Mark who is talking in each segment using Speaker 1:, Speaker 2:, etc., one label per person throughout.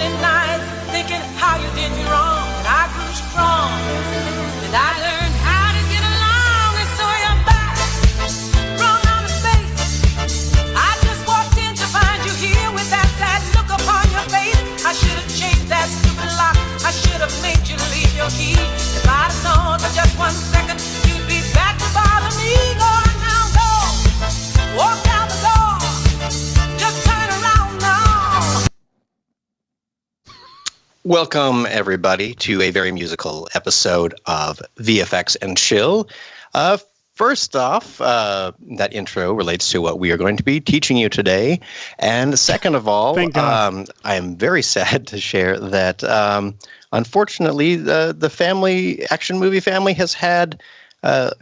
Speaker 1: many nights thinking how you did me wrong. And I grew strong, and I learned how to get along. And so you're back from outer space. I just walked in to find you here with that sad look upon your face. I should have changed that stupid lock. I should have made you leave your key. If I'd have known for just 1 second you'd be back to bother me. Go on now, go. Walk out the door. Just turn around now.
Speaker 2: Welcome, everybody, to a very musical episode of VFX and Chill. First off, that intro relates to what we are going to be teaching you today. And second of all, I am very sad to share that, unfortunately, the action movie family has had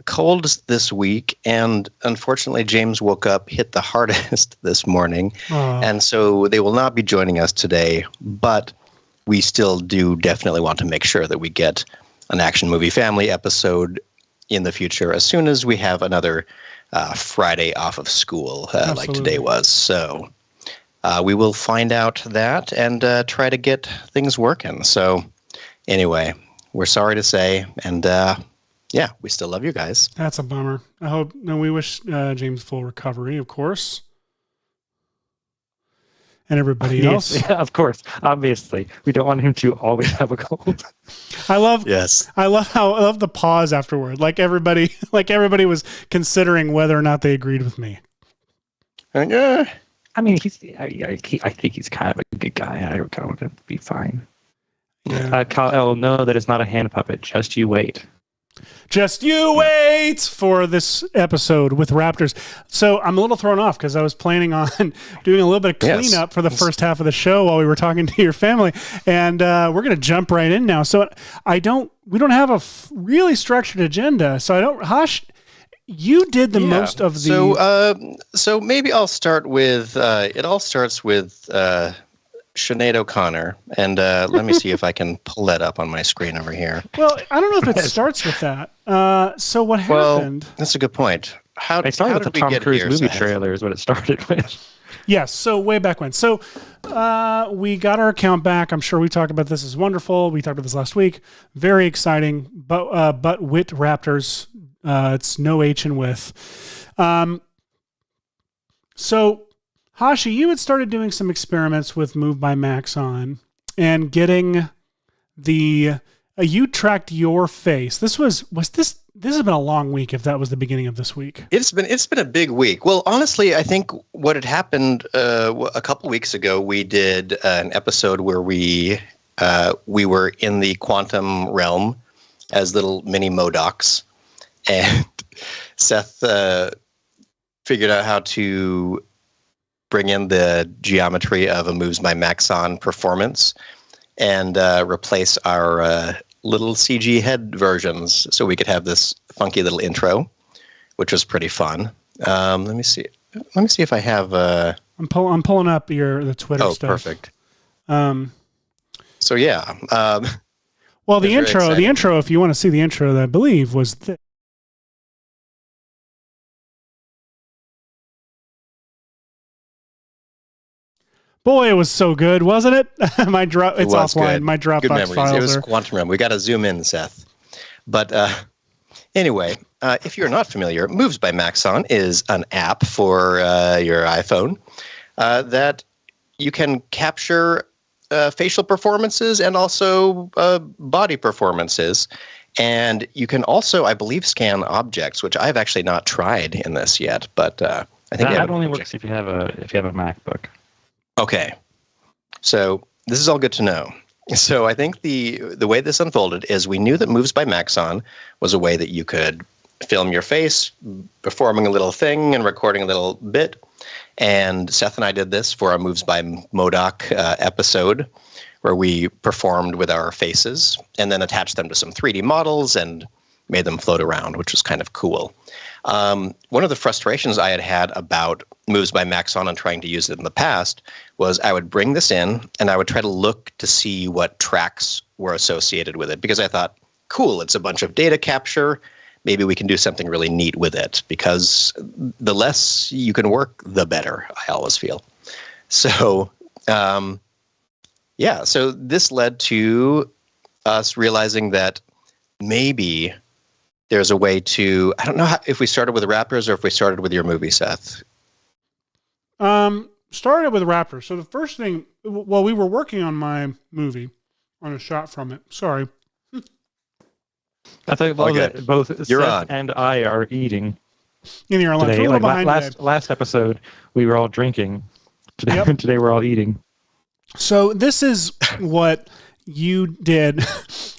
Speaker 2: colds this week. And unfortunately, James woke up hit the hardest this morning. And so they will not be joining us today. But we still do definitely want to make sure that we get an action movie family episode in the future as soon as we have another Friday off of school like today was. So we will find out that and try to get things working. So anyway, we're sorry to say. And yeah, we still love you guys.
Speaker 3: That's a bummer. We wish James full recovery, of course. And everybody else.
Speaker 4: Yeah, of course. Obviously. We don't want him to always have a cold.
Speaker 3: I love the pause afterward. Like everybody was considering whether or not they agreed with me.
Speaker 4: I mean, I think he's kind of a good guy. I don't want him to be fine.
Speaker 3: Yeah.
Speaker 4: Kyle, know that it's not a hand puppet. Just you wait.
Speaker 3: Just you wait for this episode with Raptors. So I'm a little thrown off because I was planning on doing a little bit of cleanup for the first half of the show while we were talking to your family, and we're going to jump right in now. So we don't have a really structured agenda. So I don't. Hash, you did the most of the.
Speaker 2: So maybe I'll start with. It all starts with Sinead O'Connor, and let me see if I can pull that up on my screen over here.
Speaker 3: Well, I don't know if it starts with that. So what happened?
Speaker 2: Well, that's a good point. How
Speaker 4: I started
Speaker 2: how
Speaker 4: with the
Speaker 2: did we
Speaker 4: Tom
Speaker 2: get
Speaker 4: Cruise
Speaker 2: here,
Speaker 4: movie
Speaker 2: Seth?
Speaker 4: trailer is what it started with.
Speaker 3: Yes, so way back when. So we got our account back. I'm sure we talked about this. Is wonderful. We talked about this last week. Very exciting. But wit Raptors. It's no H in with. So Hashi, you had started doing some experiments with Move by Maxon and getting you tracked your face. This has been a long week if that was the beginning of this week.
Speaker 2: It's been a big week. Well, honestly, I think what had happened a couple weeks ago, we did an episode where we were in the quantum realm as little mini MODOKs, and Seth figured out how to bring in the geometry of a Moves by Maxon performance and replace our little CG head versions so we could have this funky little intro, which was pretty fun. Let me see if I have
Speaker 3: I'm pulling up the Twitter stuff.
Speaker 2: Oh, perfect. So yeah.
Speaker 3: Well, the intro, if you want to see the intro, I believe was Boy, it was so good, wasn't it? It's offline.
Speaker 2: Good.
Speaker 3: My Dropbox
Speaker 2: good memories.
Speaker 3: files
Speaker 2: It was quantum realm. We got to zoom in, Seth. But anyway, if you're not familiar, Moves by Maxon is an app for your iPhone that you can capture facial performances and also body performances. And you can also, I believe, scan objects, which I've actually not tried in this yet. But I think
Speaker 4: that only works if you have a MacBook.
Speaker 2: Okay, so this is all good to know. So I think the way this unfolded is we knew that Moves by Maxon was a way that you could film your face, performing a little thing and recording a little bit. And Seth and I did this for our Moves by MODOK episode, where we performed with our faces and then attached them to some 3D models and made them float around, which was kind of cool. One of the frustrations I had about Moves by Maxon and trying to use it in the past was I would bring this in and I would try to look to see what tracks were associated with it, because I thought, cool, it's a bunch of data capture. Maybe we can do something really neat with it, because the less you can work, the better, I always feel. So yeah, so this led to us realizing that maybe there's a way to, I don't know if we started with Raptors or if we started with your movie, Seth.
Speaker 3: Started with Raptors. So the first thing, well, we were working on my movie, on a shot from it. Sorry.
Speaker 4: I thought both
Speaker 2: You're
Speaker 4: Seth
Speaker 2: on.
Speaker 4: and I are eating
Speaker 3: In your lunch.
Speaker 4: today.
Speaker 3: We're a little
Speaker 4: Like
Speaker 3: behind today.
Speaker 4: last episode, we were all drinking. Today,
Speaker 3: Yep.
Speaker 4: today we're all eating.
Speaker 3: So this is what you did.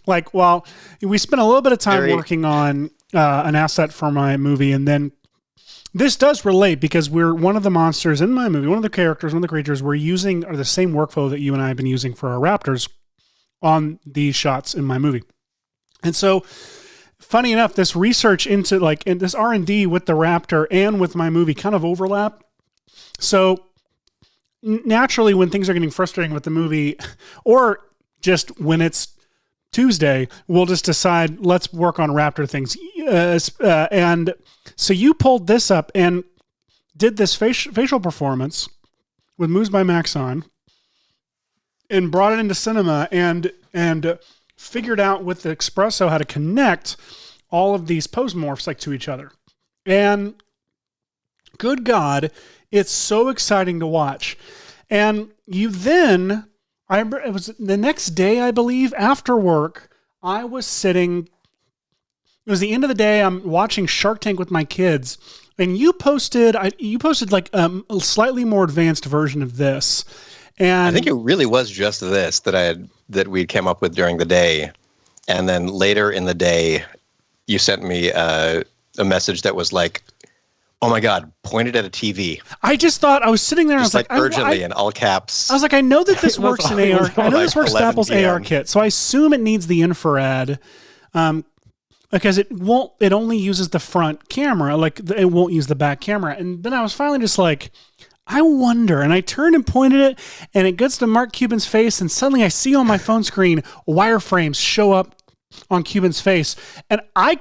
Speaker 3: Like, well, we spent a little bit of time working on an asset for my movie, and then this does relate because we're one of the monsters in my movie, one of the characters, one of the creatures we're using are the same workflow that you and I have been using for our Raptors on these shots in my movie. And so, funny enough, this research into in this R&D with the Raptor and with my movie kind of overlap. So naturally, when things are getting frustrating with the movie, or just when it's Tuesday, we'll just decide, let's work on Raptor things. And so you pulled this up and did this facial performance with Moves by Max on and brought it into cinema and figured out with the Espresso how to connect all of these pose morphs to each other. And good God, it's so exciting to watch. And you then, it was the next day, I believe, after work, I was sitting, it was the end of the day, I'm watching Shark Tank with my kids, and you posted a slightly more advanced version of this. And
Speaker 2: I think it really was just this that we came up with during the day. And then later in the day, you sent me a message that was like, oh my God, pointed at a TV.
Speaker 3: I just thought, I was sitting there and
Speaker 2: just
Speaker 3: I was like,
Speaker 2: urgently in all caps.
Speaker 3: I was like, I know that this works in AR. I know this works with
Speaker 2: 11
Speaker 3: Apple's
Speaker 2: PM.
Speaker 3: AR kit. So I assume it needs the infrared. Because it only uses the front camera. It won't use the back camera. And then I was finally just like, I wonder. And I turned and pointed it, and it gets to Mark Cuban's face, and suddenly I see on my phone screen wireframes show up on Cuban's face. And I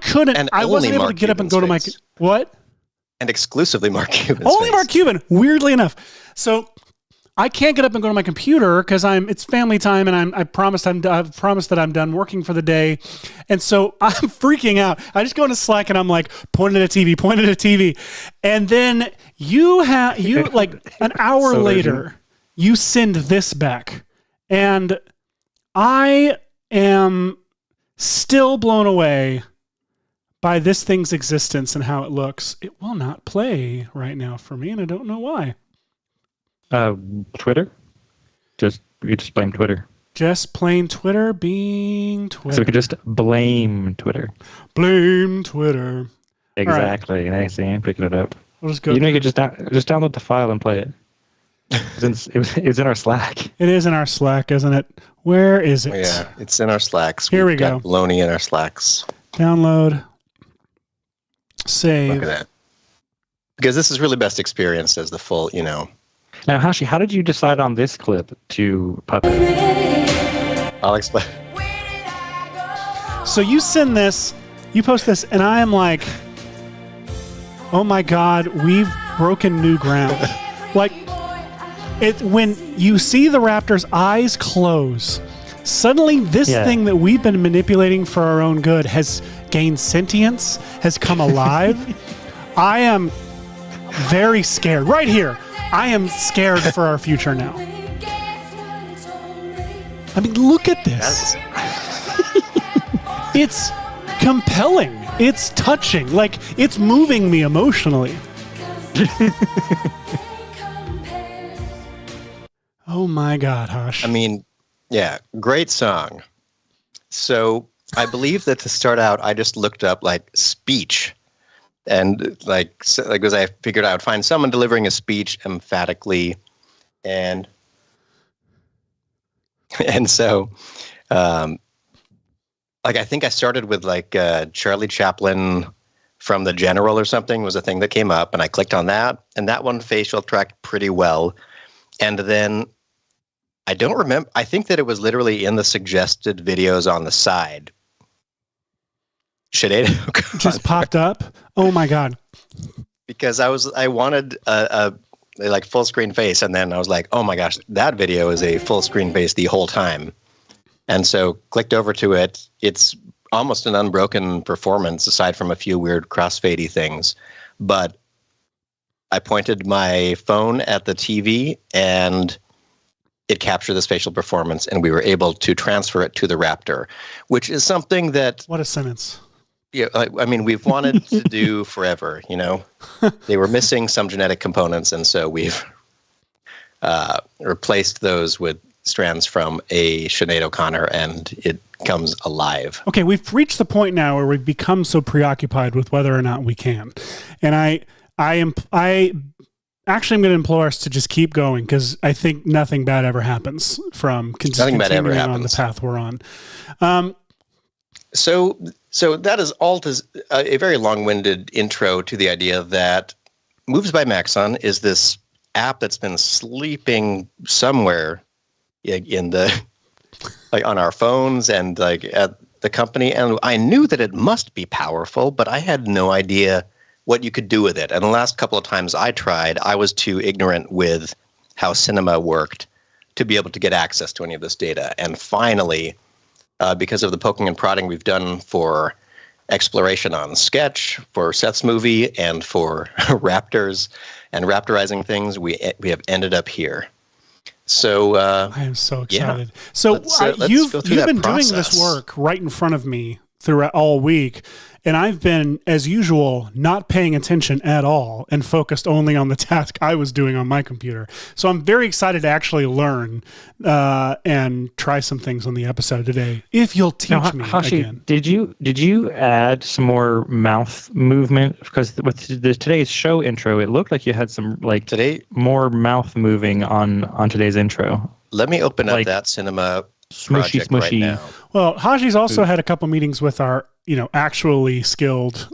Speaker 3: wasn't able to get up and go to my... What?
Speaker 2: And exclusively Mark Cuban's
Speaker 3: Only
Speaker 2: face.
Speaker 3: Mark Cuban, weirdly enough. So I can't get up and go to my computer because it's family time, and I've promised that I'm done working for the day. And so I'm freaking out. I just go into Slack and I'm like, pointing at a TV. And then you an hour later, you send this back. And I am still blown away by this thing's existence and how it looks. It will not play right now for me, and I don't know why.
Speaker 4: Twitter? We just blame Twitter.
Speaker 3: Just plain Twitter being Twitter.
Speaker 4: So we could just blame Twitter.
Speaker 3: Blame Twitter.
Speaker 4: Exactly.
Speaker 3: Right.
Speaker 4: I see. I'm picking it up.
Speaker 3: We'll just go.
Speaker 4: You could just download the file and play it. It was in our Slack.
Speaker 3: It is in our Slack, isn't it? Where is it?
Speaker 2: Yeah, it's in our Slacks.
Speaker 3: Here we
Speaker 2: We've
Speaker 3: go.
Speaker 2: got baloney in our Slacks.
Speaker 3: Download. Save.
Speaker 2: Look at that. Because this is really best experienced as the full,
Speaker 4: Now, Hashi, how did you decide on this clip to puppet?
Speaker 2: I'll explain.
Speaker 3: So you send this, you post this, and I am like, oh my God, we've broken new ground. When you see the Raptor's eyes close, suddenly this thing that we've been manipulating for our own good has gained sentience, has come alive. I am very scared. Right here, I am scared for our future now. I mean, look at this. It's compelling. It's touching. It's moving me emotionally. Oh my God, Hush.
Speaker 2: I mean, yeah, great song. So I believe that to start out, I just looked up speech. And because I figured I would find someone delivering a speech emphatically. And so, I think I started with Charlie Chaplin from The General or something was a thing that came up, and I clicked on that, and that one facial tracked pretty well. And then I don't remember. I think that it was literally in the suggested videos on the side. Just
Speaker 3: popped up. Oh my God.
Speaker 2: Because I wanted a like full screen face. And then I was like, oh my gosh, that video is a full screen face the whole time. And so clicked over to it. It's almost an unbroken performance aside from a few weird crossfadey things. But I pointed my phone at the TV and it captured the spatial performance, and we were able to transfer it to the Raptor, which is something that...
Speaker 3: What a sentence.
Speaker 2: Yeah, I mean, we've wanted to do forever, you know? They were missing some genetic components, and so we've replaced those with strands from a Sinead O'Connor, and it comes alive.
Speaker 3: Okay, we've reached the point now where we've become so preoccupied with whether or not we can. And I actually, I'm going to implore us to just keep going because I think nothing bad ever happens from continuing on the path we're on.
Speaker 2: So that is all a very long-winded intro to the idea that Moves by Maxon is this app that's been sleeping somewhere in the on our phones and like at the company. And I knew that it must be powerful, but I had no idea what you could do with it. And the last couple of times I tried, I was too ignorant with how cinema worked to be able to get access to any of this data. And finally, because of the poking and prodding we've done for exploration on Sketch, for Seth's movie, and for Raptors and raptorizing things, we have ended up here. So
Speaker 3: I am so excited.
Speaker 2: Yeah.
Speaker 3: So you've been
Speaker 2: process.
Speaker 3: doing this work right in front of me throughout all week. And I've been, as usual, not paying attention at all and focused only on the task I was doing on my computer. So I'm very excited to actually learn and try some things on the episode today. If you'll teach me
Speaker 4: Hashi,
Speaker 3: again.
Speaker 4: Did you add some more mouth movement? Because with today's show intro, it looked like you had some more mouth moving on today's intro.
Speaker 2: Let me open up that cinema project
Speaker 4: smushy.
Speaker 2: Right now.
Speaker 3: Well, Hashi's also had a couple meetings with our, actually skilled,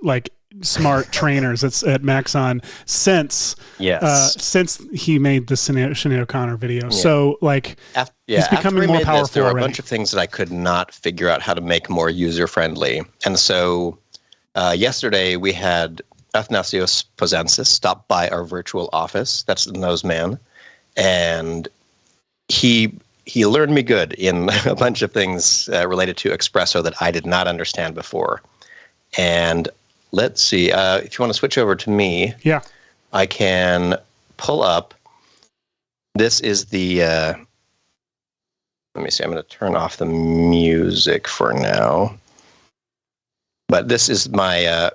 Speaker 3: smart trainers at Maxon since he made the Sinead O'Connor video. Yeah. So he's becoming more powerful.
Speaker 2: There were
Speaker 3: already.
Speaker 2: A bunch of things that I could not figure out how to make more user friendly. And so yesterday we had Athanasios Pozensis stop by our virtual office. That's the nose man. And he learned me good in a bunch of things related to espresso that I did not understand before. And let's see, if you want to switch over to me, I can pull up. This is the, let me see, I'm going to turn off the music for now. But this is my,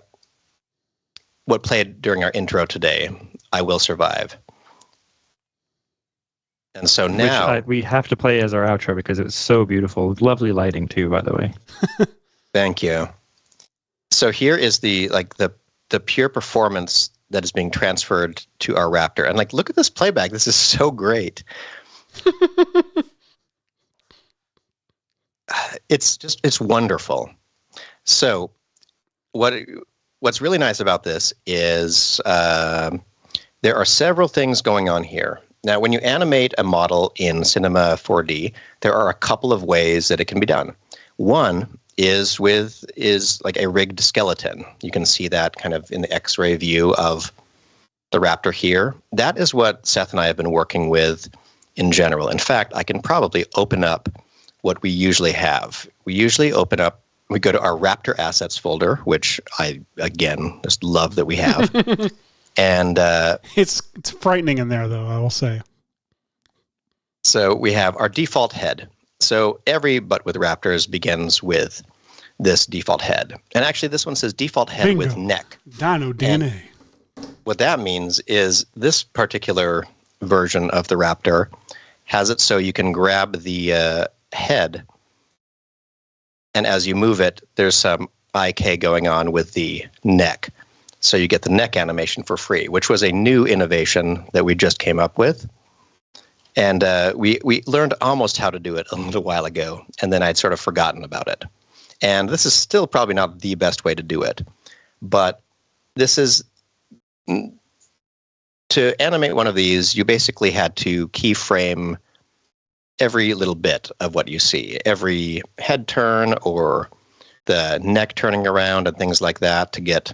Speaker 2: what played during our intro today, I Will Survive. And so now...
Speaker 4: Which we have to play as our outro because it was so beautiful. Lovely lighting too, by the way.
Speaker 2: Thank you. So here is the pure performance that is being transferred to our Raptor. And look at this playback. This is so great. It's wonderful. So what's really nice about this is there are several things going on here. Now, when you animate a model in Cinema 4D, there are a couple of ways that it can be done. One is like a rigged skeleton. You can see that kind of in the X-ray view of the Raptor here. That is what Seth and I have been working with in general. In fact, I can probably open up what we usually have. We go to our Raptor assets folder, which I, again, just love that we have. And
Speaker 3: it's frightening in there, though, I will say.
Speaker 2: So we have our default head. So every But with Raptors begins with this default head. And actually, this one says default head
Speaker 3: Bingo.
Speaker 2: with neck.
Speaker 3: Dino DNA.
Speaker 2: And what that means is this particular version of the Raptor has it so you can grab the head, and as you move it, there's some IK going on with the neck. So you get the neck animation for free, which was a new innovation that we just came up with. And we learned almost how to do it a little while ago, and then I'd sort of forgotten about it. And this is still probably not the best way to do it. But this is... To animate one of these, you basically had to keyframe every little bit of what you see. Every head turn or the neck turning around and things like that to get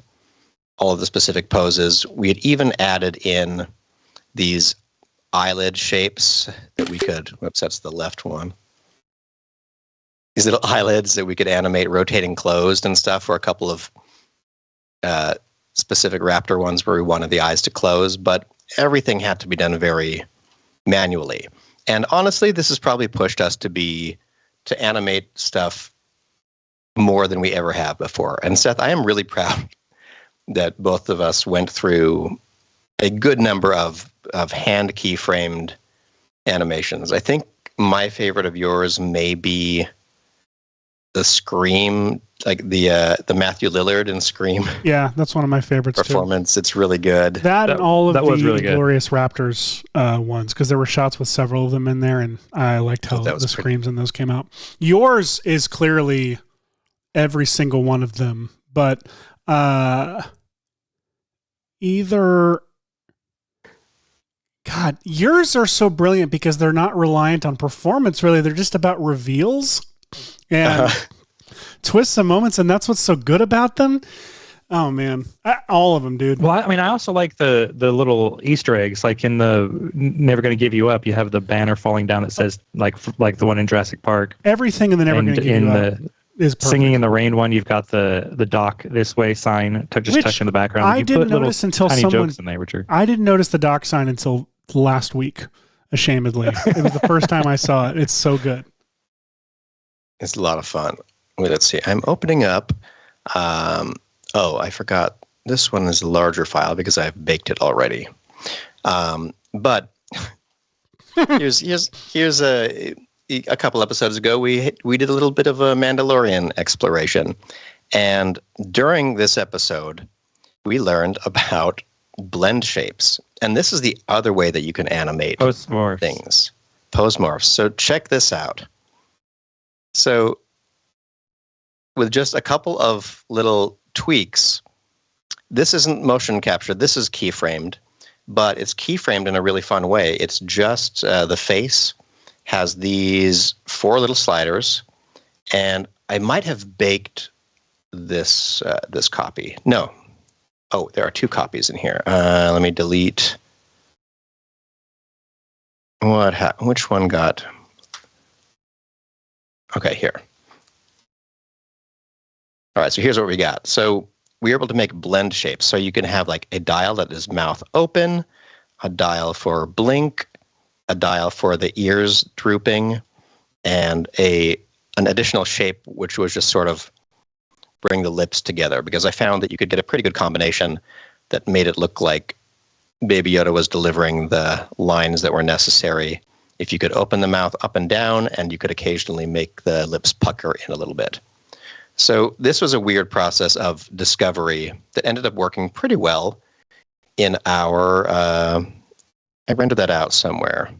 Speaker 2: all of the specific poses. We had even added in these eyelid shapes that we could, whoops, that's the left one. These little eyelids that we could animate rotating closed and stuff for a couple of specific Raptor ones where we wanted the eyes to close, but everything had to be done very manually. And honestly, this has probably pushed us to animate stuff more than we ever have before. And Seth, I am really proud that both of us went through a good number of hand keyframed animations. I think my favorite of yours may be the Scream, like the Matthew Lillard in Scream.
Speaker 3: Yeah, that's one of my favorites
Speaker 2: performance. Too. It's really good.
Speaker 3: That and all of the
Speaker 4: really
Speaker 3: Glorious Raptors ones, because there were shots with several of them in there, and I liked how the screams in those came out. Yours is clearly every single one of them, but God, yours are so brilliant because they're not reliant on performance, really. They're just about reveals and twists and moments, and that's what's so good about them. Oh, man. All of them, dude.
Speaker 4: Well, I mean, I also like the little Easter eggs. Like in the Never Gonna Give You Up, you have the banner falling down that says, like the one in Jurassic Park.
Speaker 3: Everything in the Never Gonna Give You Up is perfect.
Speaker 4: Singing in the Rain one, you've got the Dock This Way sign touch in the background.
Speaker 3: I didn't notice until someone...
Speaker 4: jokes in there, Richard.
Speaker 3: I didn't notice the dock sign until last week, ashamedly. It was the first time I saw it. It's so good.
Speaker 2: It's a lot of fun. Wait, let's see. I'm opening up. I forgot. This one is a larger file because I've baked it already. But here's a couple episodes ago, we did a little bit of a Mandalorian exploration. And during this episode, we learned about blend shapes. And this is the other way that you can animate things. Post-morphs. So check this out. So with just a couple of little tweaks, this isn't motion captured. This is keyframed, but it's keyframed in a really fun way. It's just the face has these 4 little sliders, and I might have baked this copy. No. Oh, there are 2 copies in here. Let me delete. Which one got? Okay, here. All right, so here's what we got. So we were able to make blend shapes. So you can have like a dial that is mouth open, a dial for blink, a dial for the ears drooping, and an additional shape which was just sort of bring the lips together, because I found that you could get a pretty good combination that made it look like Baby Yoda was delivering the lines that were necessary. If you could open the mouth up and down, and you could occasionally make the lips pucker in a little bit. So this was a weird process of discovery that ended up working pretty well in our, I rendered that out somewhere.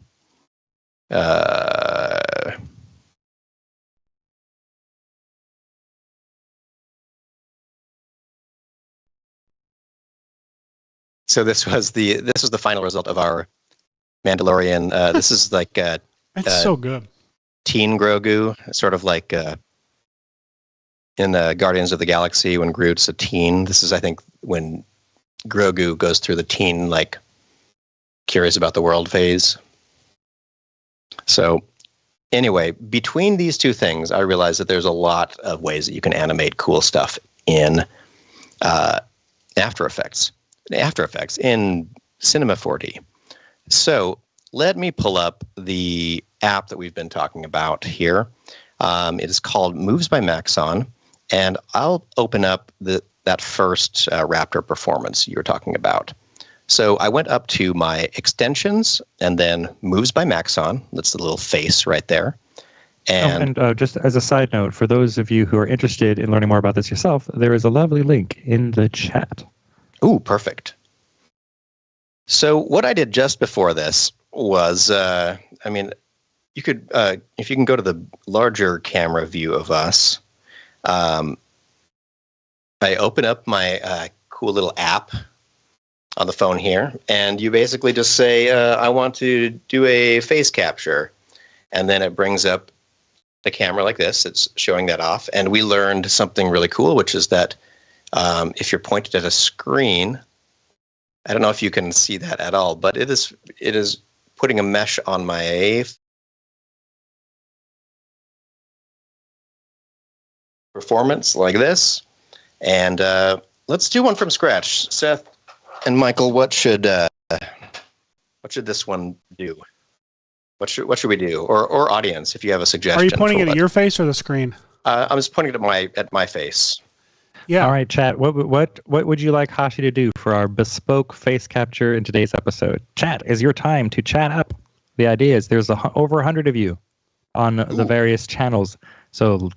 Speaker 2: So this was the final result of our Mandalorian. This is like
Speaker 3: it's so good.
Speaker 2: Teen Grogu, sort of like in the Guardians of the Galaxy when Groot's a teen. This is, I think, when Grogu goes through the teen, like, curious about the world phase. So anyway, between these 2 things, I realized that there's a lot of ways that you can animate cool stuff in After Effects in Cinema 4D. So let me pull up the app that we've been talking about here. It is called Moves by Maxon, and I'll open up that first Raptor performance you were talking about. So I went up to my extensions and then Moves by Maxon. That's the little face right there. And
Speaker 4: just as a side note, for those of you who are interested in learning more about this yourself, there is a lovely link in the chat.
Speaker 2: Ooh, perfect. So what I did just before this was, you could, if you can go to the larger camera view of us, I open up my cool little app on the phone here, and you basically just say, I want to do a face capture. And then it brings up the camera like this. It's showing that off. And we learned something really cool, which is that if you're pointed at a screen, I don't know if you can see that at all, but it is putting a mesh on my performance like this. And let's do one from scratch. Seth and Michael, what should this one do? What should we do? Or audience, if you have a suggestion.
Speaker 3: Are you pointing it at your face or the screen?
Speaker 2: I'm just pointing it at my face.
Speaker 3: Yeah.
Speaker 4: All right, chat. What would you like Hashi to do for our bespoke face capture in today's episode? Chat is your time to chat up. The idea is there's over 100 of you on the various channels, so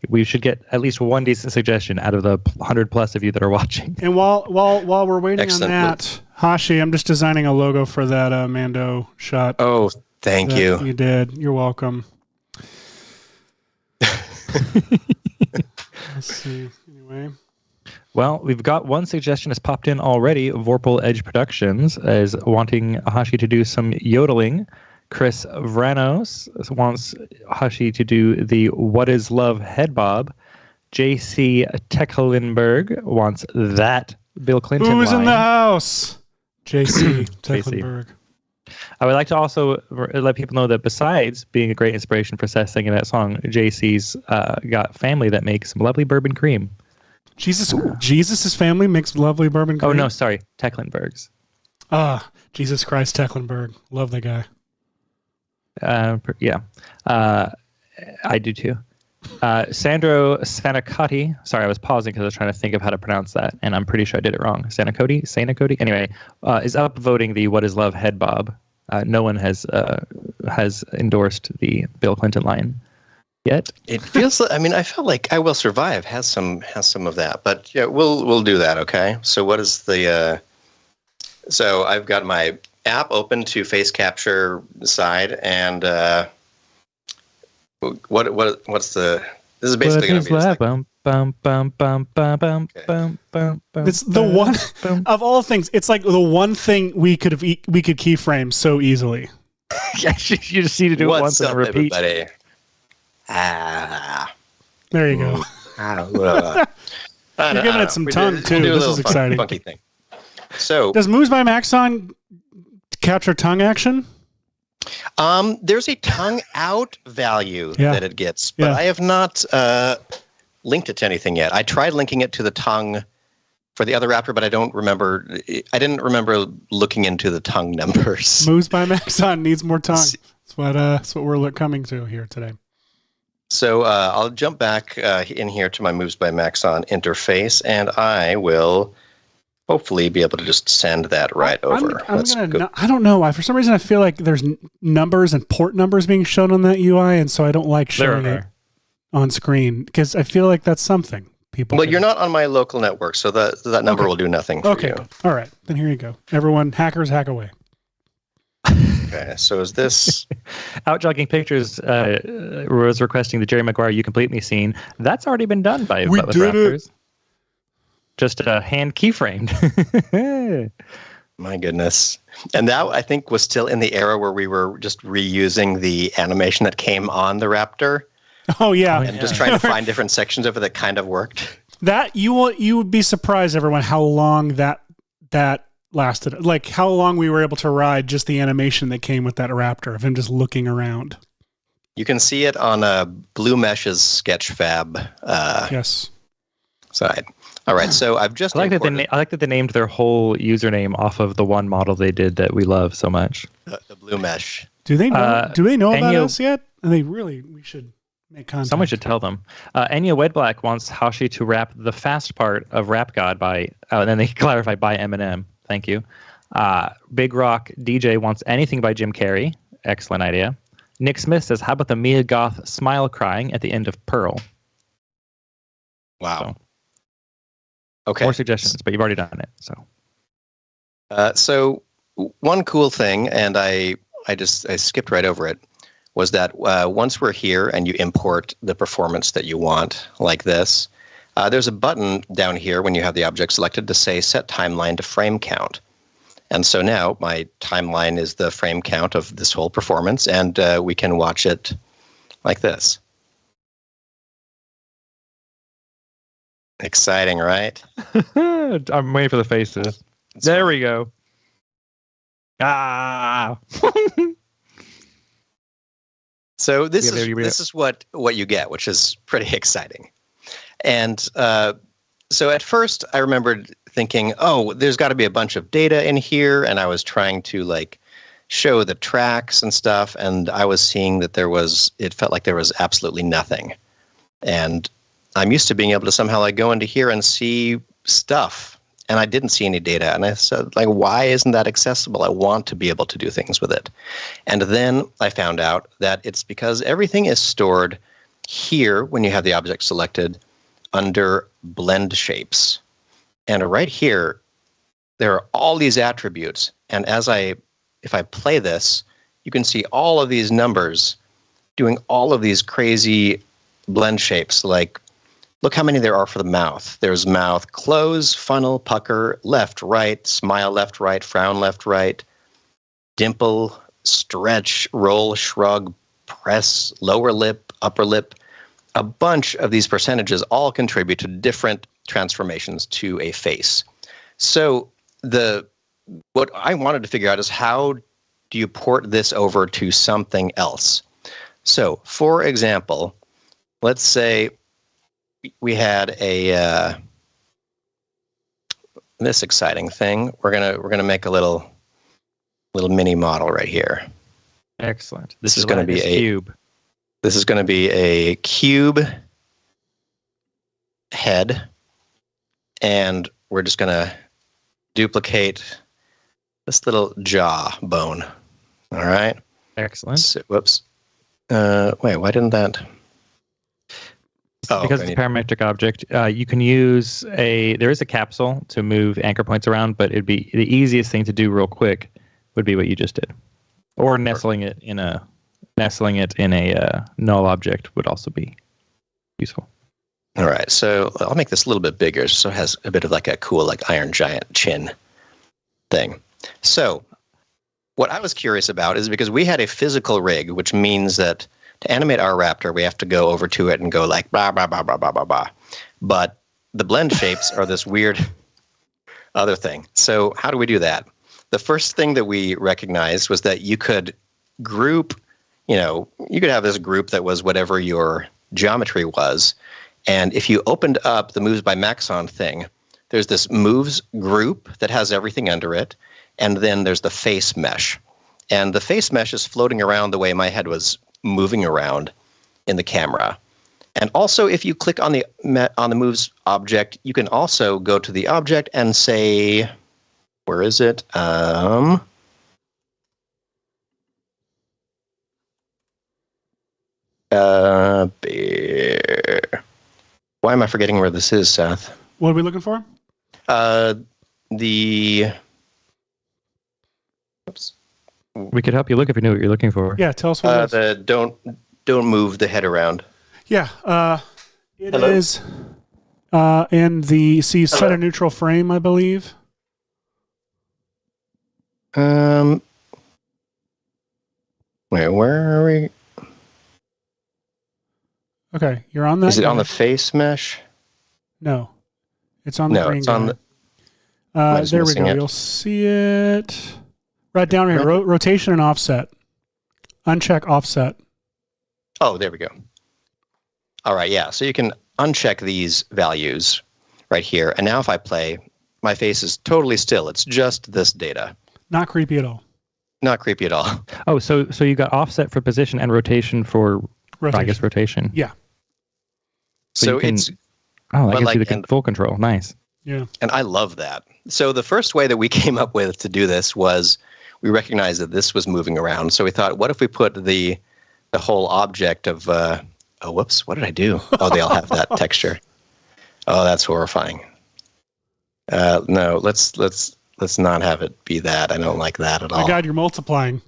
Speaker 4: we should get at least one decent suggestion out of the 100 plus of you that are watching.
Speaker 3: And while we're waiting on that, Hashi, I'm just designing a logo for that Mando shot.
Speaker 2: Oh, thank you.
Speaker 3: You did. You're welcome. Let's see. Anyway.
Speaker 4: Well, we've got one suggestion has popped in already. Vorpal Edge Productions is wanting Hashi to do some yodeling. Chris Vranos wants Hashi to do the What is Love head bob. JC Tecklenburg wants that Bill Clinton
Speaker 3: Who's
Speaker 4: line.
Speaker 3: in the house? JC Tecklenburg.
Speaker 4: I would like to also let people know that besides being a great inspiration for Seth singing that song, JC's got family that makes some lovely bourbon cream.
Speaker 3: Jesus' family makes lovely bourbon cream?
Speaker 4: Oh, no, sorry. Tecklenburg's.
Speaker 3: Jesus Christ, Tecklenburg. Love the guy.
Speaker 4: Yeah. I do too. Sandro Sanacoti. Sorry, I was pausing because I was trying to think of how to pronounce that, and I'm pretty sure I did it wrong. Sanacoti. Anyway, is upvoting the What is Love head bob. No one has endorsed the Bill Clinton line yet.
Speaker 2: It feels like, I felt like I Will Survive has some of that, but yeah, we'll do that. Okay. So what is the? So I've got my app open to face capture side, and what's the? This is basically going to be just like,
Speaker 3: it's the one of all things. It's like the one thing we could keyframe so easily.
Speaker 4: Yeah, you just need to do it once and repeat.
Speaker 2: Everybody?
Speaker 3: There you go. You're giving it some tongue too. This is exciting.
Speaker 2: Funky thing. So
Speaker 3: does Moves by Maxon capture tongue action?
Speaker 2: There's a tongue out value that it gets, but I have not linked it to anything yet. I tried linking it to the tongue for the other Raptor, but I didn't remember looking into the tongue numbers.
Speaker 3: Moves by Maxon needs more tongue. That's what we're coming to here today.
Speaker 2: So I'll jump back in here to my Moves by Maxon interface, and I will hopefully be able to just send that right over.
Speaker 3: I don't know. For some reason, I feel like there's numbers and port numbers being shown on that UI, and so I don't like showing it on screen because I feel like that's something people.
Speaker 2: Well, you're not on my local network, so that number will do nothing for you.
Speaker 3: All right. Then here you go. Everyone, hackers, hack away.
Speaker 2: Okay, so is this...
Speaker 4: Out Jogging Pictures was requesting the Jerry Maguire You Complete Me scene. That's already been done by Raptors. It. Just hand keyframed.
Speaker 2: My goodness. And that, I think, was still in the era where we were just reusing the animation that came on the Raptor.
Speaker 3: Oh, yeah.
Speaker 2: And just trying to find different sections of it that kind of worked.
Speaker 3: That you would be surprised, everyone, how long that lasted. Like how long we were able to ride just the animation that came with that Raptor of him just looking around.
Speaker 2: You can see it on Blue Mesh's Sketchfab side. All right, so I've just
Speaker 4: I like that they named their whole username off of the one model they did that we love so much.
Speaker 2: The Blue Mesh.
Speaker 3: Do they know? Do they know about us yet? We should make contact.
Speaker 4: Someone should tell them. Enya Wedblack wants Hashi to rap the fast part of Rap God by, and then they clarify by Eminem. Thank you. Big Rock DJ wants anything by Jim Carrey. Excellent idea. Nick Smith says, how about the Mia Goth smile crying at the end of Pearl?
Speaker 2: Wow.
Speaker 4: So,
Speaker 2: okay.
Speaker 4: More suggestions, but you've already done it.
Speaker 2: So one cool thing, and I skipped right over it, was that once we're here and you import the performance that you want, like this, there's a button down here when you have the object selected to say set timeline to frame count. And so now my timeline is the frame count of this whole performance, and we can watch it like this. Exciting, right?
Speaker 4: I'm waiting for the faces. There we go. Ah.
Speaker 2: So this is what you get, which is pretty exciting. And so at first I remembered thinking, oh, there's got to be a bunch of data in here, and I was trying to like show the tracks and stuff, and I was seeing that it felt like there was absolutely nothing. And I'm used to being able to somehow like go into here and see stuff, and I didn't see any data. And I said, like, why isn't that accessible? I want to be able to do things with it. And then I found out that it's because everything is stored here when you have the object selected under blend shapes. And right here, there are all these attributes. And if I play this, you can see all of these numbers doing all of these crazy blend shapes. Like, look how many there are for the mouth. There's mouth, close, funnel, pucker, left, right, smile, left, right, frown, left, right, dimple, stretch, roll, shrug, press, lower lip, upper lip. A bunch of these percentages all contribute to different transformations to a face. So what I wanted to figure out is, how do you port this over to something else? So, for example, let's say we had this exciting thing. We're gonna make a little mini model right here.
Speaker 4: Excellent.
Speaker 2: This is going to be a
Speaker 4: cube.
Speaker 2: This is going to be a cube head, and we're just going to duplicate this little jaw bone. All right.
Speaker 4: Excellent.
Speaker 2: So, whoops. Wait, why didn't that? Oh,
Speaker 4: because it's a parametric object, you can use there is a capsule to move anchor points around, but it'd be the easiest thing to do real quick would be what you just did. Or nestling it in a null object would also be useful.
Speaker 2: All right, so I'll make this a little bit bigger so it has a bit of like a cool like Iron Giant chin thing. So what I was curious about is, because we had a physical rig, which means that to animate our raptor, we have to go over to it and go like blah, blah, blah, blah, blah, blah, blah. But the blend shapes are this weird other thing. So how do we do that? The first thing that we recognized was that you could group, you could have this group that was whatever your geometry was. And if you opened up the Moves by Maxon thing, there's this Moves group that has everything under it. And then there's the face mesh. And the face mesh is floating around the way my head was moving around in the camera. And also, if you click on the Moves object, you can also go to the object and say, where is it? Why am I forgetting where this is, Seth?
Speaker 3: What are we looking for?
Speaker 2: Oops.
Speaker 4: We could help you look if you know what you're looking for.
Speaker 3: Yeah, tell us what it is.
Speaker 2: Don't move the head around.
Speaker 3: Yeah, it
Speaker 2: Hello?
Speaker 3: is in the center neutral frame, I believe.
Speaker 2: Wait, where are we?
Speaker 3: Okay, you're on that.
Speaker 2: Is it on the face mesh?
Speaker 3: No, it's on the green.
Speaker 2: No, it's on the.
Speaker 3: There we go. You'll see it right down here. Rotation and offset. Uncheck offset.
Speaker 2: Oh, there we go. All right, yeah. So you can uncheck these values right here. And now if I play, my face is totally still. It's just this data.
Speaker 3: Not creepy at all.
Speaker 2: Not creepy at all.
Speaker 4: Oh, so you got offset for position and rotation for,
Speaker 3: Rotation.
Speaker 4: I guess, rotation.
Speaker 3: Yeah.
Speaker 2: So
Speaker 4: that gives you the full control. Nice.
Speaker 3: Yeah.
Speaker 2: And I love that. So the first way that we came up with to do this was we recognized that this was moving around. So we thought, what if we put the whole object of, oh, whoops, what did I do? Oh, they all have that texture. Oh, that's horrifying. No, let's not have it be that. I don't like that at all.
Speaker 3: My God, you're multiplying.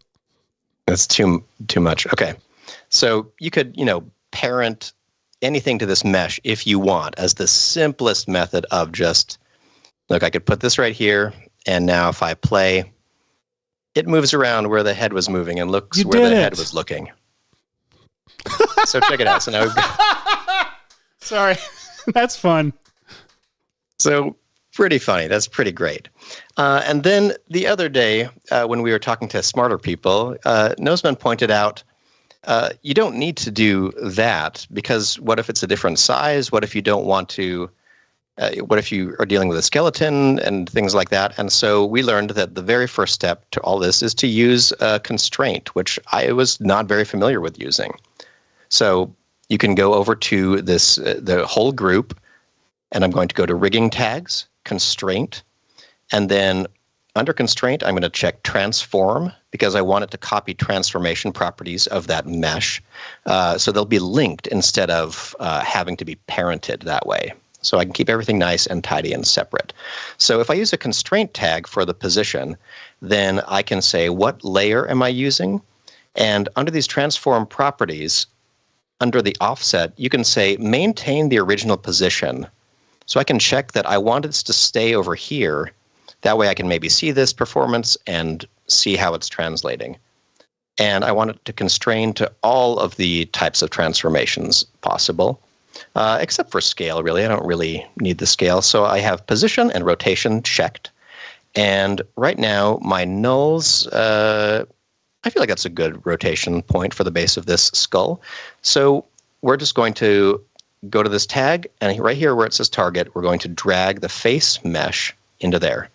Speaker 2: That's too much. Okay. So you could, parent anything to this mesh if you want, as the simplest method of just, look, I could put this right here, and now if I play, it moves around where the head was moving and looks where the head was looking. So check it out. So now we've got...
Speaker 3: Sorry. That's fun.
Speaker 2: So pretty funny. That's pretty great. And then the other day, when we were talking to smarter people, Noseman pointed out, you don't need to do that, because what if it's a different size? What if you don't want to? What if you are dealing with a skeleton and things like that? And so we learned that the very first step to all this is to use a constraint, which I was not very familiar with using. So you can go over to this the whole group, and I'm going to go to rigging tags, constraint, and then under constraint, I'm going to check transform, because I want it to copy transformation properties of that mesh. So they'll be linked instead of having to be parented that way. So I can keep everything nice and tidy and separate. So if I use a constraint tag for the position, then I can say, what layer am I using? And under these transform properties, under the offset, you can say maintain the original position. So I can check that I want it to stay over here. That way I can maybe see this performance and see how it's translating. And I want it to constrain to all of the types of transformations possible. Except for scale, really. I don't really need the scale. So I have position and rotation checked. And right now, my nulls, I feel like that's a good rotation point for the base of this skull. So we're just going to go to this tag, and right here where it says target, we're going to drag the face mesh into there.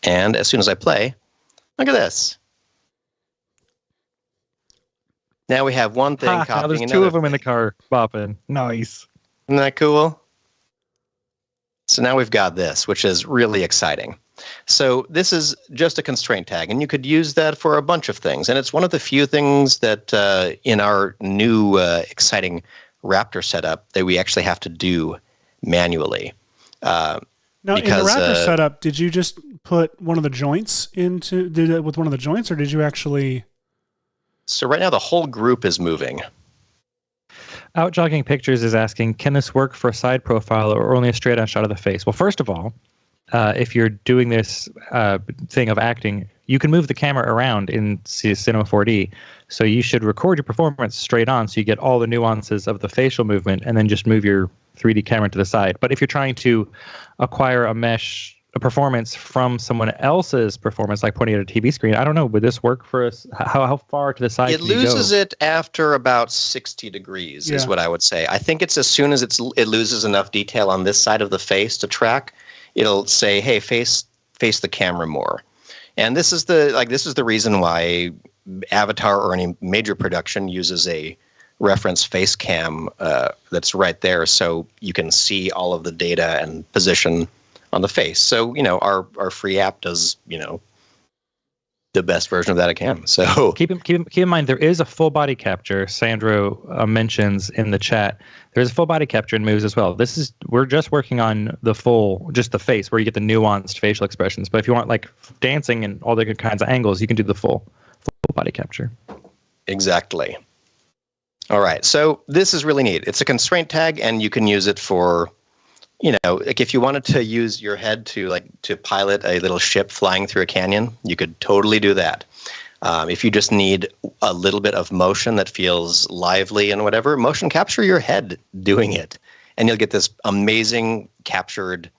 Speaker 2: And as soon as I play, look at this. Now we have one thing copying another.
Speaker 4: There's two of them in the car bopping. Nice.
Speaker 2: Isn't that cool? So now we've got this, which is really exciting. So this is just a constraint tag, and you could use that for a bunch of things. And it's one of the few things that in our new exciting Raptor setup that we actually have to do manually.
Speaker 3: Now, in the Raptor setup, did you just put one of the joints did it with one of the joints, or did you actually...
Speaker 2: So right now the whole group is moving.
Speaker 4: Out Jogging Pictures is asking, can this work for a side profile or only a straight-on shot of the face? Well, first of all, if you're doing this thing of acting, you can move the camera around in Cinema 4D. So you should record your performance straight on so you get all the nuances of the facial movement, and then just move your 3D camera to the side. But if you're trying to acquire a performance from someone else's performance, like pointing at a TV screen, I don't know, would this work for us? How far to the side
Speaker 2: it loses it after about 60 degrees is what I would say. I think it's as soon as it loses enough detail on this side of the face to track, it'll say, hey, face the camera more. And this is the reason why Avatar or any major production uses a reference face cam that's right there, so you can see all of the data and position on the face. So, our free app does, the best version of that it can. So
Speaker 4: keep in mind, there is a full body capture. Sandro mentions in the chat, there's a full body capture in Moves as well. We're just working on just the face, where you get the nuanced facial expressions. But if you want like dancing and all the good kinds of angles, you can do the full body capture. Exactly.
Speaker 2: All right. So this is really neat. It's a constraint tag, and you can use it for, like if you wanted to use your head to pilot a little ship flying through a canyon, you could totally do that. If you just need a little bit of motion that feels lively and whatever, motion capture your head doing it, and you'll get this amazing captured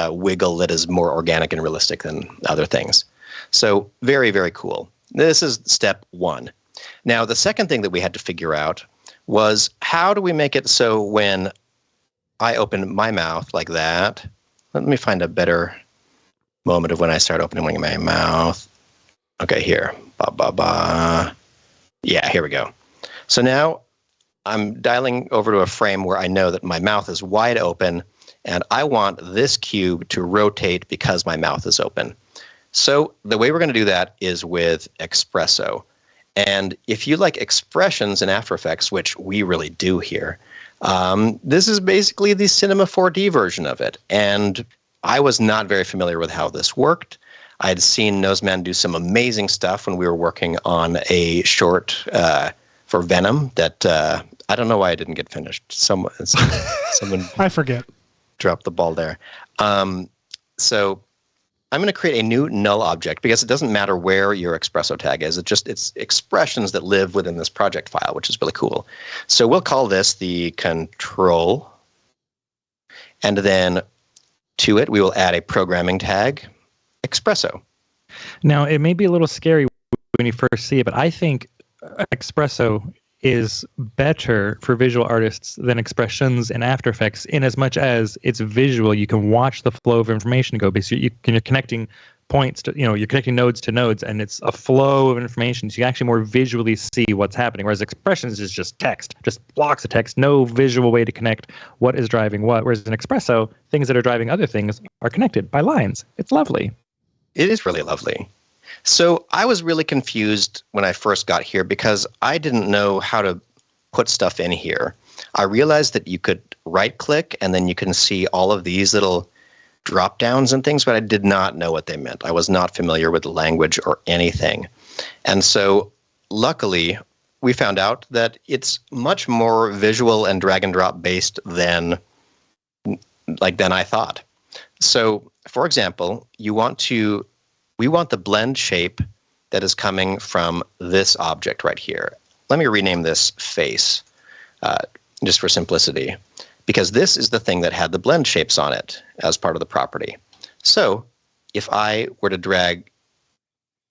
Speaker 2: wiggle that is more organic and realistic than other things. So very, very cool. This is step one. Now, the second thing that we had to figure out was, how do we make it so when I open my mouth like that, let me find a better moment of when I start opening my mouth. Okay, here. Yeah, here we go. So now I'm dialing over to a frame where I know that my mouth is wide open, and I want this cube to rotate because my mouth is open. So the way we're going to do that is with Espresso. And if you like expressions in After Effects, which we really do here, this is basically the Cinema 4D version of it. And I was not very familiar with how this worked. I had seen Noseman do some amazing stuff when we were working on a short for Venom that I don't know why I didn't get finished. Someone
Speaker 3: I forget.
Speaker 2: Dropped the ball there. So I'm going to create a new null object, because it doesn't matter where your Espresso tag is. It's expressions that live within this project file, which is really cool. So we'll call this the control. And then to it, we will add a programming tag, espresso.
Speaker 4: Now, it may be a little scary when you first see it, but I think espresso is better for visual artists than expressions in After Effects, in as much as it's visual. You can watch the flow of information go, because you're connecting points to, you're connecting nodes to nodes, and it's a flow of information. So you actually more visually see what's happening. Whereas expressions is just text, just blocks of text, no visual way to connect what is driving what. Whereas in Espresso, things that are driving other things are connected by lines. It's lovely.
Speaker 2: It is really lovely. So I was really confused when I first got here because I didn't know how to put stuff in here. I realized that you could right-click and then you can see all of these little drop-downs and things, but I did not know what they meant. I was not familiar with the language or anything. And so luckily, we found out that it's much more visual and drag-and-drop based than I thought. So, for example, we want the blend shape that is coming from this object right here. Let me rename this face, just for simplicity, because this is the thing that had the blend shapes on it as part of the property. So if I were to drag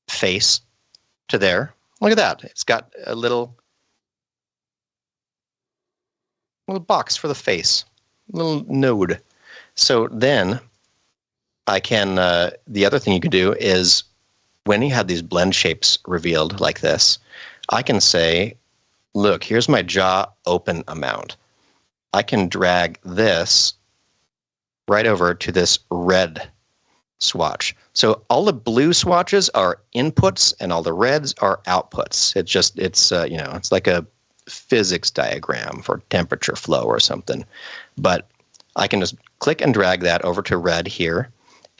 Speaker 2: face to there, look at that. It's got a little box for the face, a little node. So then I can, the other thing you can do is when you have these blend shapes revealed like this, I can say, look, here's my jaw open amount. I can drag this right over to this red swatch. So all the blue swatches are inputs and all the reds are outputs. It's like a physics diagram for temperature flow or something. But I can just click and drag that over to red here.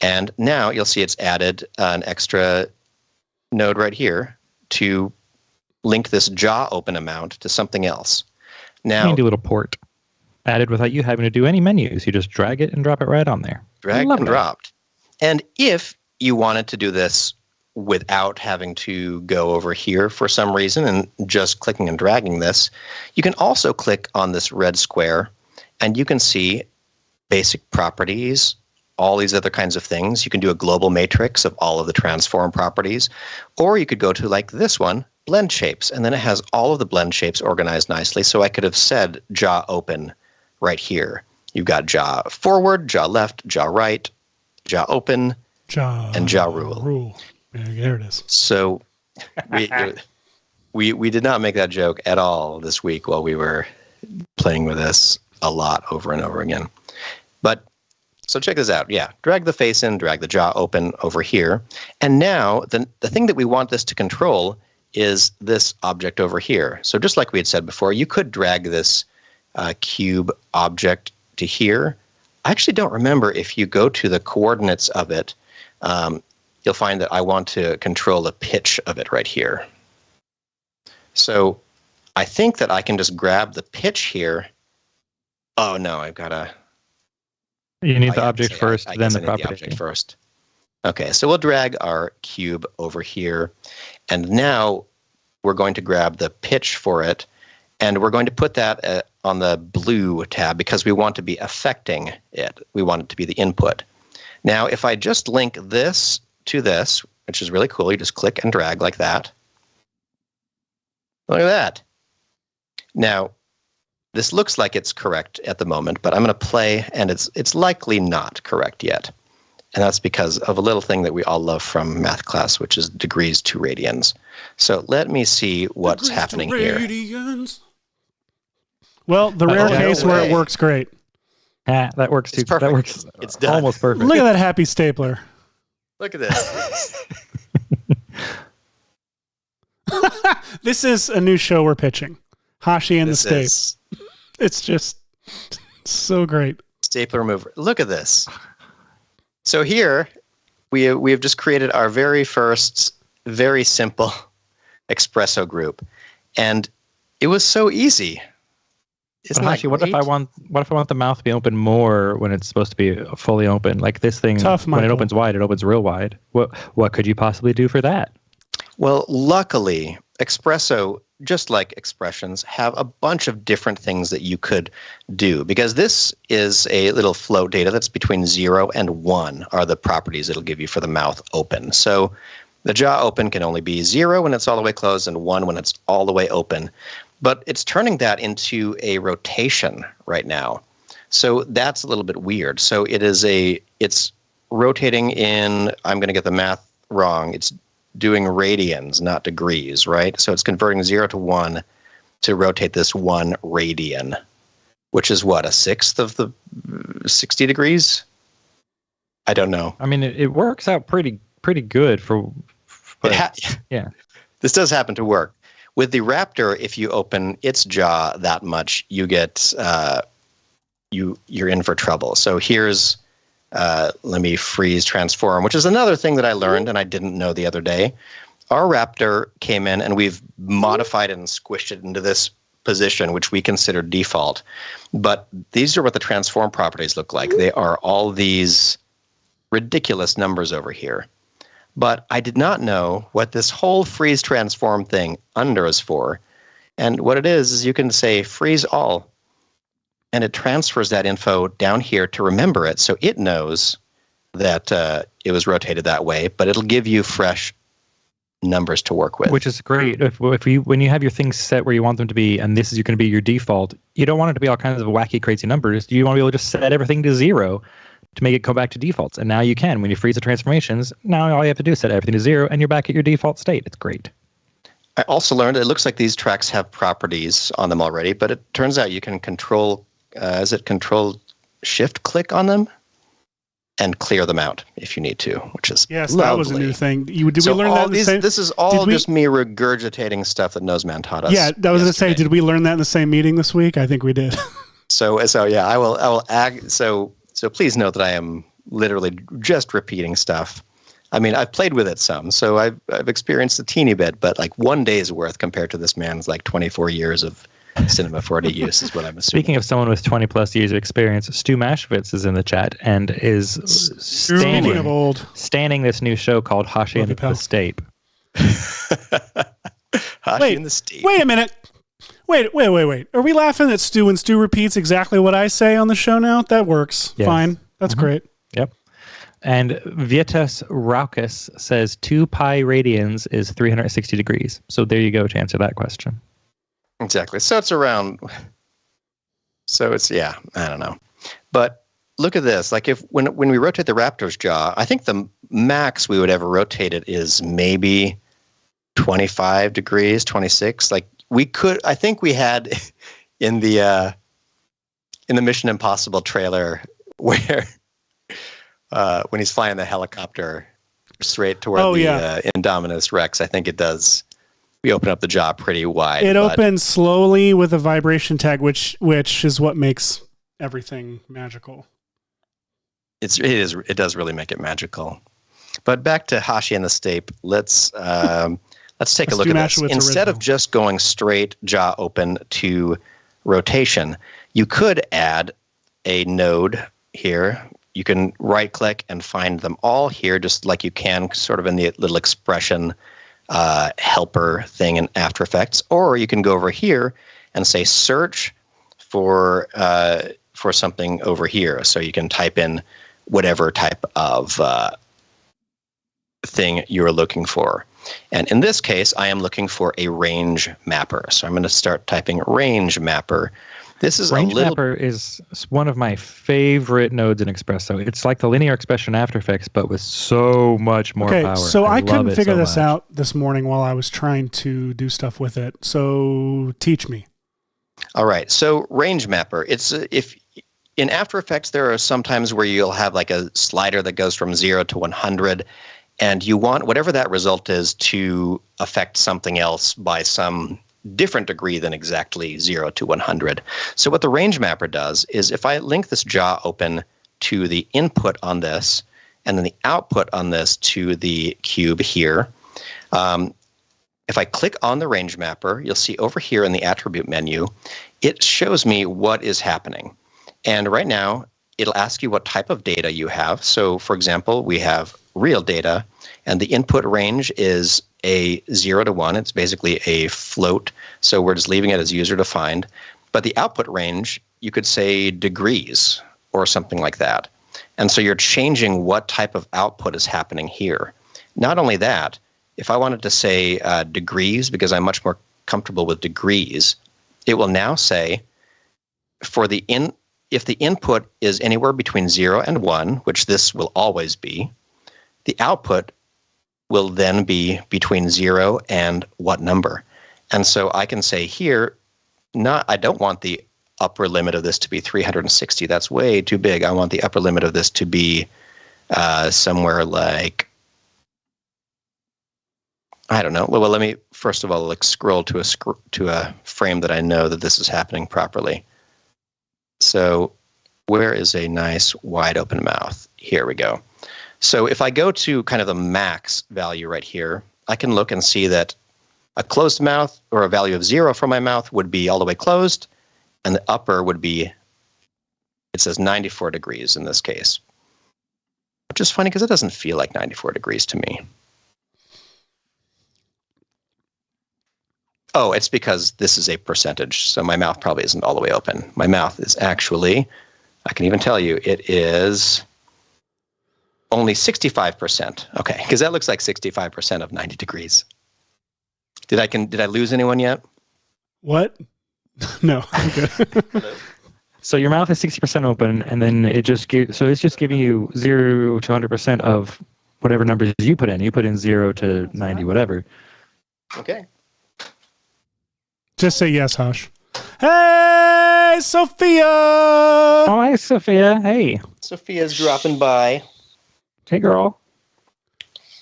Speaker 2: And now you'll see it's added an extra node right here to link this jaw open amount to something else. Now,
Speaker 4: handy little port added without you having to do any menus. You just drag it and drop it right on there.
Speaker 2: Dragged and dropped. And if you wanted to do this without having to go over here for some reason and just clicking and dragging this, you can also click on this red square and you can see basic properties, all these other kinds of things. You can do a global matrix of all of the transform properties, or you could go to like this one, blend shapes, and then it has all of the blend shapes organized nicely. So I could have said jaw open right here. You've got jaw forward, jaw left, jaw right, jaw open, and jaw rule.
Speaker 3: Yeah, there it is.
Speaker 2: So we did not make that joke at all this week while we were playing with this a lot over and over again. But so check this out. Yeah, drag the face in, drag the jaw open over here. And now the thing that we want this to control is this object over here. So just like we had said before, you could drag this cube object to here. I actually don't remember if you go to the coordinates of it, you'll find that I want to control the pitch of it right here. So I think that I can just grab the pitch here. Oh no, I've got to...
Speaker 4: You need the object first, then the property.
Speaker 2: The object first. Okay, so we'll drag our cube over here, and now we're going to grab the pitch for it, and we're going to put that on the blue tab because we want to be affecting it. We want it to be the input. Now, if I just link this to this, which is really cool, you just click and drag like that. Look at that. Now, this looks like it's correct at the moment, but I'm going to play, and it's likely not correct yet. And that's because of a little thing that we all love from math class, which is degrees to radians. So let me see what's happening here.
Speaker 3: Well, the rare case where it works great.
Speaker 4: That works too. That works.
Speaker 2: It's done.
Speaker 4: Almost perfect.
Speaker 3: Look at that happy stapler.
Speaker 2: Look at this.
Speaker 3: This is a new show we're pitching. Hashi and the Stape.
Speaker 2: Is
Speaker 3: It's just so great.
Speaker 2: stapler remover. Look at this. So here we have just created our very first, very simple espresso group, and it was so easy. Isn't
Speaker 4: Actually, what if I want the mouth to be open more when it's supposed to be fully open? Like this thing,
Speaker 3: Tough,
Speaker 4: when it
Speaker 3: Michael.
Speaker 4: opens wide, it opens real wide. What could you possibly do for that?
Speaker 2: Well, luckily, espresso just like expressions, have a bunch of different things that you could do, because this is a little float data that's between 0 and 1 are the properties it'll give you for the mouth open. So the jaw open can only be 0 when it's all the way closed and 1 when it's all the way open. But it's turning that into a rotation right now. So that's a little bit weird. So it's rotating in, I'm going to get the math wrong, it's doing radians, not degrees, right? So it's converting 0 to 1 to rotate this 1 radian, which is what, a sixth of the 60 degrees? I don't know.
Speaker 4: I mean, it works out pretty good for yeah.
Speaker 2: This does happen to work. With the Raptor, if you open its jaw that much, you get you're in for trouble. So here's let me freeze transform, which is another thing that I learned and I didn't know the other day. Our Raptor came in and we've modified it and squished it into this position, which we consider default. But these are what the transform properties look like. They are all these ridiculous numbers over here. But I did not know what this whole freeze transform thing under is for. And what it is you can say freeze all, and it transfers that info down here to remember it, so it knows that it was rotated that way, but it'll give you fresh numbers to work with.
Speaker 4: Which is great. When you have your things set where you want them to be, and this is going to be your default, you don't want it to be all kinds of wacky, crazy numbers. You want to be able to just set everything to 0 to make it go back to defaults. And now you can. When you freeze the transformations, now all you have to do is set everything to 0, and you're back at your default state. It's great.
Speaker 2: I also learned it looks like these tracks have properties on them already, but it turns out you can control shift click on them and clear them out if you need to, which is
Speaker 3: yes,
Speaker 2: lovely.
Speaker 3: That was a new thing. We learn that in the same?
Speaker 2: This is all just me regurgitating stuff that Noseman taught us.
Speaker 3: Yeah, I was going to say, did we learn that in the same meeting this week? I think we did.
Speaker 2: So yeah, I will add. So please note that I am literally just repeating stuff. I mean, I've played with it some, so I've experienced a teeny bit, but like 1 day's worth compared to this man's like 24 years of Cinema 4D use is what I'm assuming.
Speaker 4: Speaking of someone with 20 plus years of experience, Stu Mashvitz is in the chat and is standing this new show called Hashi and the Steep.
Speaker 2: Hashi and the Steep.
Speaker 3: Wait a minute. Wait. Are we laughing that Stu and Stu repeats exactly what I say on the show now? That works. Yes. Fine. That's great.
Speaker 4: Yep. And Vietas Raucus says 2 pi radians is 360 degrees. So there you go to answer that question.
Speaker 2: Exactly. So it's around. So it's, yeah, I don't know. But look at this. Like when we rotate the Raptor's jaw, I think the max we would ever rotate it is maybe 25 degrees, 26. Like I think we had in the Mission Impossible trailer where when he's flying the helicopter straight toward Indominus Rex, I think it does. We open up the jaw pretty wide.
Speaker 3: It opens slowly with a vibration tag, which is what makes everything magical.
Speaker 2: It does really make it magical. But back to Hashi and the Steep. Let's take a look at this. Instead of just going straight jaw open to rotation, you could add a node here. You can right click and find them all here, just like you can sort of in the little expression helper thing in After Effects, or you can go over here and say search for something over here. So you can type in whatever type of thing you're looking for. And in this case, I am looking for a range mapper. So I'm going to start typing range mapper. This is
Speaker 4: range mapper is one of my favorite nodes in Expresso. It's like the linear expression After Effects, but with so much more power.
Speaker 3: So I couldn't figure this out this morning while I was trying to do stuff with it. So teach me.
Speaker 2: All right. So range mapper. It's if in After Effects there are some times where you'll have like a slider that goes from 0 to 100, and you want whatever that result is to affect something else by some different degree than exactly 0 to 100. So what the range mapper does is if I link this jaw open to the input on this and then the output on this to the cube here, if I click on the range mapper, you'll see over here in the attribute menu, it shows me what is happening. And right now, it'll ask you what type of data you have. So for example, we have real data, and the input range is a 0 to 1. It's basically a float. So we're just leaving it as user defined. But the output range, you could say degrees or something like that. And so you're changing what type of output is happening here. Not only that, if I wanted to say degrees, because I'm much more comfortable with degrees, it will now say if the input is anywhere between 0 and 1, which this will always be, the output will then be between 0 and what number? And so I can say here, I don't want the upper limit of this to be 360. That's way too big. I want the upper limit of this to be somewhere like, I don't know. Well, let me first of all scroll to a frame that I know that this is happening properly. So where is a nice wide open mouth? Here we go. So if I go to kind of the max value right here, I can look and see that a closed mouth or a value of 0 for my mouth would be all the way closed, and the upper would be, it says 94 degrees in this case, which is funny because it doesn't feel like 94 degrees to me. Oh, it's because this is a percentage, so my mouth probably isn't all the way open. My mouth is actually, I can even tell you, it is only 65%. Okay, because that looks like 65% of 90 degrees. Did I lose anyone yet?
Speaker 3: What? No, I'm good.
Speaker 4: So your mouth is 60% open, and then it's just giving you 0 to 100% of whatever numbers you put in. You put in 0 to 90, whatever.
Speaker 2: Okay.
Speaker 3: Just say yes, Hush. Hey, Sophia!
Speaker 4: Oh, hi, Sophia. Hey.
Speaker 2: Sophia's dropping by.
Speaker 4: Hey, girl.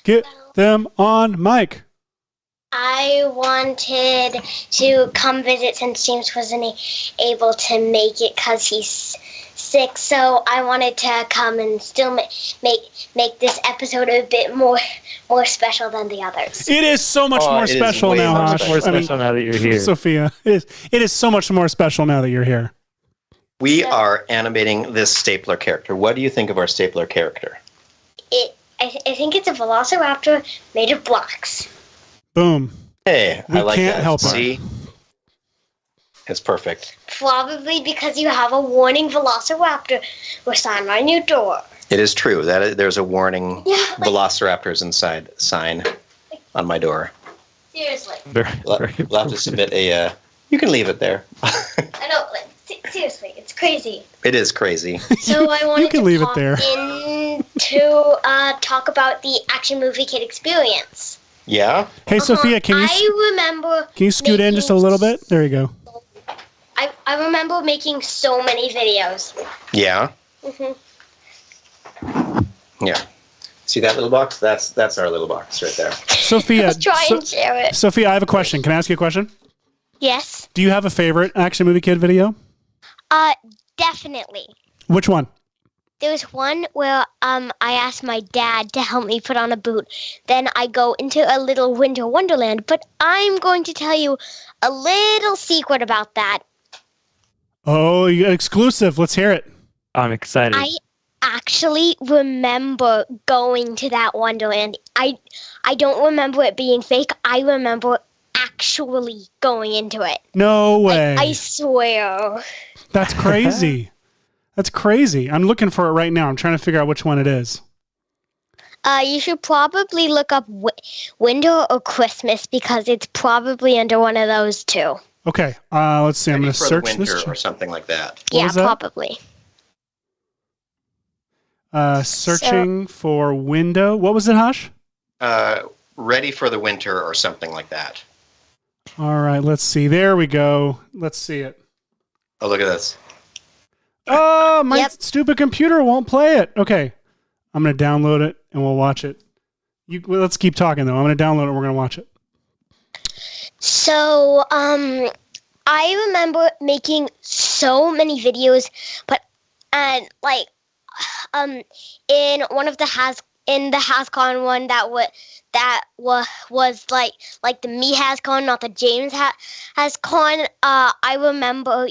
Speaker 3: Get them on mic.
Speaker 5: I wanted to come visit since James wasn't able to make it because he's sick, so I wanted to come and still make this episode a bit more special than the others.
Speaker 3: It is so much more special now, Hush.
Speaker 4: More special now that you're here.
Speaker 3: Sophia, it is so much more special now that you're here.
Speaker 2: We are animating this stapler character. What do you think of our stapler character?
Speaker 5: I think it's a velociraptor made of blocks.
Speaker 3: Boom.
Speaker 2: Hey,
Speaker 3: We
Speaker 2: I like
Speaker 3: can't
Speaker 2: that.
Speaker 3: help her.
Speaker 2: See? It's perfect.
Speaker 5: Probably because you have a warning velociraptor or sign on your door.
Speaker 2: It is true. There's a warning velociraptors inside sign on my door.
Speaker 5: Seriously.
Speaker 2: We'll have to submit a... you can leave it there.
Speaker 5: I know, seriously, it's crazy.
Speaker 2: It is crazy.
Speaker 5: So I wanted
Speaker 3: can
Speaker 5: to
Speaker 3: leave it
Speaker 5: pop
Speaker 3: there.
Speaker 5: in to talk about the Action Movie Kid experience.
Speaker 2: Yeah?
Speaker 3: Hey, Sophia, can you scoot in just a little bit? There you go.
Speaker 5: I remember making so many videos.
Speaker 2: Yeah?
Speaker 5: Mm-hmm.
Speaker 2: Yeah. See that little box? That's our little box right there.
Speaker 3: Sophia,
Speaker 5: Let's try and share it.
Speaker 3: Sophia, I have a question. Can I ask you a question?
Speaker 5: Yes.
Speaker 3: Do you have a favorite Action Movie Kid video?
Speaker 5: Definitely.
Speaker 3: Which one?
Speaker 5: There was one where I asked my dad to help me put on a boot. Then I go into a little winter wonderland. But I'm going to tell you a little secret about that.
Speaker 3: Oh, you got exclusive. Let's hear it.
Speaker 4: I'm excited.
Speaker 5: I actually remember going to that wonderland. I don't remember it being fake. I remember actually going into it.
Speaker 3: No way.
Speaker 5: I swear.
Speaker 3: That's crazy. That's crazy. I'm looking for it right now. I'm trying to figure out which one it is.
Speaker 5: You should probably look up winter or Christmas because it's probably under one of those two.
Speaker 3: Okay. Let's see. I'm going to search
Speaker 2: winter
Speaker 3: this.
Speaker 2: or something like that.
Speaker 3: What
Speaker 5: Yeah,
Speaker 3: was that?
Speaker 5: probably.
Speaker 3: Searching for window. What was it, Hush?
Speaker 2: Ready for the winter or something like that.
Speaker 3: All right. Let's see. There we go. Let's see it.
Speaker 2: Oh, look at this.
Speaker 3: Oh, my
Speaker 5: Yep.
Speaker 3: stupid computer won't play it. Okay. I'm going to download it and we'll watch it. Let's keep talking, though. I'm going to download it and we're going to watch it.
Speaker 5: So, I remember making so many videos, but, in one of the HasCon one that was like the me HasCon, not the James HasCon. I remember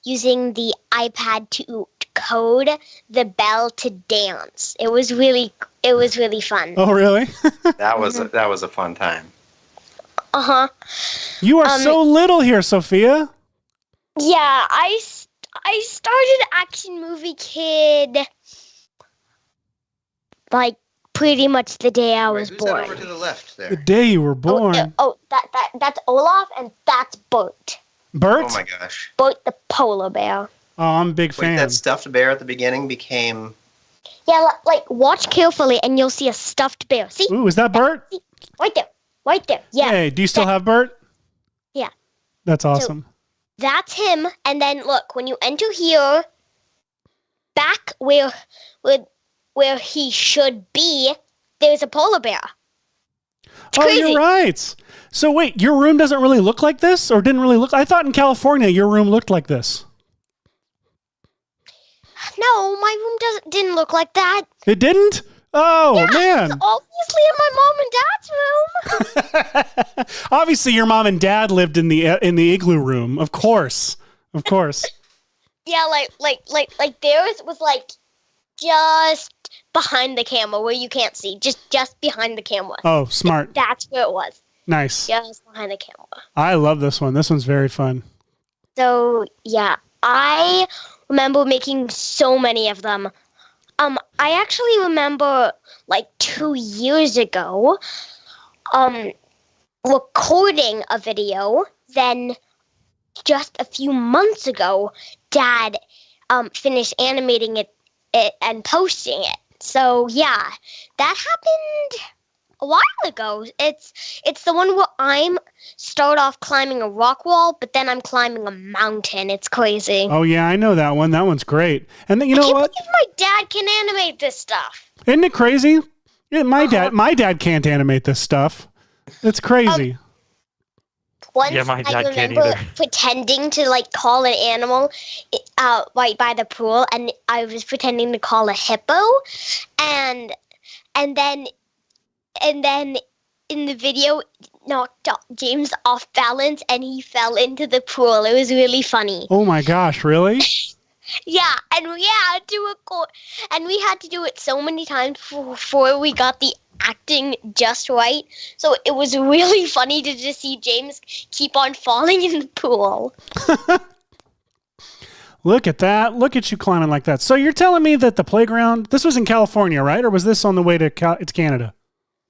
Speaker 5: using the iPad to code the bell to dance. It was really fun.
Speaker 3: Oh, really?
Speaker 2: That was a fun time.
Speaker 5: Uh-huh.
Speaker 3: You are so little here, Sophia.
Speaker 5: Yeah, I started Action Movie Kid like pretty much the day I was
Speaker 2: Who's
Speaker 5: born.
Speaker 2: that over to the left there?
Speaker 3: The day you were born.
Speaker 5: That's Olaf, and that's Bert.
Speaker 3: Bert?
Speaker 2: Oh my gosh.
Speaker 5: Bert the polar bear.
Speaker 3: Oh, I'm a big
Speaker 2: Wait,
Speaker 3: fan.
Speaker 2: that stuffed bear at the beginning became...
Speaker 5: Yeah, like watch carefully, and you'll see a stuffed bear. See?
Speaker 3: Ooh, is that Bert?
Speaker 5: See? Right there. Yeah.
Speaker 3: Hey, do you still have Bert?
Speaker 5: Yeah.
Speaker 3: That's awesome.
Speaker 5: That's him, and then look, when you enter here, back where he should be, there's a polar bear. It's crazy.
Speaker 3: You're right. So wait, your room doesn't really look like this, or didn't really look? I thought in California your room looked like this.
Speaker 5: No, my room didn't look like that.
Speaker 3: It didn't? Oh,
Speaker 5: Yeah,
Speaker 3: man.
Speaker 5: it's obviously in my mom and dad's room.
Speaker 3: Obviously, your mom and dad lived in the igloo room. Of course.
Speaker 5: Yeah, like theirs was like just behind the camera where you can't see, just behind the camera.
Speaker 3: Oh, smart.
Speaker 5: That's where it was.
Speaker 3: Nice.
Speaker 5: Just behind the camera.
Speaker 3: I love this one. This one's very fun.
Speaker 5: So yeah, I remember making so many of them. I actually remember like 2 years ago, recording a video. Then just a few months ago, Dad finished animating it and posting it. So yeah, that happened a while ago. It's the one where I'm start off climbing a rock wall, but then I'm climbing a mountain. It's crazy.
Speaker 3: Oh, yeah, I know that one. That one's great. And then, you know what?
Speaker 5: I can't believe my dad can animate this stuff.
Speaker 3: Isn't it crazy? Yeah, my dad can't animate this stuff. It's crazy.
Speaker 5: Once
Speaker 4: Yeah, my dad
Speaker 5: I
Speaker 4: can't
Speaker 5: remember
Speaker 4: either.
Speaker 5: pretending to like call an animal right by the pool, and I was pretending to call a hippo, and then in the video knocked James off balance and he fell into the pool. It was really funny.
Speaker 3: Oh my gosh, really?
Speaker 5: Yeah, and we had to do it so many times before we got the acting just right. So it was really funny to just see James keep on falling in the pool.
Speaker 3: Look at that. Look at you climbing like that. So you're telling me that the playground, this was in California, right? Or was this on the way to Canada?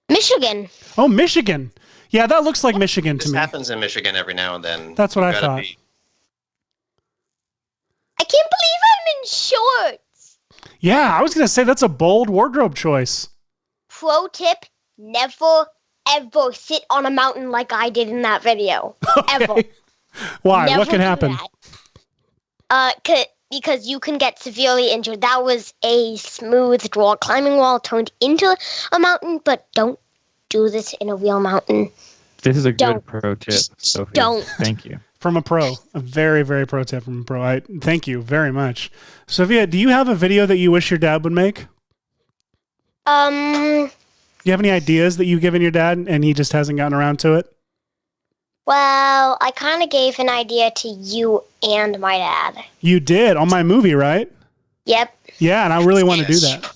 Speaker 5: Michigan.
Speaker 3: Oh, Michigan. Yeah, that looks like Michigan to
Speaker 2: This
Speaker 3: me.
Speaker 2: happens in Michigan every now and then.
Speaker 3: That's what I
Speaker 2: Gotta
Speaker 3: thought.
Speaker 5: I can't believe I'm in shorts.
Speaker 3: Yeah, I was going to say that's a bold wardrobe choice.
Speaker 5: Pro tip, never ever sit on a mountain like I did in that video. Ever.
Speaker 3: Why?
Speaker 5: Never
Speaker 3: What can
Speaker 5: do
Speaker 3: happen?
Speaker 5: that. Because you can get severely injured. That was a smooth rock climbing wall turned into a mountain, but don't do this in a real mountain.
Speaker 4: This is a
Speaker 5: Don't.
Speaker 4: good pro tip, Sophia.
Speaker 5: Don't.
Speaker 4: Thank you.
Speaker 3: From a pro. A very, very pro tip from a pro. Thank you very much. Sophia, do you have a video that you wish your dad would make? Do you have any ideas that you've given your dad and he just hasn't gotten around to it?
Speaker 5: Well, I kind of gave an idea to you and my dad.
Speaker 3: You did on my movie, right?
Speaker 5: Yep.
Speaker 3: Yeah, and I really want to do that.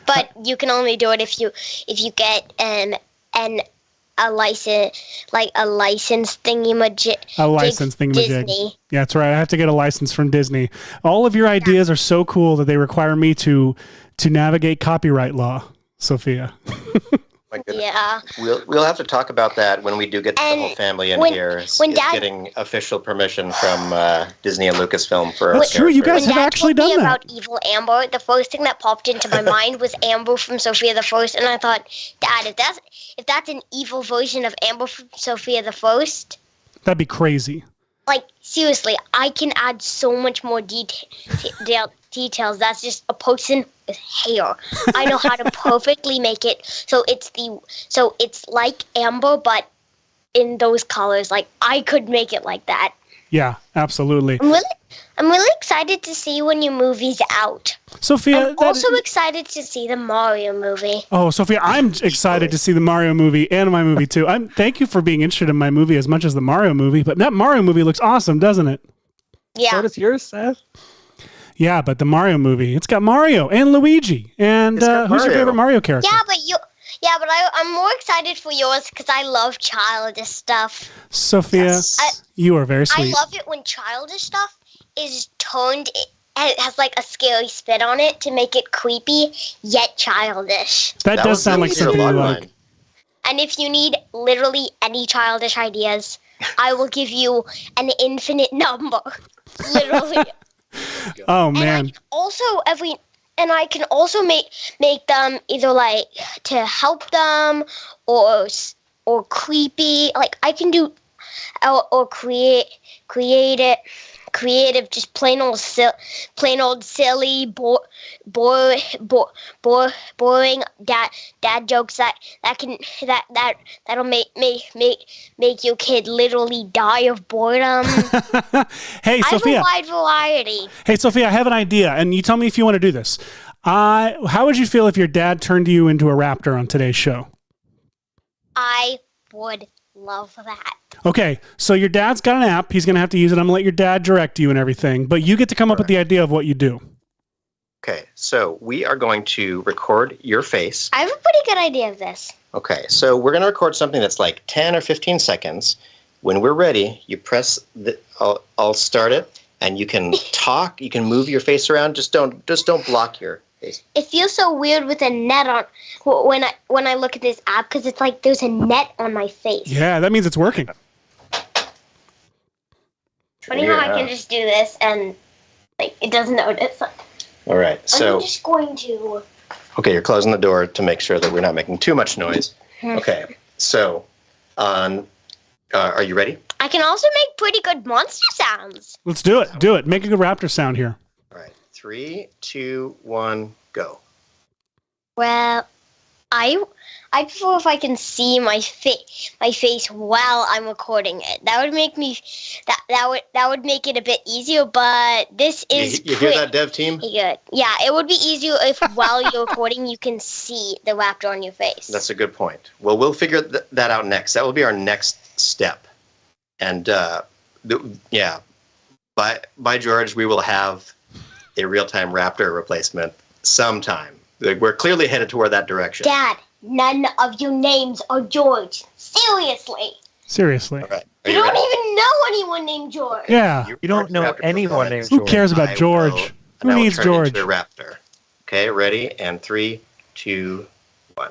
Speaker 5: But you can only do it if you get a license, like a license thingy-majig.
Speaker 3: A license thingamajig.
Speaker 5: Disney.
Speaker 3: Yeah, that's right. I have to get a license from Disney. All of your ideas are so cool that they require me to navigate copyright law, Sophia.
Speaker 2: My goodness.
Speaker 5: Yeah.
Speaker 2: We'll have to talk about that when we do get the
Speaker 5: And
Speaker 2: whole family in
Speaker 5: when-
Speaker 2: here. Is
Speaker 5: when Dad-
Speaker 2: getting official permission from Disney and Lucasfilm for
Speaker 3: That's
Speaker 2: our
Speaker 3: true, you
Speaker 2: characters.
Speaker 3: guys have
Speaker 5: Dad
Speaker 3: actually
Speaker 5: told me
Speaker 3: done that.
Speaker 5: about Evil Amber, the first thing that popped into my mind was Amber from Sophia the First, and I thought, Dad, if that's an evil version of Amber from Sophia the First,
Speaker 3: That'd be crazy.
Speaker 5: like seriously, I can add so much more details. That's just a person with hair. I know how to perfectly make it so it's like Amber, but in those colors. Like I could make it like that.
Speaker 3: Yeah, absolutely.
Speaker 5: I'm really excited to see when your movie's out.
Speaker 3: Sophia,
Speaker 5: I'm also excited to see the Mario movie.
Speaker 3: Oh, Sophia, I'm excited to see the Mario movie and my movie too. Thank you for being interested in my movie as much as the Mario movie, but that Mario movie looks awesome, doesn't it?
Speaker 5: Yeah.
Speaker 4: So does yours, Seth?
Speaker 3: Yeah, but the Mario movie, it's got Mario and Luigi. And
Speaker 2: It's got
Speaker 3: who's your
Speaker 2: Mario.
Speaker 3: favorite Mario character?
Speaker 5: Yeah, Yeah, but I'm more excited for yours because I love childish stuff.
Speaker 3: Sophia, you are very sweet.
Speaker 5: I love it when childish stuff is toned and it has like a scary spin on it to make it creepy yet childish.
Speaker 3: That does sound like something you like.
Speaker 5: And if you need literally any childish ideas, I will give you an infinite number. Literally.
Speaker 3: Oh man.
Speaker 5: And I can also make them either like to help them or creepy. Like I can do or creative, just plain old silly, boring dad jokes that'll make your kid literally die of boredom.
Speaker 3: Hey, Sophia.
Speaker 5: I have a wide variety.
Speaker 3: Hey, Sophia, I have an idea, and you tell me if you want to do this. How would you feel if your dad turned you into a raptor on today's show?
Speaker 5: I would love that.
Speaker 3: Okay, so your dad's got an app. He's going to have to use it. I'm going to let your dad direct you and everything, but you get to come up with the idea of what you do.
Speaker 2: Okay, so we are going to record your face.
Speaker 5: I have a pretty good idea of this.
Speaker 2: Okay, so we're going to record something that's like 10 or 15 seconds. When we're ready, you press I'll start it, and you can talk. You can move your face around. Just don't block your face.
Speaker 5: It feels so weird with a net on when I look at this app because it's like there's a net on my face.
Speaker 3: Yeah, that means it's working.
Speaker 5: Funny how I can just do this and like it doesn't notice.
Speaker 2: All right, so
Speaker 5: I'm just going to.
Speaker 2: Okay, you're closing the door to make sure that we're not making too much noise. Okay, so are you ready?
Speaker 5: I can also make pretty good monster sounds.
Speaker 3: Let's do it. Do it. Make a good raptor sound here.
Speaker 2: All right, 3, 2, 1, go.
Speaker 5: Well, I prefer if I can see my face while I'm recording it. That would make me that would make it a bit easier. But this is
Speaker 2: you hear that, dev team?
Speaker 5: Good. Yeah, it would be easier if while you're recording you can see the raptor on your face.
Speaker 2: That's a good point. Well, we'll figure that out next. That will be our next step. And by George, we will have a real-time raptor replacement sometime. We're clearly headed toward that direction.
Speaker 5: Dad, none of your names are George. Seriously.
Speaker 3: Seriously.
Speaker 2: All right.
Speaker 5: You don't even know anyone named George.
Speaker 3: Yeah.
Speaker 4: You don't know anyone named George.
Speaker 3: Who cares about George? Who needs George?
Speaker 2: Into a raptor. Okay, ready? And 3, 2, 1.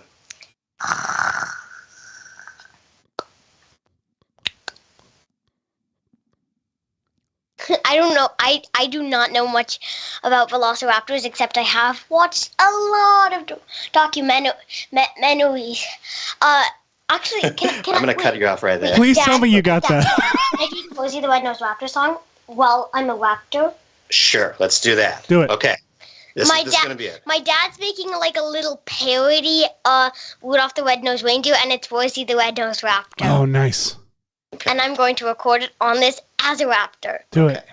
Speaker 5: I don't know. I do not know much about velociraptors except I have watched a lot of documentaries. Actually, can
Speaker 2: I'm going to cut you off right there.
Speaker 3: Please tell me you got that.
Speaker 5: Can I do Rosie the Red-Nosed Raptor song while I'm a raptor?
Speaker 2: Sure, let's do that.
Speaker 3: Do it.
Speaker 2: Okay. This is going to be it.
Speaker 5: My dad's making like a little parody Rudolph the Red-Nosed Reindeer, and it's Rosie the Red-Nosed Raptor.
Speaker 3: Oh, nice.
Speaker 2: Okay.
Speaker 5: And I'm going to record it on this as a raptor.
Speaker 3: Do it.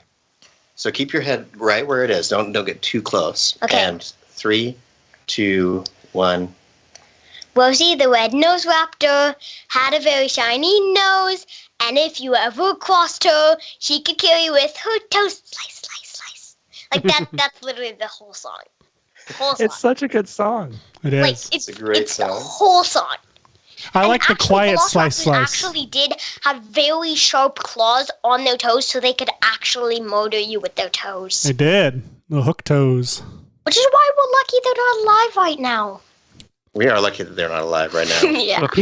Speaker 2: So keep your head right where it is. Don't get too close.
Speaker 5: Okay.
Speaker 2: And 3, 2, 1.
Speaker 5: Rosie the red-nosed raptor had a very shiny nose, and if you ever crossed her, she could kill you with her toes. Slice, slice, slice. Like that's literally the whole song. The whole song.
Speaker 4: It's such a good song.
Speaker 3: It is.
Speaker 5: Like
Speaker 2: It's a great song.
Speaker 5: The whole song.
Speaker 3: I like the quiet
Speaker 5: velociraptors
Speaker 3: slice slice.
Speaker 5: actually did have very sharp claws on their toes, so they could actually murder you with their toes.
Speaker 3: They did. The hook toes.
Speaker 5: Which is why we're lucky they're not alive right now.
Speaker 2: We are lucky that they're not alive right now.
Speaker 5: Yeah.
Speaker 4: But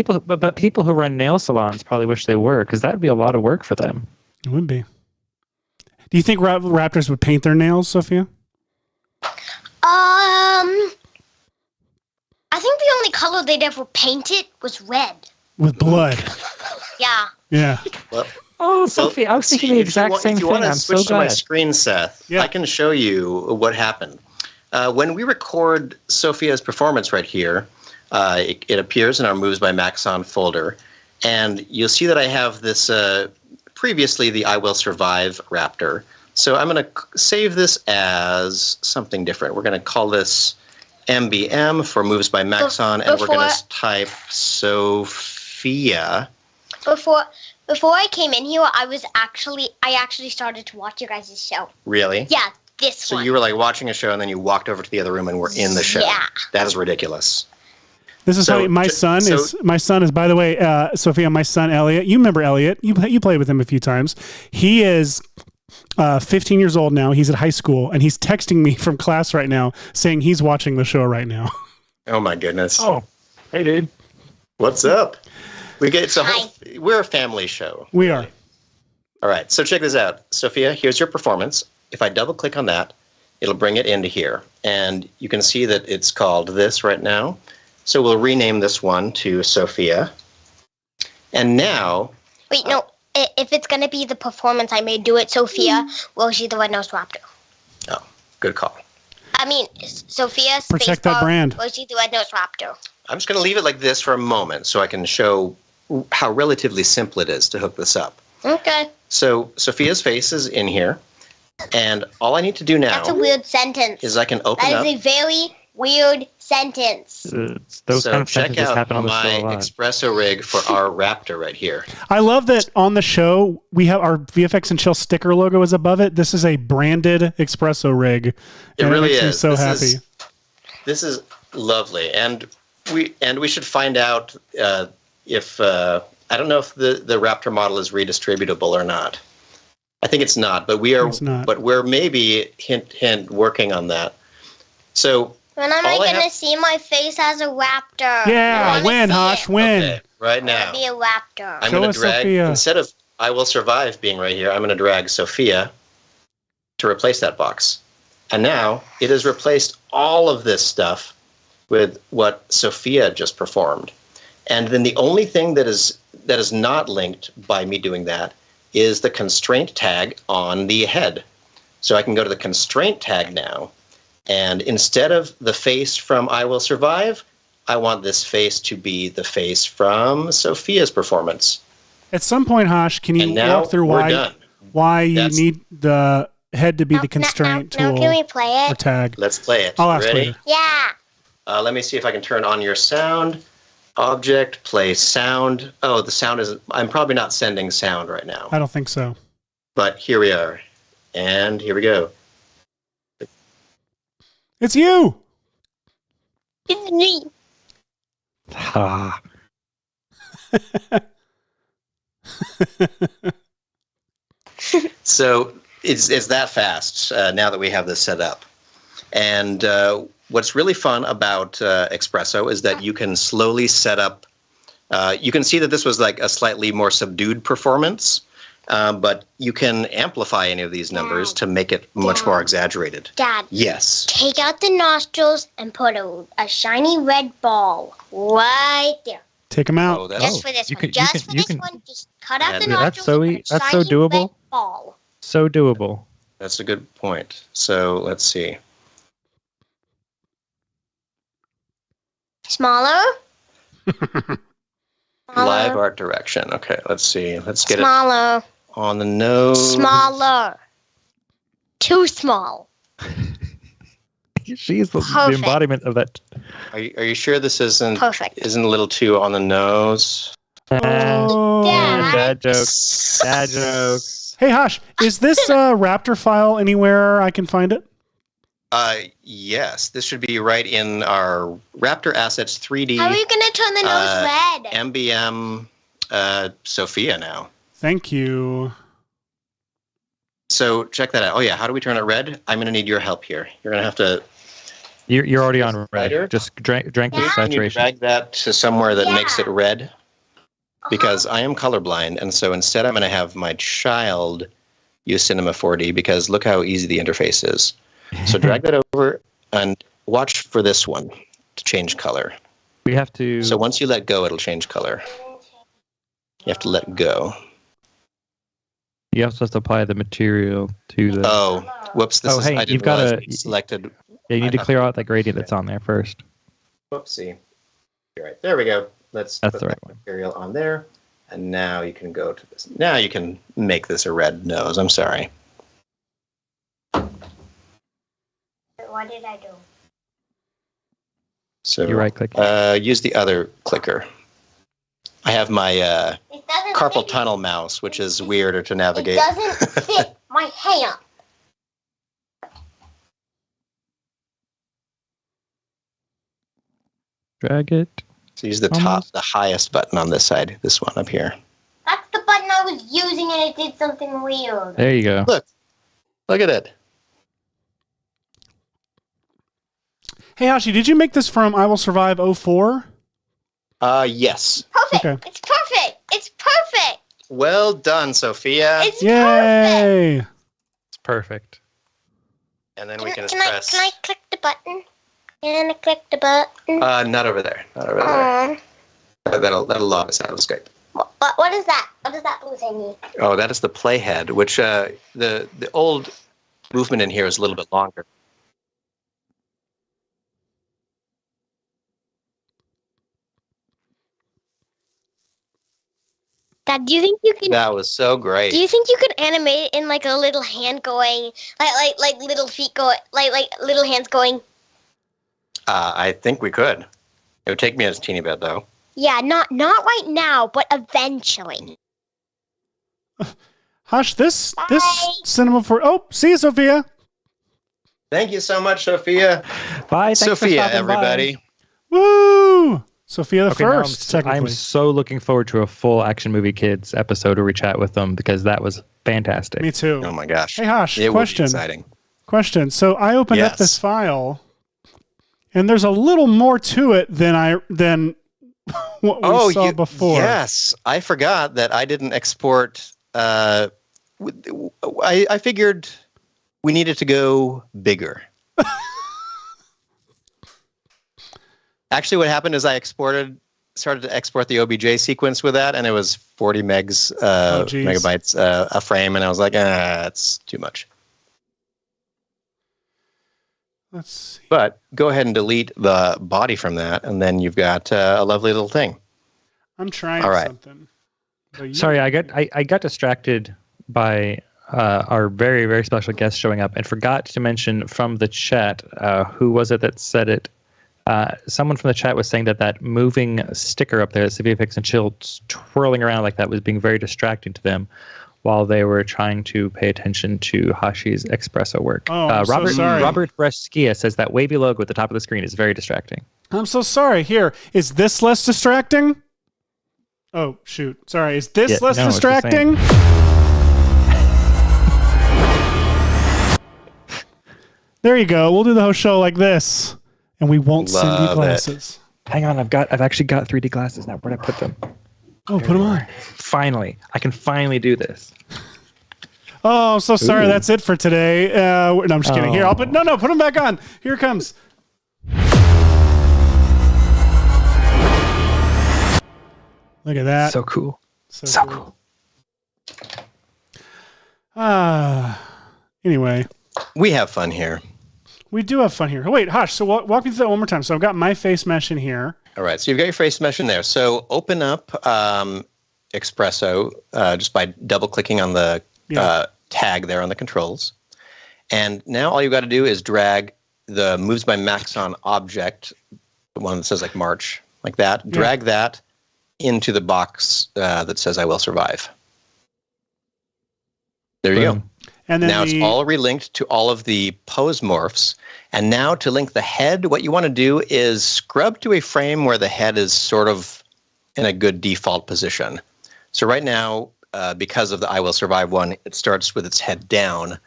Speaker 4: people who run nail salons probably wish they were, because that would be a lot of work for them.
Speaker 3: It would be. Do you think raptors would paint their nails, Sophia?
Speaker 5: I think the only color they'd ever paint it was red.
Speaker 3: With blood.
Speaker 5: Yeah.
Speaker 3: Yeah.
Speaker 2: Well,
Speaker 4: Oh, Sophie, I was thinking the exact same
Speaker 2: if you
Speaker 4: thing.
Speaker 2: want to
Speaker 4: I'm so
Speaker 2: switch to my
Speaker 4: glad.
Speaker 2: screen, Seth,
Speaker 3: Yeah.
Speaker 2: I can show you what happened. When we record Sophia's performance right here, it appears in our Moves by Maxon folder. And you'll see that I have this, previously the I Will Survive Raptor. So I'm going to save this as something different. We're going to call this MBM for Moves by Maxon, and we're going to type Sophia.
Speaker 5: Before I came in here, I actually started to watch your guys' show.
Speaker 2: Really?
Speaker 5: Yeah, this
Speaker 2: So
Speaker 5: one.
Speaker 2: you were like watching a show and then you walked over to the other room and were in the show.
Speaker 5: Yeah.
Speaker 2: That is ridiculous.
Speaker 3: This is how my son is. My son is, by the way, Sophia. My son Elliot. You remember Elliot? You played with him a few times. He is 15 years old now. He's at high school, and he's texting me from class right now, saying he's watching the show right now.
Speaker 2: Oh my goodness!
Speaker 4: Oh, hey, dude.
Speaker 2: What's up? We're a family show.
Speaker 3: We are.
Speaker 2: All right. So check this out, Sophia. Here's your performance. If I double click on that, it'll bring it into here, and you can see that it's called this right now. So we'll rename this one to Sophia. And now...
Speaker 5: Wait, no. If it's going to be the performance, I may do it, Sophia. Will she the red-nosed raptor?
Speaker 2: Oh, good call.
Speaker 5: I mean, Sophia...
Speaker 3: Protect that brand.
Speaker 5: Will she the red-nosed raptor?
Speaker 2: I'm just going to leave it like this for a moment so I can show how relatively simple it is to hook this up.
Speaker 5: Okay.
Speaker 2: So Sophia's face is in here. And all I need to do now...
Speaker 5: That's a weird sentence.
Speaker 2: ...is I can open up...
Speaker 5: That is a very... weird sentence.
Speaker 4: Those kind of
Speaker 2: check
Speaker 4: sentences
Speaker 2: out
Speaker 4: happen on the show a
Speaker 2: my
Speaker 4: lot.
Speaker 2: espresso rig for our Raptor right here.
Speaker 3: I love that on the show we have our VFX and Chill sticker logo is above it. This is a branded espresso rig.
Speaker 2: It really
Speaker 3: makes me
Speaker 2: is.
Speaker 3: so happy.
Speaker 2: This is lovely, and we should find out if I don't know if the Raptor model is redistributable or not. I think it's not, but we're maybe hint working on that. So.
Speaker 5: When am I going to see my face as a raptor?
Speaker 3: Yeah, win, Hosh, win.
Speaker 2: Okay, right now.
Speaker 5: Be a raptor.
Speaker 2: I'm going to drag,
Speaker 3: Sophia.
Speaker 2: Instead of I Will Survive being right here, I'm going to drag Sophia to replace that box. And now it has replaced all of this stuff with what Sophia just performed. And then the only thing that is not linked by me doing that is the constraint tag on the head. So I can go to the constraint tag now. And instead of the face from I Will Survive, I want this face to be the face from Sophia's performance.
Speaker 3: At some point, Hosh, can you walk through why you need the head to be the constraint tool?
Speaker 5: Now can we play it?
Speaker 3: Or tag?
Speaker 2: Let's play it.
Speaker 3: I'll ask
Speaker 2: Ready?
Speaker 3: later.
Speaker 5: Yeah.
Speaker 2: Let me see if I can turn on your sound. Object, play sound. Oh, the sound is... I'm probably not sending sound right now.
Speaker 3: I don't think so.
Speaker 2: But here we are. And here we go.
Speaker 3: It's you.
Speaker 5: It's me.
Speaker 4: Ah.
Speaker 2: So it's that fast now that we have this set up. And what's really fun about Espresso is that you can slowly set up. You can see that this was like a slightly more subdued performance. But you can amplify any of these numbers to make it much more exaggerated.
Speaker 5: Dad.
Speaker 2: Yes.
Speaker 5: Take out the nostrils and put a shiny red ball right there.
Speaker 3: Take them out.
Speaker 2: Oh,
Speaker 5: Just for this one. Just cut out the nostrils and put a
Speaker 4: that's so
Speaker 5: shiny
Speaker 4: doable.
Speaker 5: red ball.
Speaker 4: So doable.
Speaker 2: That's a good point. So let's see.
Speaker 5: Smaller?
Speaker 2: Live art direction. Okay, let's see. Let's get
Speaker 5: Smaller.
Speaker 2: it on the nose.
Speaker 5: Smaller. Too small.
Speaker 4: She's the
Speaker 5: Perfect.
Speaker 4: embodiment of that.
Speaker 2: Are you sure this isn't
Speaker 5: Perfect.
Speaker 2: a little too on the nose?
Speaker 3: Oh.
Speaker 4: Dad joke. Dad joke.
Speaker 3: Hey, Hosh, is this Raptor file anywhere I can find it?
Speaker 2: Yes, this should be right in our Raptor Assets 3D.
Speaker 5: How are you going to turn the nose red?
Speaker 2: MBM Sophia now.
Speaker 3: Thank you.
Speaker 2: So check that out. Oh yeah, how do we turn it red? I'm going to need your help here. You're going to have to...
Speaker 4: You're already on red.
Speaker 2: Lighter?
Speaker 4: Just drank the
Speaker 2: Can you
Speaker 4: saturation.
Speaker 2: drag that to somewhere that makes it red? Because I am colorblind, and so instead I'm going to have my child use Cinema 4D because look how easy the interface is. So drag that over and watch for this one to change color.
Speaker 4: We have to.
Speaker 2: So once you let go, it'll change color. You have to let go.
Speaker 4: You also have to apply the material to the.
Speaker 2: Oh, whoops!
Speaker 4: Oh, hey,
Speaker 2: I didn't
Speaker 4: you've got
Speaker 2: realize
Speaker 4: to
Speaker 2: we selected.
Speaker 4: Yeah, you need to clear out that gradient that's on there first.
Speaker 2: Whoopsie! All right, there we go. Let's
Speaker 4: That's
Speaker 2: put
Speaker 4: the right
Speaker 2: that
Speaker 4: one.
Speaker 2: material on there, and now you can go to this. Now you can make this a red nose. I'm sorry.
Speaker 5: What did I do?
Speaker 2: So
Speaker 4: You right click.
Speaker 2: use the other clicker. I have my
Speaker 5: It doesn't
Speaker 2: carpal
Speaker 5: fit.
Speaker 2: tunnel mouse, which is weirder to
Speaker 5: It
Speaker 2: navigate.
Speaker 5: doesn't fit my hand.
Speaker 4: Drag it.
Speaker 2: So use the the highest button on this side. This one up here.
Speaker 5: That's the button I was using and it did something weird.
Speaker 4: There you go.
Speaker 2: Look at it.
Speaker 3: Hey, Hashi, did you make this from I Will Survive 04?
Speaker 2: Yes.
Speaker 5: Perfect.
Speaker 3: Okay.
Speaker 5: It's perfect. It's perfect.
Speaker 2: Well done, Sophia.
Speaker 5: It's perfect.
Speaker 3: Yay!
Speaker 4: It's perfect.
Speaker 2: And then we can
Speaker 5: Can
Speaker 2: press.
Speaker 5: I click the button? Can I click the button?
Speaker 2: Not over there. Not over there. That'll log us out of Skype.
Speaker 5: What is that? What does that blue thingy?
Speaker 2: Oh, that is the playhead, which the old movement in here is a little bit longer.
Speaker 5: Dad, do you think you can?
Speaker 2: That was so great.
Speaker 5: Do you think you could animate it in like a little hand going, like little feet going, like little hands going?
Speaker 2: I think we could. It would take me a teeny bit, though.
Speaker 5: Yeah, not right now, but eventually.
Speaker 3: Hush, this
Speaker 5: Bye.
Speaker 3: cinema for. Oh, see you, Sophia.
Speaker 2: Thank you so much, Sophia.
Speaker 4: Bye. Thanks for
Speaker 2: Sophia,
Speaker 4: stopping by.
Speaker 2: everybody.
Speaker 3: Woo! Sophia the
Speaker 4: Okay, now
Speaker 3: first, technically.
Speaker 4: I'm so looking forward to a full Action Movie Kids episode where we chat with them because that was fantastic.
Speaker 3: Me too.
Speaker 2: Oh my gosh.
Speaker 3: Hey, Hush,
Speaker 2: it
Speaker 3: question.
Speaker 2: Would be exciting.
Speaker 3: Question. So I opened up
Speaker 2: Yes.
Speaker 3: this file, and there's a little more to it than what we saw before.
Speaker 2: Yes, I forgot that I didn't export. I figured we needed to go bigger. Actually, what happened is I started to export the OBJ sequence with that, and it was 40 megabytes a frame, and I was like, that's too much.
Speaker 3: Let's see.
Speaker 2: But go ahead and delete the body from that, and then you've got a lovely little thing.
Speaker 3: I'm trying
Speaker 2: All right.
Speaker 3: something. But
Speaker 4: Sorry, I got distracted by our very, very special guest showing up and forgot to mention from the chat, who was it that said it? Someone from the chat was saying that moving sticker up there, that's the VFX and Chill twirling around like that, was being very distracting to them while they were trying to pay attention to Hashi's espresso work.
Speaker 3: Oh, I'm so sorry.
Speaker 4: Robert Brescia says that wavy logo at the top of the screen is very distracting.
Speaker 3: I'm so sorry. Here, is this less distracting? Oh, shoot. Sorry. Is this less
Speaker 4: no, it's the same.
Speaker 3: distracting? There you go. We'll do the whole show like this, and we won't send you
Speaker 2: Love
Speaker 3: glasses.
Speaker 4: Hang on, I've actually got 3D glasses now. Where'd I put them?
Speaker 3: Oh, put them on.
Speaker 4: Finally, I can finally do this.
Speaker 3: Oh, I'm so sorry.
Speaker 4: Ooh.
Speaker 3: That's it for today. No, I'm just kidding. Here,
Speaker 4: Oh.
Speaker 3: put them back on. Here it comes. Look at that.
Speaker 4: So cool.
Speaker 3: So cool. Anyway,
Speaker 2: We have fun here.
Speaker 3: we do have fun here. Oh, wait, Hush. So walk me through that one more time. So I've got my face mesh in here.
Speaker 2: All right, so you've got your face mesh in there. So open up Espresso just by double-clicking on the tag there on the controls. And now all you've got to do is drag the Moves by Maxon object, the one that says like March, like that. Drag that into the box that says I Will Survive. There you go.
Speaker 3: And then
Speaker 2: Now it's all relinked to all of the pose morphs. And now to link the head, what you want to do is scrub to a frame where the head is sort of in a good default position. So right now, because of the I Will Survive one, it starts with its head down.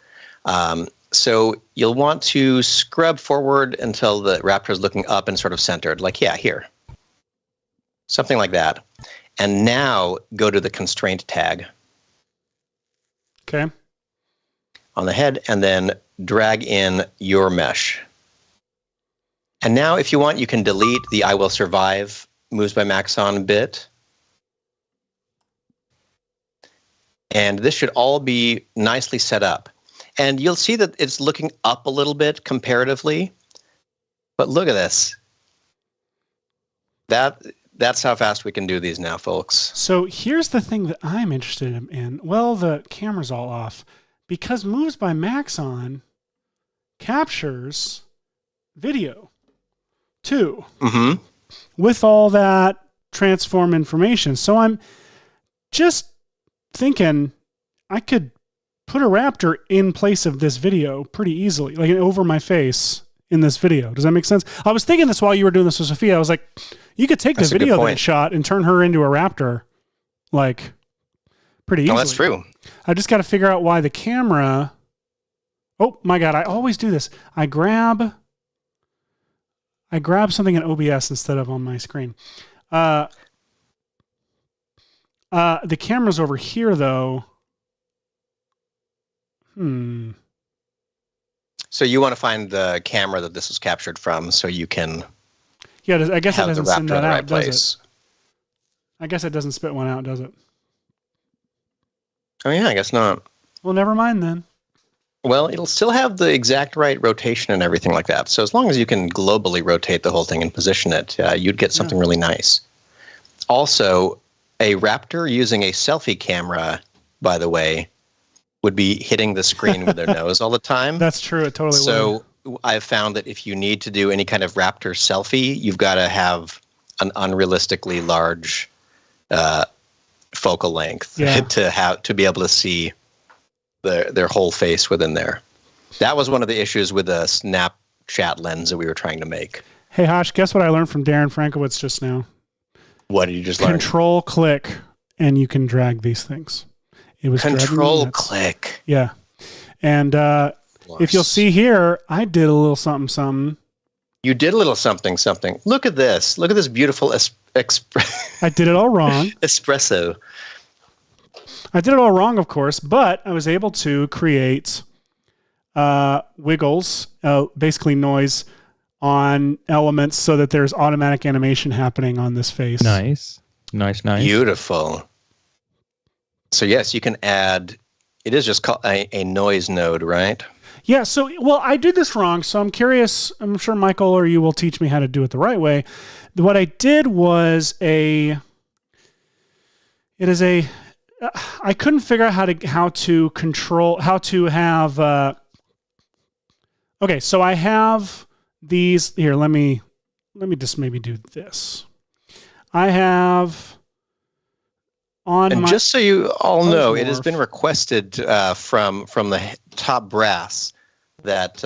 Speaker 2: So you'll want to scrub forward until the raptor is looking up and sort of centered, like, here. Something like that. And now go to the constraint tag
Speaker 3: Okay.
Speaker 2: on the head and then drag in your mesh. And now if you want, you can delete the I Will Survive Moves by Maxon bit. And this should all be nicely set up. And you'll see that it's looking up a little bit comparatively. But look at this. That's how fast we can do these now, folks.
Speaker 3: So here's the thing that I'm interested in. Well, the camera's all off. Because Moves by Maxon captures video too,
Speaker 2: Mm-hmm.
Speaker 3: with all that transform information. So I'm just thinking I could put a raptor in place of this video pretty easily, like over my face in this video. Does that make sense? I was thinking this while you were doing this with Sophia. I was like, you could take the video that it shot and turn her into a raptor, like, pretty easily.
Speaker 2: No, that's true.
Speaker 3: I just got to figure out why the camera... Oh, my God, I always do this. I grab something in OBS instead of on my screen. The camera's over here, though.
Speaker 2: So you want to find the camera that this was captured from, so you can.
Speaker 3: Yeah, I guess it
Speaker 2: have the
Speaker 3: doesn't send
Speaker 2: raptor in
Speaker 3: that
Speaker 2: the
Speaker 3: out,
Speaker 2: right
Speaker 3: does
Speaker 2: place.
Speaker 3: it? I guess it doesn't spit one out, does it?
Speaker 2: Oh yeah, I guess not.
Speaker 3: Well, never mind then.
Speaker 2: Well, it'll still have the exact right rotation and everything like that. So as long as you can globally rotate the whole thing and position it, you'd get something really nice. Also, a raptor using a selfie camera, by the way, would be hitting the screen with their nose all the time.
Speaker 3: That's true. It totally would.
Speaker 2: So I've found that if you need to do any kind of raptor selfie, you've got to have an unrealistically large focal length to be able to see their whole face within there. That was one of the issues with the Snapchat lens that we were trying to make.
Speaker 3: Hey, Hosh, guess what I learned from Darren Frankowitz just now?
Speaker 2: What did you just learn?
Speaker 3: Control click, and you can drag these things. It was
Speaker 2: control click.
Speaker 3: Yeah. And if you'll see here, I did a little something.
Speaker 2: You did a little something. Look at this. Look at this beautiful
Speaker 3: I did it all wrong.
Speaker 2: Espresso.
Speaker 3: I did it all wrong, of course, but I was able to create wiggles, basically noise on elements so that there's automatic animation happening on this face.
Speaker 4: Nice.
Speaker 2: Beautiful. So yes, you can add, it is just called a noise node, right?
Speaker 3: Yeah, so, well, I did this wrong, so I'm curious, I'm sure Michael or you will teach me how to do it the right way. What I did was I couldn't figure out how to have, okay, so I have these, here, let me just maybe do this. I have on
Speaker 2: just so you all know, it has been requested from the top brass that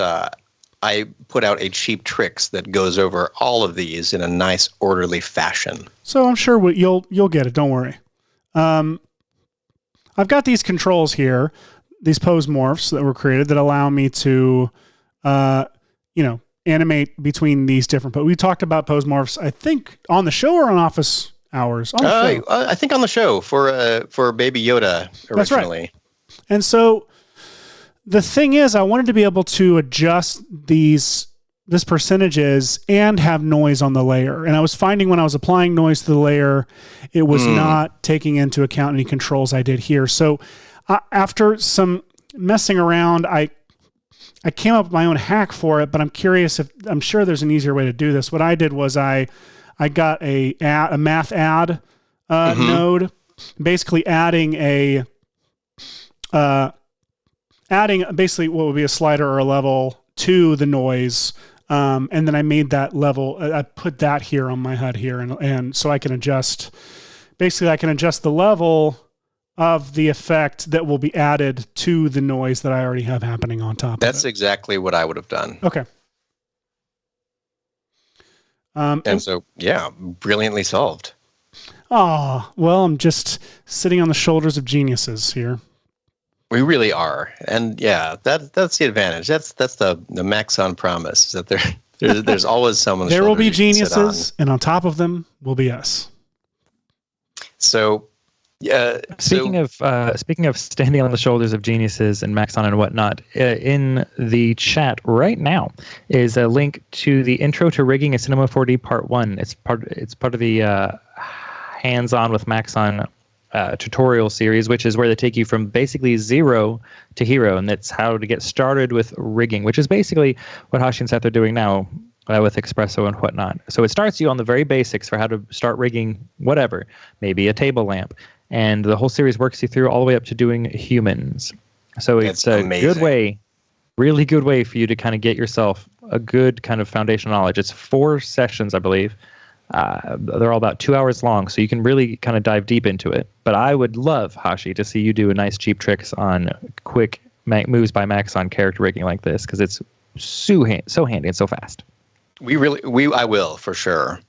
Speaker 2: I put out a cheap tricks that goes over all of these in a nice orderly fashion.
Speaker 3: So I'm sure you'll get it. Don't worry. I've got these controls here, these pose morphs that were created that allow me to, animate between these different. But we talked about pose morphs, I think, on the show or on office hours. On the show.
Speaker 2: I think on the show for Baby Yoda originally.
Speaker 3: That's right. And so the thing is, I wanted to be able to adjust this percentages and have noise on the layer. And I was finding when I was applying noise to the layer, it was not taking into account any controls I did here. So after some messing around, I came up with my own hack for it, but I'm curious I'm sure there's an easier way to do this. What I did was I got a math add node, basically adding basically what would be a slider or a level to the noise. And then I made that level, I put that here on my HUD here. And so I can adjust the level of the effect that will be added to the noise that I already have happening on top of it.
Speaker 2: That's exactly what I would have done.
Speaker 3: Okay.
Speaker 2: And so, yeah, brilliantly solved.
Speaker 3: Oh, well, I'm just sitting on the shoulders of geniuses here.
Speaker 2: We really are. And yeah, that's the advantage. That's the Maxon promise, is that there's always someone.
Speaker 3: There will be geniuses, and on top of them will be us.
Speaker 2: So, yeah.
Speaker 4: Speaking of standing on the shoulders of geniuses and Maxon and whatnot, in the chat right now is a link to the Intro to Rigging a Cinema 4D Part 1. It's part of the hands-on with Maxon tutorial series, which is where they take you from basically zero to hero, and that's how to get started with rigging, which is basically what Hashi and Seth are doing now with Espresso and whatnot. So it starts you on the very basics for how to start rigging whatever, maybe a table lamp, and the whole series works you through all the way up to doing humans. So it's a good way, really good way for you to kind of get yourself a good kind of foundational knowledge. It's 4 sessions, I believe. They're all about 2 hours long, so you can really kind of dive deep into it. But I would love, Hashi, to see you do a nice cheap tricks on quick moves by Max on character rigging like this, because it's so handy and so fast.
Speaker 2: I will for sure.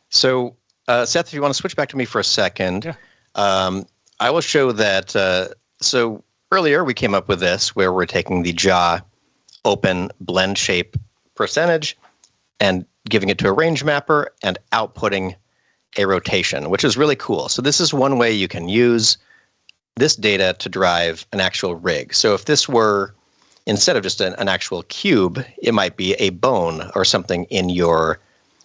Speaker 2: So, Seth, if you want to switch back to me for a second, I will show that. So earlier we came up with this where we're taking the jaw open blend shape percentage and giving it to a range mapper and outputting a rotation, which is really cool. So this is one way you can use this data to drive an actual rig. So if this were, instead of just an actual cube, it might be a bone or something in your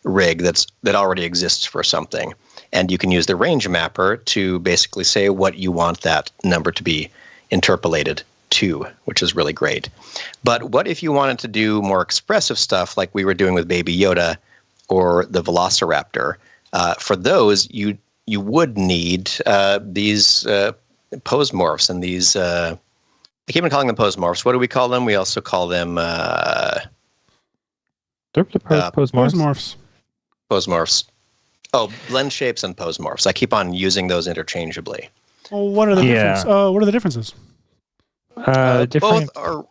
Speaker 2: rig that already exists for something. And you can use the range mapper to basically say what you want that number to be interpolated to, which is really great. But what if you wanted to do more expressive stuff like we were doing with Baby Yoda or the Velociraptor? For those, you would need these pose morphs and these. I keep on calling them pose morphs. What do we call them? We also call them
Speaker 4: Pose
Speaker 3: Pose morphs.
Speaker 2: Pose morphs. Oh, blend shapes and pose morphs. I keep on using those interchangeably.
Speaker 3: Well, what are the differences? What are the differences?
Speaker 4: Different.
Speaker 2: Both are,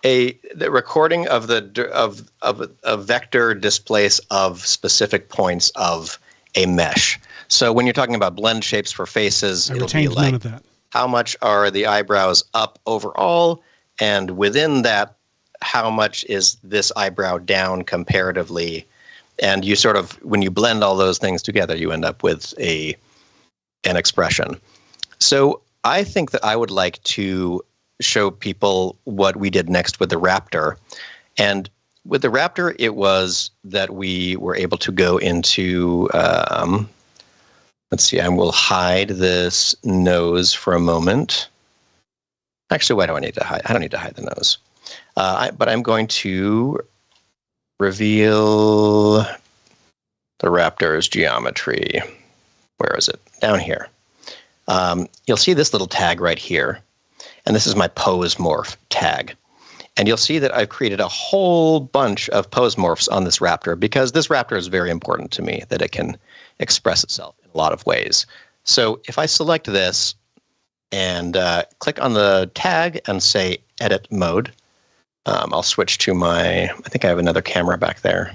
Speaker 2: the recording of a vector displace of specific points of a mesh. So when you're talking about blend shapes for faces, it'll be like
Speaker 3: none of that.
Speaker 2: How much are the eyebrows up overall, and within that, how much is this eyebrow down comparatively? And you sort of, when you blend all those things together, you end up with an expression. So I think that I would like to show people what we did next with the Raptor. And with the Raptor, it was that we were able to go into, let's see, I will hide this nose for a moment. Actually, why do I need to hide? I don't need to hide the nose. But I'm going to reveal the Raptor's geometry. Where is it? Down here. You'll see this little tag right here. And this is my pose morph tag. And you'll see that I've created a whole bunch of pose morphs on this Raptor because this Raptor is very important to me, that it can express itself in a lot of ways. So if I select this and click on the tag and say edit mode, I'll switch to I think I have another camera back there.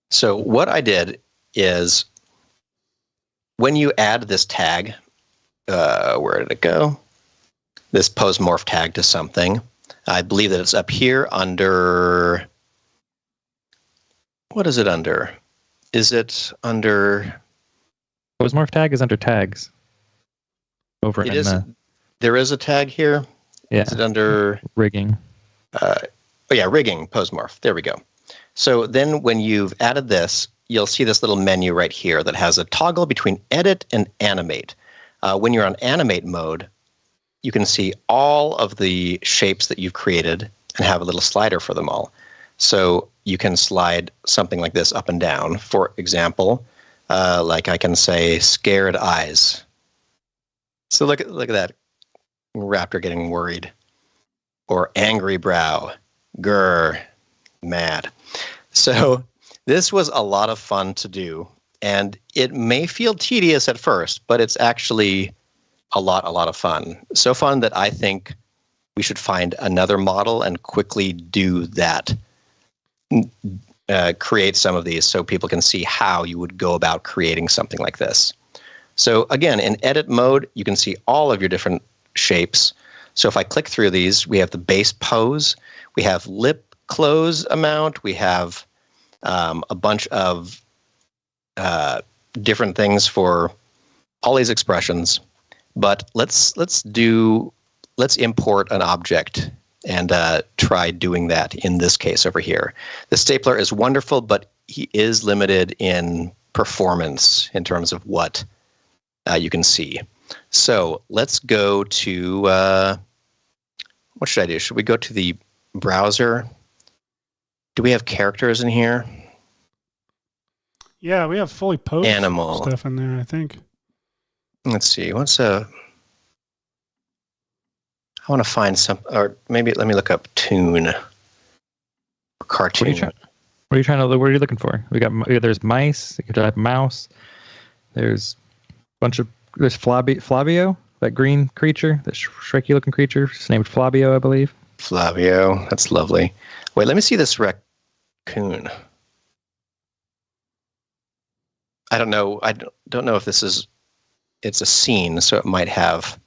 Speaker 2: So what I did is when you add this tag, where did it go? This pose morph tag to something. I believe that it's up here under, what is it under? Is it under?
Speaker 4: Pose morph tag is under tags. Over
Speaker 2: it
Speaker 4: in
Speaker 2: is. There is a tag here.
Speaker 4: Yeah.
Speaker 2: Is it under
Speaker 4: rigging?
Speaker 2: Rigging pose morph. There we go. So then when you've added this, you'll see this little menu right here that has a toggle between edit and animate. When you're on animate mode, you can see all of the shapes that you've created and have a little slider for them all. So you can slide something like this up and down. For example, like I can say scared eyes. So look at that Raptor getting worried. Or angry brow. Grr. Mad. So this was a lot of fun to do. And it may feel tedious at first, but it's actually a lot of fun. So fun that I think we should find another model and quickly do that. Create some of these so people can see how you would go about creating something like this. So again, in edit mode, you can see all of your different shapes. So if I click through these, we have the base pose, we have lip close amount, we have a bunch of different things for all these expressions. But let's import an object and try doing that in this case over here. The stapler is wonderful, but he is limited in performance in terms of what you can see. So let's go to, what should I do? Should we go to the browser? Do we have characters in here?
Speaker 3: Yeah, we have fully posed
Speaker 2: animal
Speaker 3: stuff in there, I think.
Speaker 2: Let's see. I want to find some, or maybe let me look up tune. Cartoon.
Speaker 4: What are you trying to look? What are you looking for? There's mice. You could type mouse. There's a bunch of. There's Flavio. That green creature, that Shreky looking creature. It's named Flavio, I believe.
Speaker 2: Flavio, that's lovely. Wait, let me see this raccoon. I don't know. I don't know if this is. It's a scene, so it might have.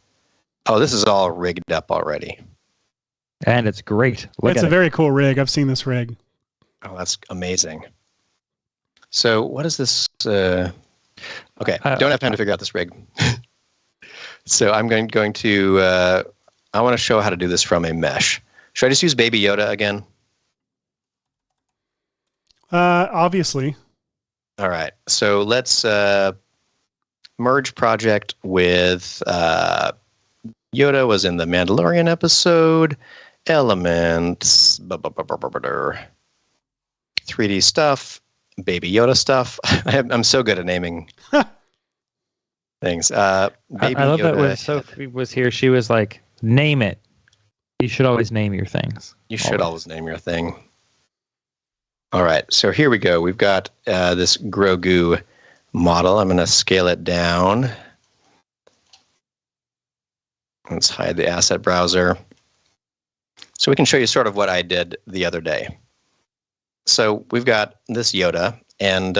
Speaker 2: Oh, this is all rigged up already.
Speaker 4: And it's great.
Speaker 3: It's a very cool rig. I've seen this rig.
Speaker 2: Oh, that's amazing. So, what is this? Okay, don't have time to figure out this rig. So, I'm going to. I want to show how to do this from a mesh. Should I just use Baby Yoda again?
Speaker 3: Obviously.
Speaker 2: All right. So let's merge project with Yoda was in the Mandalorian episode. Elements. 3D stuff. Baby Yoda stuff. I'm so good at naming things. Baby
Speaker 4: I love
Speaker 2: Yoda
Speaker 4: that when Sophie was here, she was like, name it. You should always name your things.
Speaker 2: You should always name your thing. All right, so here we go. We've got this Grogu model. I'm going to scale it down. Let's hide the asset browser. So we can show you sort of what I did the other day. So we've got this Yoda, and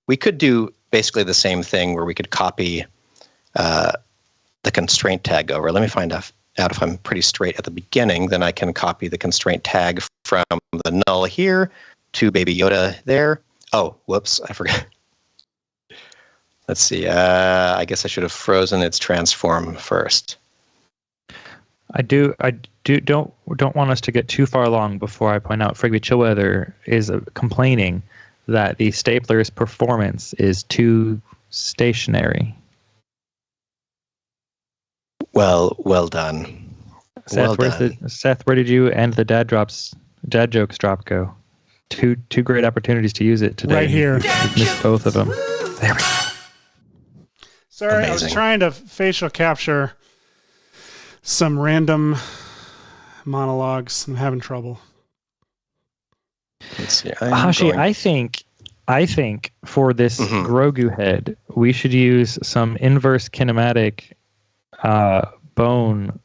Speaker 2: we could do basically the same thing where we could copy the constraint tag over. Let me find out if I'm pretty straight at the beginning. Then I can copy the constraint tag from the null here to Baby Yoda there. Oh, whoops, I forgot. Let's see. I guess I should have frozen its transform first.
Speaker 4: I don't want us to get too far along before I point out Frigby Chillweather is complaining that the stapler's performance is too stationary.
Speaker 2: Well done.
Speaker 4: Seth, Seth, where did you end the dad jokes drop go? Two great opportunities to use it today.
Speaker 3: Right here.
Speaker 4: You've missed both of them. There we go.
Speaker 3: Sorry,
Speaker 2: Amazing.
Speaker 3: I was trying to facial capture some random monologues. I'm having trouble.
Speaker 2: Let's see.
Speaker 4: Hashi, I think for this Grogu head, we should use some inverse kinematic bone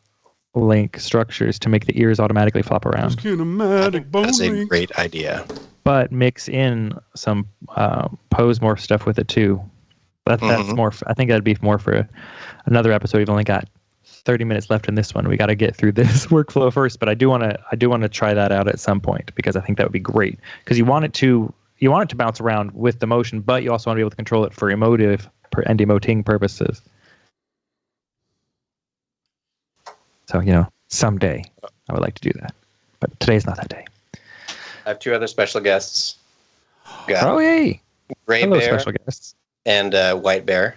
Speaker 4: link structures to make the ears automatically flop around.
Speaker 3: Kinematic bone
Speaker 2: That's a
Speaker 3: link.
Speaker 2: great idea.
Speaker 4: But mix in some pose morph stuff with it too. But that's more. I think that'd be more for another episode. We've only got 30 minutes left in this one. We got to get through this workflow first. But I do want to try that out at some point because I think that would be great. Because you want it to bounce around with the motion, but you also want to be able to control it for emotive and emoting purposes. So someday I would like to do that, but today's not that day.
Speaker 2: I have two other special guests.
Speaker 4: Oh, hey!
Speaker 2: Gray
Speaker 4: Hello,
Speaker 2: Bear
Speaker 4: special guests.
Speaker 2: and White Bear.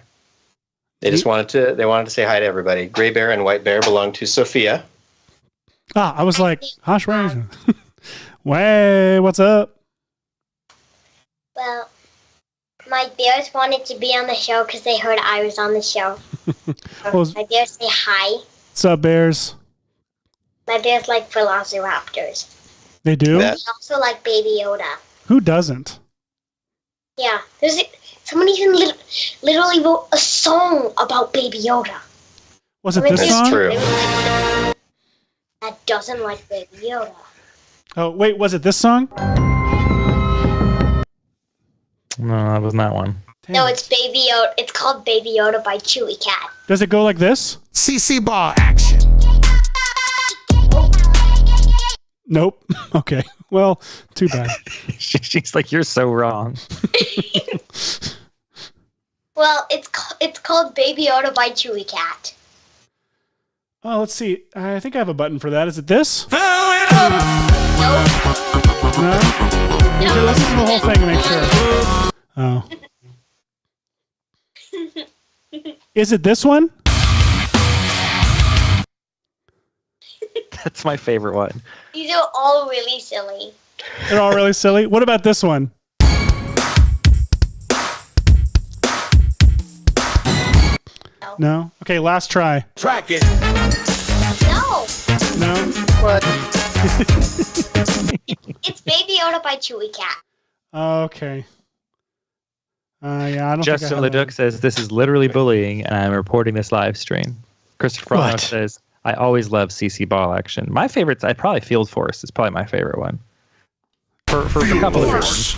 Speaker 2: They just wanted to say hi to everybody. Gray Bear and White Bear belong to Sophia.
Speaker 3: I was like, Hosh, where is it? Way, what's up?
Speaker 5: Well, my bears wanted to be on the show because they heard I was on the show. My bears say hi.
Speaker 3: What's up, bears?
Speaker 5: My bears like velociraptors.
Speaker 3: They do?
Speaker 5: They also like Baby Yoda.
Speaker 3: Who doesn't?
Speaker 5: Yeah, someone even literally wrote a song about Baby Yoda.
Speaker 3: Was it this song?
Speaker 2: That's true.
Speaker 5: That doesn't like Baby Yoda.
Speaker 3: Oh, wait, was it this song?
Speaker 4: No, that was not one.
Speaker 3: Damn.
Speaker 5: No, it's Baby Yoda. It's called Baby Yoda by Chewy Cat.
Speaker 3: Does it go like this?
Speaker 6: CC ball action.
Speaker 3: Nope. Okay. Well, too bad.
Speaker 4: She's like, you're so wrong.
Speaker 5: Well, it's called Baby Yoda by Chewy Cat.
Speaker 3: Oh, let's see. I think I have a button for that. Is it this?
Speaker 5: Nope.
Speaker 3: No? Okay, listen to the whole thing to make sure. Oh. Is it this one?
Speaker 4: That's my favorite one.
Speaker 5: These are all really silly.
Speaker 3: They're all really silly. What about this one? No? Okay, last try.
Speaker 6: Track it.
Speaker 5: No,
Speaker 3: No?
Speaker 2: What?
Speaker 5: it's Baby Yoda by Chewy Cat.
Speaker 3: Okay. Yeah, I don't
Speaker 4: Justin
Speaker 3: think I have
Speaker 4: Leduc says, this is literally bullying, and I'm reporting this live stream. Christopher Frano says, I always love CC ball action. My favorite's probably Field Force. It's probably my favorite one. For a couple of reasons.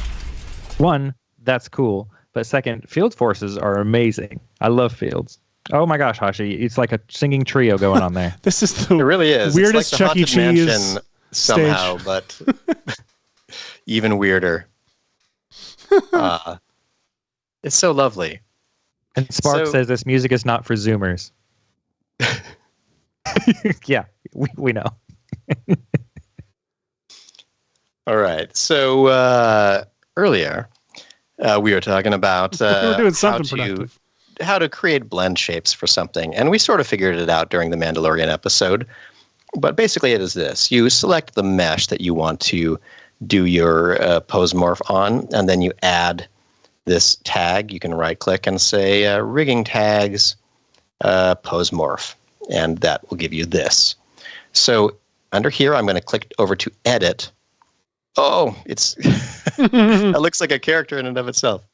Speaker 4: One, that's cool. But second, Field Forces are amazing. I love fields. Oh my gosh, Hashi. It's like a singing trio going on there.
Speaker 3: This is the
Speaker 2: it really is.
Speaker 3: weirdest
Speaker 2: it's like
Speaker 3: Chuck E. Cheese
Speaker 2: somehow,
Speaker 3: stage.
Speaker 2: but even weirder. It's so lovely.
Speaker 4: And Spark says this music is not for Zoomers. Yeah, we know.
Speaker 2: All right. So earlier we were talking about
Speaker 3: we were doing something productive.
Speaker 2: How to create blend shapes for something. And we sort of figured it out during the Mandalorian episode. But basically it is this. You select the mesh that you want to do your pose morph on, and then you add this tag. You can right click and say rigging tags pose morph, and that will give you this. So under here, I'm going to click over to edit. Oh, it's it looks like a character in and of itself.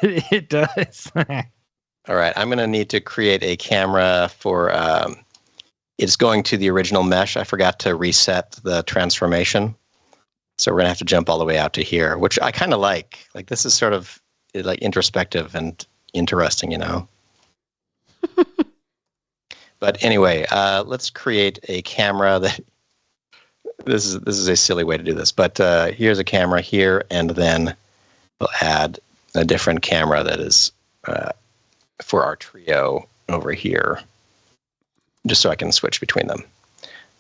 Speaker 4: It does.
Speaker 2: All right, I'm going to need to create a camera for. It's going to the original mesh. I forgot to reset the transformation. So we're going to have to jump all the way out to here, which I kind of like. Like, this is sort of like introspective and interesting, you know? But anyway, let's create a camera that... This is a silly way to do this, but here's a camera here, and then we'll add a different camera that is for our trio over here, just so I can switch between them.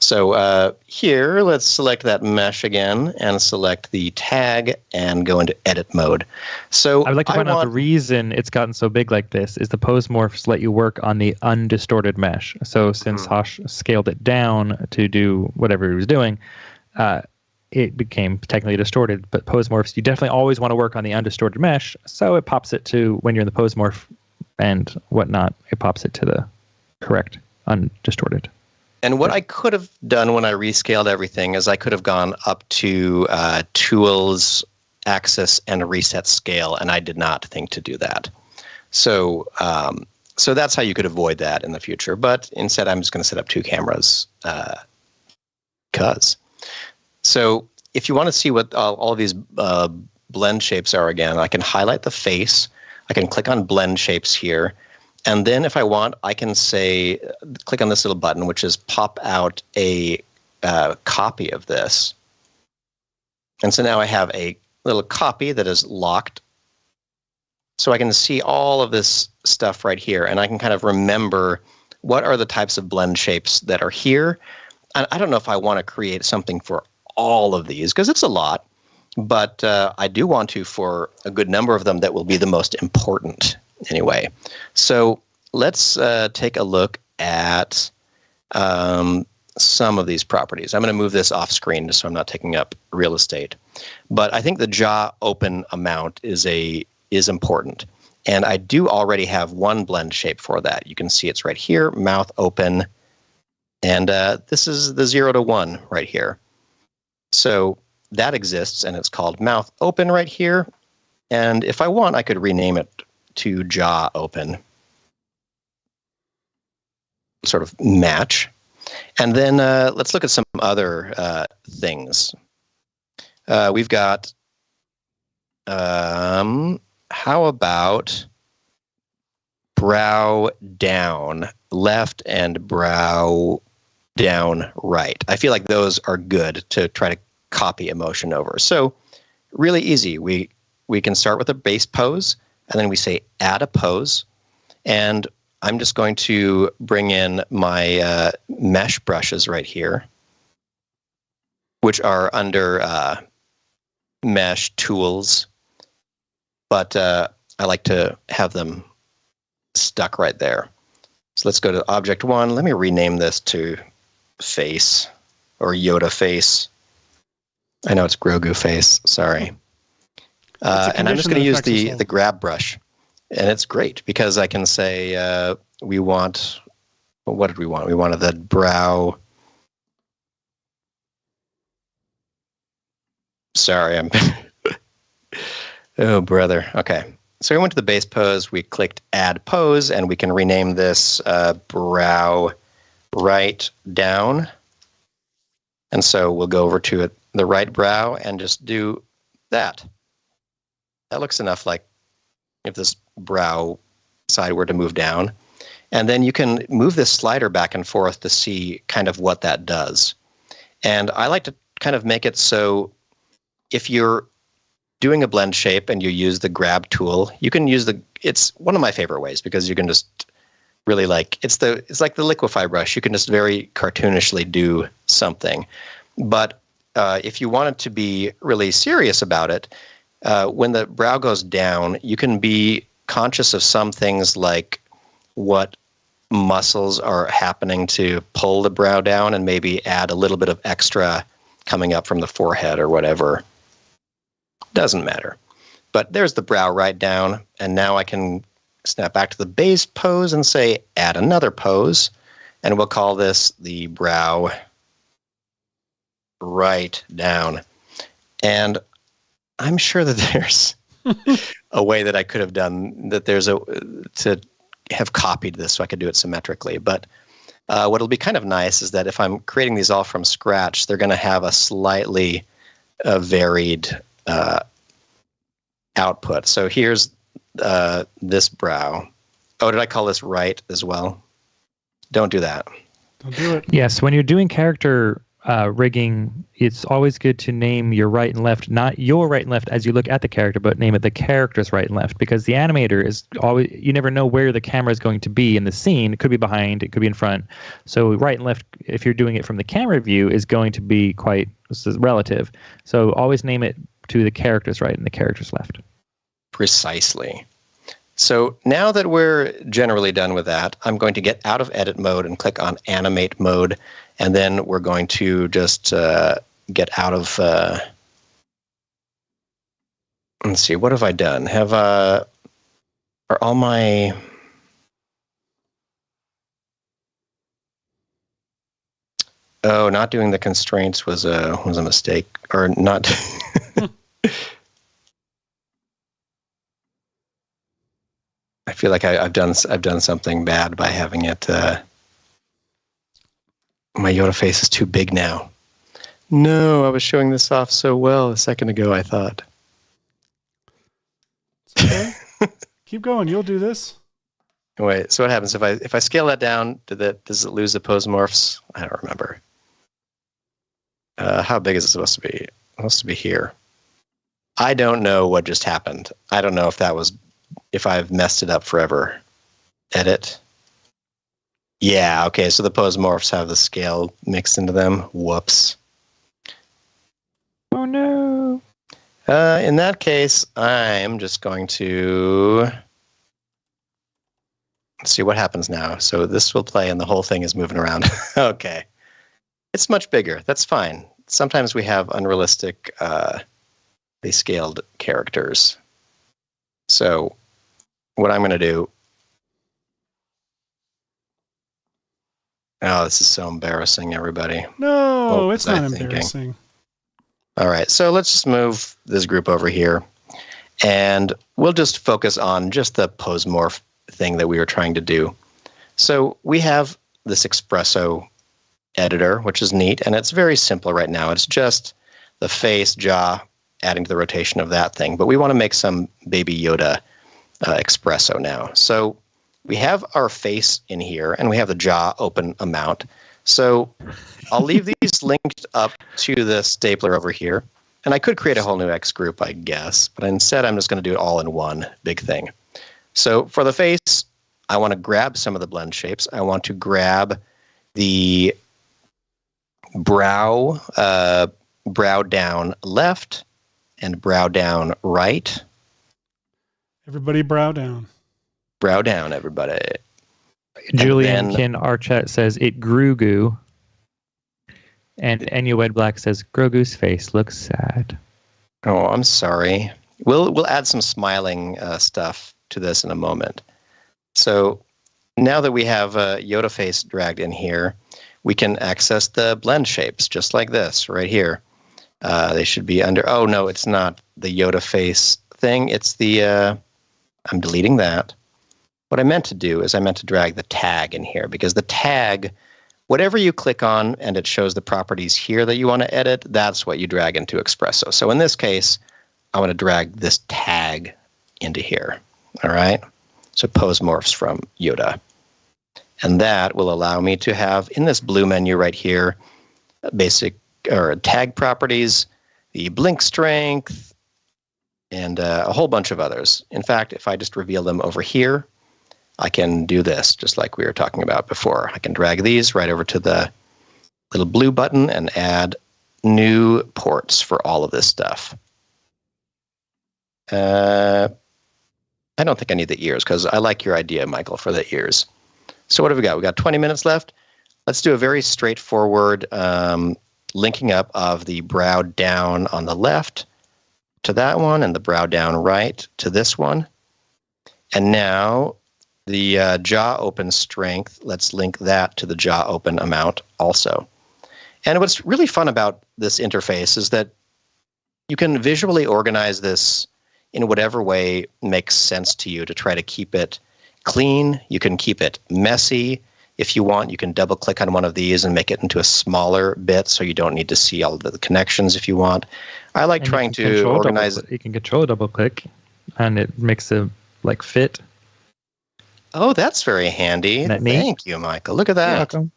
Speaker 2: So here, let's select that mesh again and select the tag and go into edit mode. So
Speaker 4: I would like to point out the reason it's gotten so big like this is the pose morphs let you work on the undistorted mesh. So since Hosh scaled it down to do whatever he was doing, it became technically distorted. But pose morphs, you definitely always want to work on the undistorted mesh. So it pops it to, when you're in the pose morph and whatnot, it pops it to the correct undistorted.
Speaker 2: And what I could have done when I rescaled everything is I could have gone up to Tools, Axis, and Reset Scale, and I did not think to do that. So so that's how you could avoid that in the future. But instead, I'm just going to set up two cameras. So if you want to see what all of these blend shapes are again, I can highlight the face. I can click on Blend Shapes here. And then if I want, I can say, click on this little button, which is pop out a copy of this. And so now I have a little copy that is locked. So I can see all of this stuff right here. And I can kind of remember what are the types of blend shapes that are here. And I don't know if I want to create something for all of these, because it's a lot. But I do want to for a good number of them that will be the most important. Anyway, so let's take a look at some of these properties. I'm going to move this off screen just so I'm not taking up real estate. But I think the jaw open amount is important. And I do already have one blend shape for that. You can see it's right here, mouth open. And this is the 0 to 1 right here. So that exists, and it's called mouth open right here. And if I want, I could rename it to jaw open, sort of match. And then let's look at some other things. We've got, how about brow down left and brow down right? I feel like those are good to try to copy emotion over. So really easy. We can start with a base pose, and then we say add a pose. And I'm just going to bring in my mesh brushes right here, which are under mesh tools. But I like to have them stuck right there. So let's go to object 1. Let me rename this to face or Yoda face. I know it's Grogu face. Sorry. And I'm just going to use the grab brush. And it's great because I can say we want, what did we want? We wanted the brow. Sorry, I'm... Oh, brother. Okay. So we went to the base pose, we clicked add pose, and we can rename this brow right down. And so we'll go over to it, the right brow and just do that. That looks enough like if this brow side were to move down. And then you can move this slider back and forth to see kind of what that does. And I like to kind of make it so if you're doing a blend shape and you use the grab tool, you can use it's one of my favorite ways because you can just really it's like the liquify brush. You can just very cartoonishly do something. But if you wanted to be really serious about it, when the brow goes down, you can be conscious of some things like what muscles are happening to pull the brow down and maybe add a little bit of extra coming up from the forehead or whatever. Doesn't matter. But there's the brow right down, and now I can snap back to the base pose and say add another pose, and we'll call this the brow right down. And I'm sure that there's a way that I could have done that. To have copied this so I could do it symmetrically. But what'll be kind of nice is that if I'm creating these all from scratch, they're going to have a slightly varied output. So here's this brow. Oh, did I call this right as well? Don't do that.
Speaker 3: Don't do it.
Speaker 4: Yes, when you're doing character rigging, it's always good to name your right and left, not your right and left as you look at the character, but name it the character's right and left, because the animator is always, you never know where the camera is going to be in the scene. It could be behind, it could be in front. So right and left, if you're doing it from the camera view, is going to be quite relative. So always name it to the character's right and the character's left.
Speaker 2: Precisely. So now that we're generally done with that, I'm going to get out of edit mode and click on animate mode. And then we're going to just get out of, let's see, what have I done? Are all my, not doing the constraints was a mistake, or not. I feel like I've done something bad by having it. My Yoda face is too big now. No, I was showing this off so well a second ago, I thought.
Speaker 3: It's okay. Keep going. You'll do this.
Speaker 2: Wait, so what happens if I scale that down? Does it lose the pose morphs? I don't remember. How big is it supposed to be? It's supposed to be here. I don't know what just happened. I don't know if I've messed it up forever. Edit. Yeah, okay, so the pose morphs have the scale mixed into them. Whoops.
Speaker 4: Oh no.
Speaker 2: In that case, I'm just going to... Let's see what happens now. So this will play and the whole thing is moving around. Okay. It's much bigger. That's fine. Sometimes we have unrealistic, scaled characters. So what I'm going to do... Oh, this is so embarrassing, everybody.
Speaker 3: No, it's not embarrassing.
Speaker 2: All right, so let's just move this group over here, and we'll just focus on just the pose morph thing that we were trying to do. So we have this Espresso editor, which is neat, and it's very simple right now. It's just the face, jaw, adding to the rotation of that thing. But we want to make some Baby Yoda Espresso now. So we have our face in here, and we have the jaw open amount. So I'll leave these linked up to the stapler over here. And I could create a whole new X group, I guess. But instead, I'm just going to do it all in one big thing. So for the face, I want to grab some of the blend shapes. I want to grab the brow down left and brow down right.
Speaker 3: Everybody brow down.
Speaker 2: Brow down, everybody.
Speaker 4: Julian Kin Archet says it grew goo. And Enued Black says Grogu's face looks sad.
Speaker 2: Oh, I'm sorry. We'll add some smiling stuff to this in a moment. So now that we have Yoda face dragged in here, we can access the blend shapes just like this right here. They should be under. Oh no, it's not the Yoda face thing. It's the I'm deleting that. What I meant to do is I meant to drag the tag in here, because the tag, whatever you click on and it shows the properties here that you want to edit, that's what you drag into Expresso. So in this case, I want to drag this tag into here. All right. So pose morphs from Yoda. And that will allow me to have in this blue menu right here, basic or tag properties, the blink strength, and a whole bunch of others. In fact, if I just reveal them over here, I can do this just like we were talking about before. I can drag these right over to the little blue button and add new ports for all of this stuff. I don't think I need the ears, because I like your idea, Michael, for the ears. So what have we got? We got 20 minutes left. Let's do a very straightforward linking up of the brow down on the left to that one, and the brow down right to this one. And now the jaw open strength, let's link that to the jaw open amount also. And what's really fun about this interface is that you can visually organize this in whatever way makes sense to you to try to keep it clean. You can keep it messy. If you want, you can double click on one of these and make it into a smaller bit so you don't need to see all of the connections if you want. I like trying to organize it.
Speaker 4: You can control double click and it makes it like fit.
Speaker 2: Oh, that's very handy. Thank you, Michael. Look at that.
Speaker 4: You're welcome.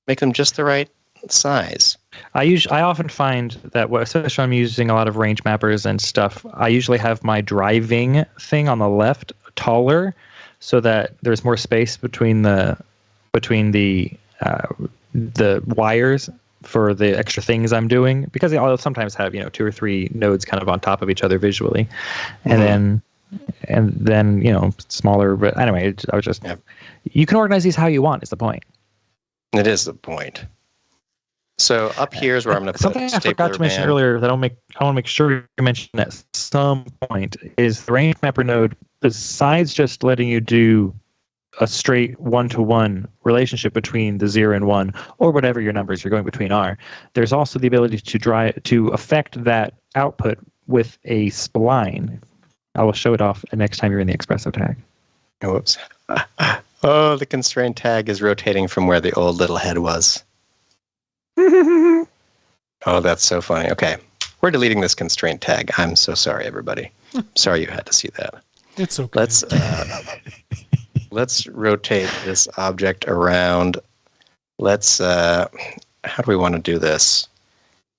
Speaker 2: Make them just the right size.
Speaker 4: I often find that, especially when I'm using a lot of range mappers and stuff, I usually have my driving thing on the left taller so that there's more space between the wires for the extra things I'm doing, because I'll sometimes have 2 or 3 nodes kind of on top of each other visually, and then smaller. But anyway, I was just you can organize these how you want is the point.
Speaker 2: It is the point. So up here is where I'm going to put
Speaker 4: something I forgot to mention earlier that I want to make sure you mention at some point is the range mapper node. Besides just letting you do a straight 1-to-1 relationship between the 0 and 1, or whatever your numbers you're going between are, there's also the ability to affect that output with a spline. I will show it off next time you're in the Expresso tag.
Speaker 2: Oh, whoops. Oh, the constraint tag is rotating from where the old little head was. Oh, that's so funny. Okay, we're deleting this constraint tag. I'm so sorry, everybody. Sorry you had to see that.
Speaker 3: It's okay.
Speaker 2: Let's rotate this object around. Let's how do we want to do this?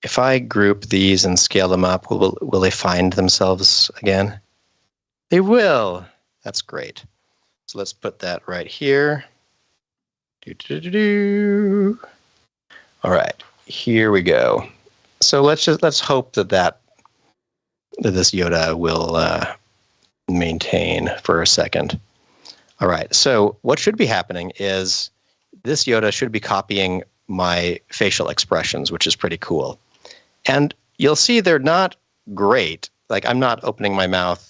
Speaker 2: If I group these and scale them up, will they find themselves again? They will. That's great. So let's put that right here. All right, here we go. So let's hope that this Yoda will maintain for a second. All right, so what should be happening is this Yoda should be copying my facial expressions, which is pretty cool. And you'll see they're not great. Like, I'm not opening my mouth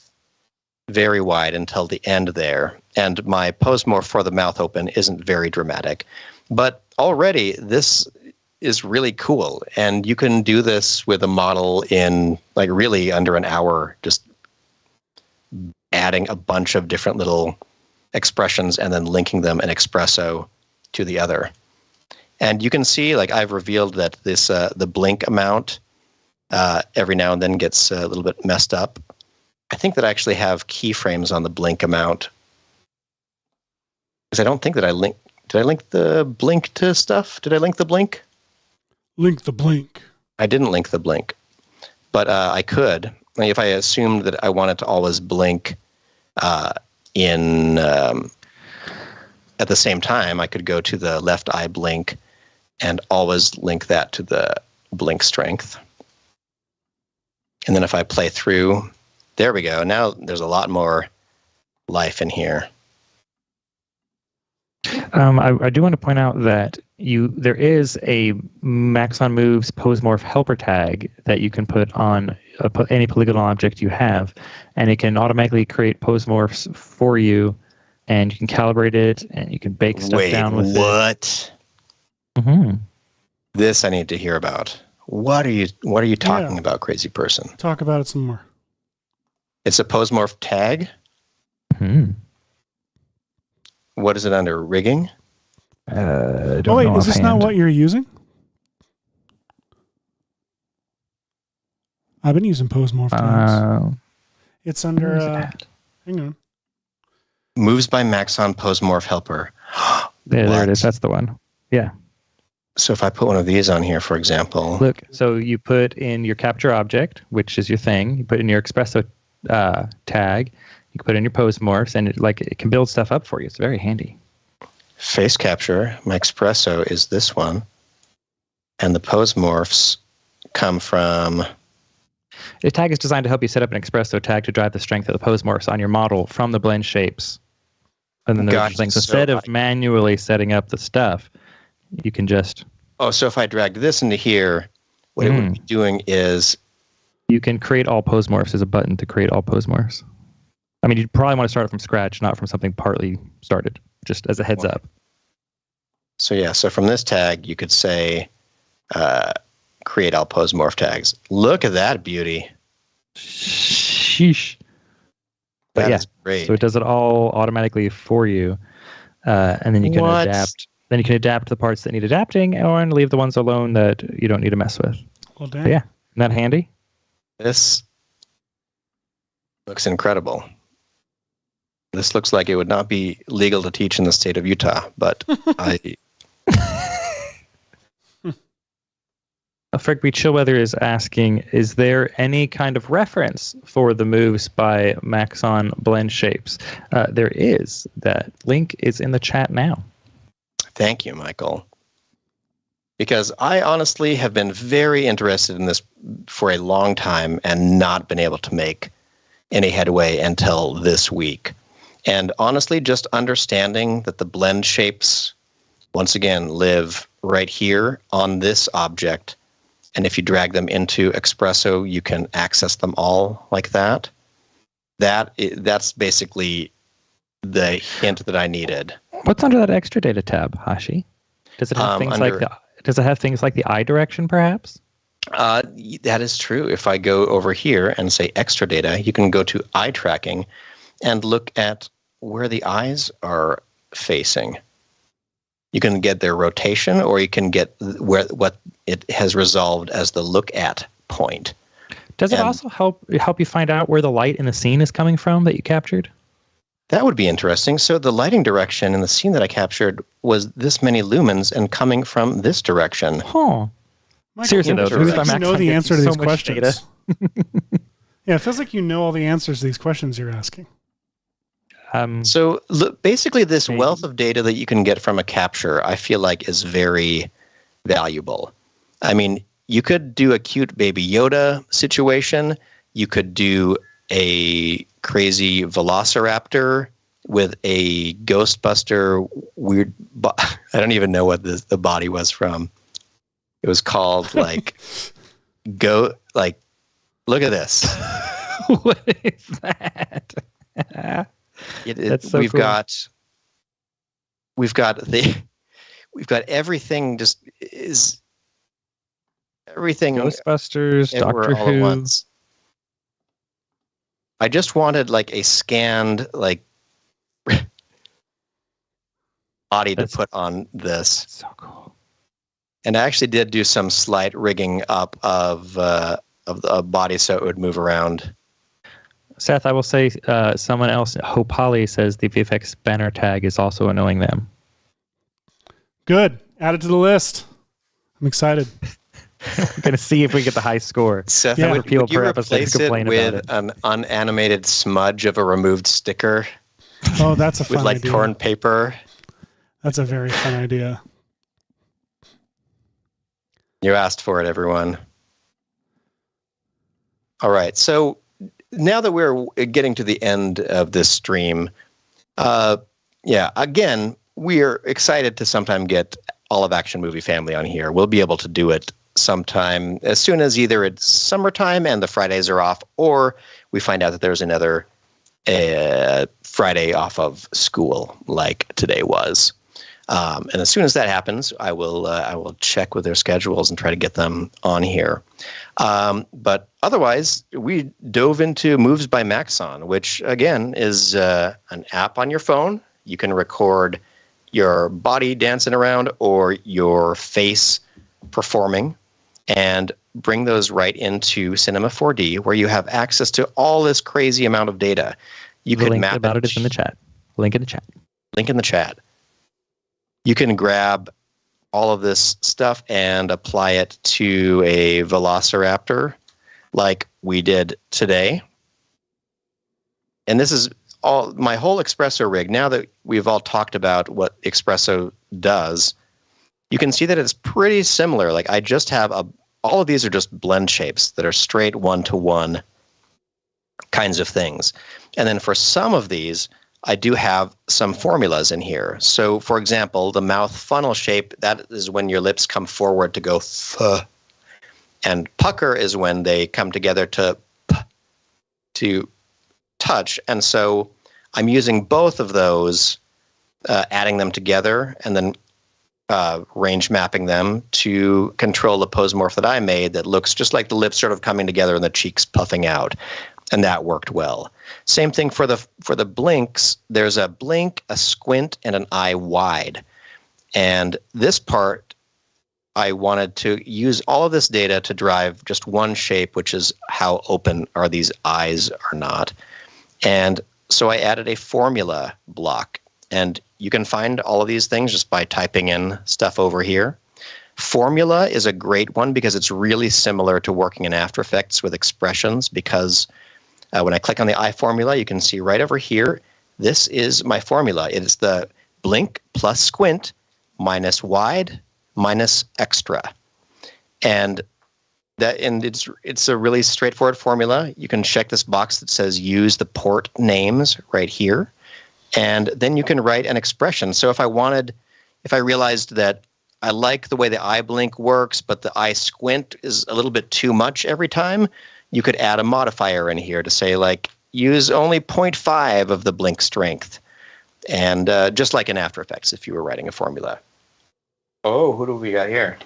Speaker 2: very wide until the end there, and my pose morph for the mouth open isn't very dramatic. But already this is really cool, and you can do this with a model in like really under an hour, just adding a bunch of different little expressions and then linking them in Expresso to the other. And you can see, like, I've revealed that this the blink amount every now and then gets a little bit messed up. I think that I actually have keyframes on the blink amount, because I don't think that did I link the blink to stuff? Did I link the blink?
Speaker 3: Link the blink.
Speaker 2: I didn't link the blink, but I could. I mean, if I assumed that I wanted to always blink in at the same time, I could go to the left eye blink and always link that to the blink strength. And then if I play through, there we go. Now there's a lot more life in here.
Speaker 4: I do want to point out that there is a Max on Moves pose morph helper tag that you can put on any polygonal object you have, and it can automatically create pose morphs for you, and you can calibrate it, and you can bake stuff down with it.
Speaker 2: What?
Speaker 4: Mm-hmm.
Speaker 2: This I need to hear about. What are you talking about, crazy person?
Speaker 3: Talk about it some more.
Speaker 2: It's a pose morph tag. What is it under? Rigging?
Speaker 3: Is this not what you're using? I've been using pose morph tags. It's under. Hang on.
Speaker 2: Moves by Maxon pose morph helper.
Speaker 4: There it is. That's the one. Yeah.
Speaker 2: So if I put one of these on here, for example.
Speaker 4: Look, so you put in your capture object, which is your thing. You put in your Espresso tag. You can put in your pose morphs, and it can build stuff up for you. It's very handy.
Speaker 2: Face capture. My Espresso is this one. And the pose morphs come from...
Speaker 4: The tag is designed to help you set up an Espresso tag to drive the strength of the pose morphs on your model from the blend shapes. And then there's things. Instead of manually setting up the stuff, you can just...
Speaker 2: Oh, so if I drag this into here, what it would be doing is...
Speaker 4: You can create all pose morphs. There's a button to create all pose morphs. I mean, you probably want to start from scratch, not from something partly started, just as a heads up.
Speaker 2: So yeah, so from this tag, you could say, create all pose morph tags. Look at that beauty.
Speaker 4: Sheesh. But
Speaker 2: That is great.
Speaker 4: So it does it all automatically for you, and then you can adapt. Then you can adapt the parts that need adapting, or leave the ones alone that you don't need to mess with.
Speaker 3: Well, damn.
Speaker 4: But yeah, isn't that handy?
Speaker 2: This looks incredible. This looks like it would not be legal to teach in the state of Utah, but
Speaker 4: Fredby Chillweather is asking, is there any kind of reference for the moves by Maxon blend shapes? There is. That link is in the chat now.
Speaker 2: Thank you, Michael. Because I honestly have been very interested in this for a long time and not been able to make any headway until this week. And honestly, just understanding that the blend shapes, once again, live right here on this object. And if you drag them into Espresso, you can access them all like that. That's basically the hint that I needed.
Speaker 4: What's under that extra data tab, Hashi? Does it have things like the eye direction, perhaps?
Speaker 2: That is true. If I go over here and say extra data, you can go to eye tracking and look at where the eyes are facing. You can get their rotation, or you can get what it has resolved as the look at point.
Speaker 4: Does it also help you find out where the light in the scene is coming from that you captured?
Speaker 2: That would be interesting. So the lighting direction in the scene that I captured was this many lumens and coming from this direction.
Speaker 4: Huh.
Speaker 3: Michael,
Speaker 4: Seriously, though,
Speaker 3: you know the answer to these questions. Yeah, it feels like you know all the answers to these questions you're asking.
Speaker 2: So basically, this wealth of data that you can get from a capture, I feel like, is very valuable. I mean, you could do a cute Baby Yoda situation. You could do a crazy Velociraptor with a Ghostbuster weird... I don't even know what the body was from. It was called, like... look at this.
Speaker 4: What is that?
Speaker 2: That's
Speaker 4: so cool.
Speaker 2: We've got everything everything
Speaker 4: Ghostbusters, Doctor
Speaker 2: all at
Speaker 4: Who.
Speaker 2: once. I just wanted like a scanned body to put on this.
Speaker 4: So cool.
Speaker 2: And I actually did do some slight rigging up of the body so it would move around.
Speaker 4: Seth, I will say someone else, Hopali, says the VFX banner tag is also annoying them.
Speaker 3: Good. Add it to the list. I'm excited.
Speaker 4: We're going to see if we get the high score.
Speaker 2: Seth,
Speaker 3: Yeah.
Speaker 2: would you replace it with an unanimated smudge of a removed sticker
Speaker 3: Oh, that's a fun
Speaker 2: with like
Speaker 3: idea.
Speaker 2: torn paper?
Speaker 3: That's a very fun idea.
Speaker 2: You asked for it, everyone. All right. So now that we're getting to the end of this stream, again, we're excited to sometime get all of Action Movie Family on here. We'll be able to do it sometime as soon as either it's summertime and the Fridays are off, or we find out that there's another Friday off of school like today was. And as soon as that happens, I will check with their schedules and try to get them on here. But otherwise, we dove into Moves by Maxon, which again is an app on your phone. You can record your body dancing around or your face performing and bring those right into Cinema 4D, where you have access to all this crazy amount of data. You
Speaker 4: The
Speaker 2: can
Speaker 4: link
Speaker 2: map
Speaker 4: about it is in the chat. Link in the chat.
Speaker 2: Link in the chat. You can grab all of this stuff and apply it to a Velociraptor like we did today. And this is all my whole Espresso rig. Now that we've all talked about what Espresso does, you can see that it's pretty similar. Like I just have all of these are just blend shapes that are straight one-to-one kinds of things. And then for some of these, I do have some formulas in here. So, for example, the mouth funnel shape, that is when your lips come forward to go th. And pucker is when they come together to p, to touch. And so I'm using both of those, adding them together, and then range mapping them to control the pose morph that I made that looks just like the lips sort of coming together and the cheeks puffing out. And that worked well. Same thing for the blinks. There's a blink, a squint, and an eye wide. And this part, I wanted to use all of this data to drive just one shape, which is how open are these eyes or not. And so I added a formula block. And you can find all of these things just by typing in stuff over here. Formula is a great one because it's really similar to working in After Effects with expressions, because when I click on the eye formula, you can see right over here, this is my formula. It is the blink plus squint minus wide minus extra. And it's a really straightforward formula. You can check this box that says use the port names right here. And then you can write an expression. So if I realized that I like the way the eye blink works, but the eye squint is a little bit too much every time, you could add a modifier in here to say, like, use only 0.5 of the blink strength. And just like in After Effects, if you were writing a formula. Oh, who do we got here?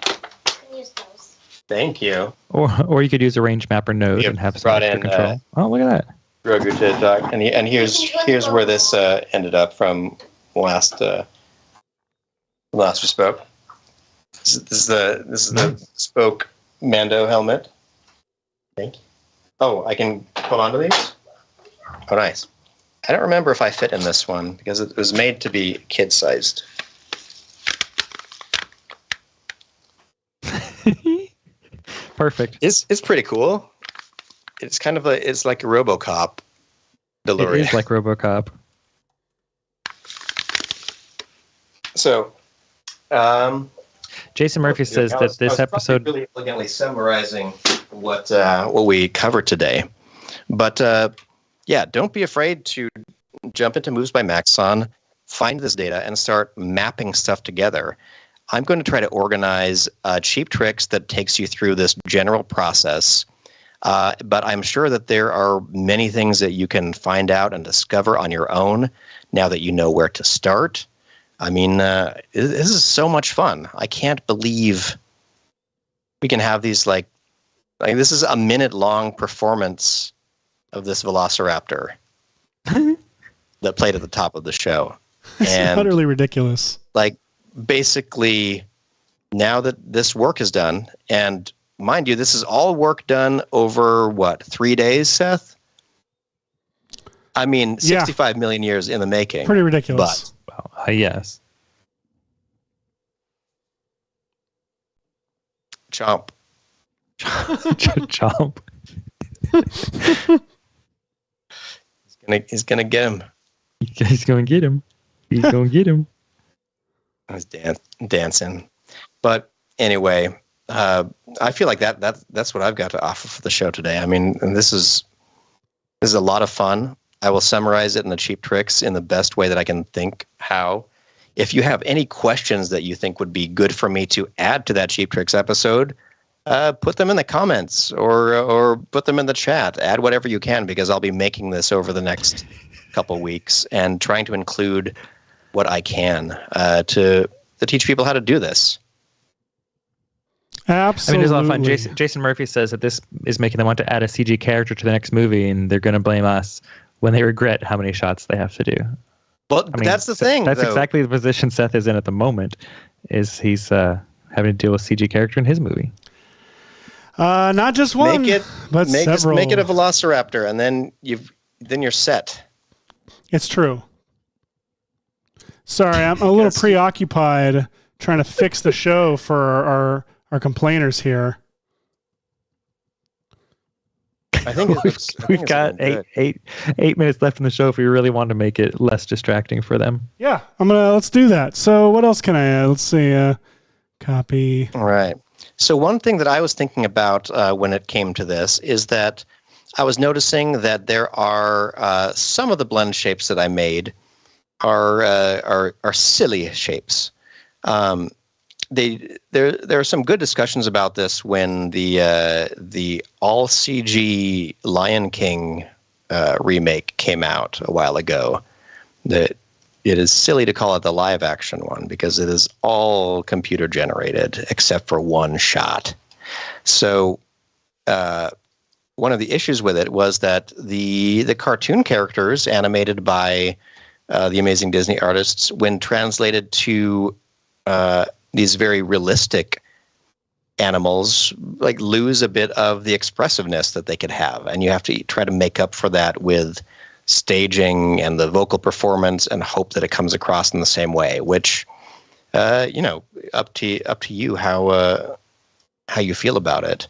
Speaker 5: Use those.
Speaker 2: Thank you.
Speaker 4: Or you could use a range mapper node and have some extra control. Oh, look at that.
Speaker 2: Grogu to talk. And here's where this ended up from last we spoke. This is the spoke Mando helmet. Thank you. Oh, I can hold on to these? Oh, nice. I don't remember if I fit in this one because it was made to be kid-sized.
Speaker 4: Perfect.
Speaker 2: It's pretty cool. It's kind of it's like a RoboCop DeLorean.
Speaker 4: It is like RoboCop.
Speaker 2: So,
Speaker 4: Jason Murphy says that this episode
Speaker 2: really elegantly summarizing what we covered today. But yeah, don't be afraid to jump into Moves by Maxon, find this data, and start mapping stuff together. I'm going to try to organize Cheap Tricks that takes you through this general process. But I'm sure that there are many things that you can find out and discover on your own now that you know where to start. I mean, this is so much fun. I can't believe we can have these like this is a minute-long performance of this Velociraptor that played at the top of the show.
Speaker 3: It's
Speaker 2: And
Speaker 3: utterly ridiculous.
Speaker 2: like basically now that this work is done, and mind you, this is all work done over what, 3 days, Seth? I mean, 65 million years in the making.
Speaker 3: Pretty ridiculous.
Speaker 4: well, yes.
Speaker 2: Chomp.
Speaker 4: Chomp.
Speaker 2: He's gonna get him.
Speaker 4: He's going to get him. He's going to get him.
Speaker 2: He's dancing. But anyway, I feel like that's what I've got to offer for the show today. I mean, and this is a lot of fun. I will summarize it in the Cheap Tricks in the best way that I can think how. If you have any questions that you think would be good for me to add to that Cheap Tricks episode, put them in the comments or put them in the chat. Add whatever you can, because I'll be making this over the next couple weeks and trying to include what I can to teach people how to do this.
Speaker 3: Absolutely.
Speaker 4: I mean, there's a lot of fun. Jason Murphy says that this is making them want to add a CG character to the next movie, and they're going to blame us when they regret how many shots they have to do.
Speaker 2: Well, I mean, that's the thing.
Speaker 4: That's exactly the position Seth is in at the moment. Is he's having to deal with CG character in his movie?
Speaker 3: Not just one, but several.
Speaker 2: Make it a Velociraptor, and then you're set.
Speaker 3: It's true. Sorry, I'm a little preoccupied trying to fix the show for our complainers here.
Speaker 2: I think
Speaker 4: we've got eight minutes left in the show if we really want to make it less distracting for them.
Speaker 3: Yeah, let's do that. So what else can I add? Let's see. Copy.
Speaker 2: All right. So one thing that I was thinking about when it came to this is that I was noticing that there are some of the blend shapes that I made are silly shapes. There are some good discussions about this when the all CG Lion King remake came out a while ago. That it is silly to call it the live action one because it is all computer generated except for one shot. So one of the issues with it was that the cartoon characters animated by the amazing Disney artists, when translated to these very realistic animals, like lose a bit of the expressiveness that they could have, and you have to try to make up for that with staging and the vocal performance and hope that it comes across in the same way. Which, up to you how you feel about it.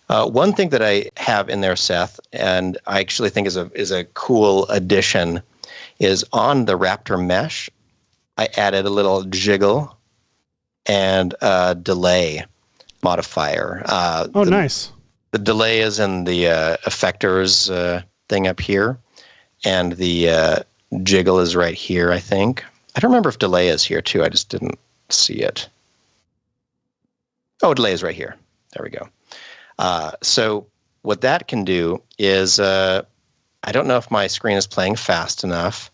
Speaker 2: One thing that I have in there, Seth, and I actually think is a cool addition, is on the Raptor mesh. I added a little jiggle and a delay modifier.
Speaker 3: Nice.
Speaker 2: The delay is in the effectors thing up here, and the jiggle is right here, I think. I don't remember if delay is here, too. I just didn't see it. Oh, delay is right here. There we go. So what that can do is, I don't know if my screen is playing fast enough,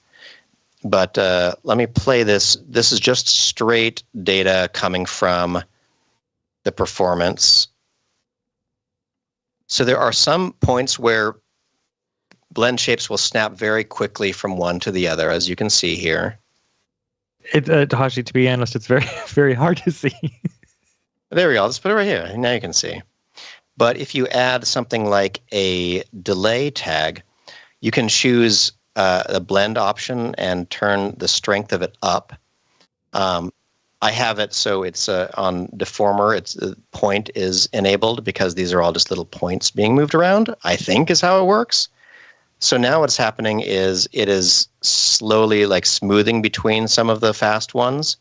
Speaker 2: but let me play this. This is just straight data coming from the performance. So there are some points where blend shapes will snap very quickly from one to the other, as you can see here.
Speaker 4: Hashi, to be honest, it's very, very hard to see.
Speaker 2: There we go. Let's put it right here. Now you can see. But if you add something like a delay tag, you can choose a blend option and turn the strength of it up. I have it so it's on deformer. The point is enabled because these are all just little points being moved around, I think is how it works. So now what's happening is it is slowly like smoothing between some of the fast ones.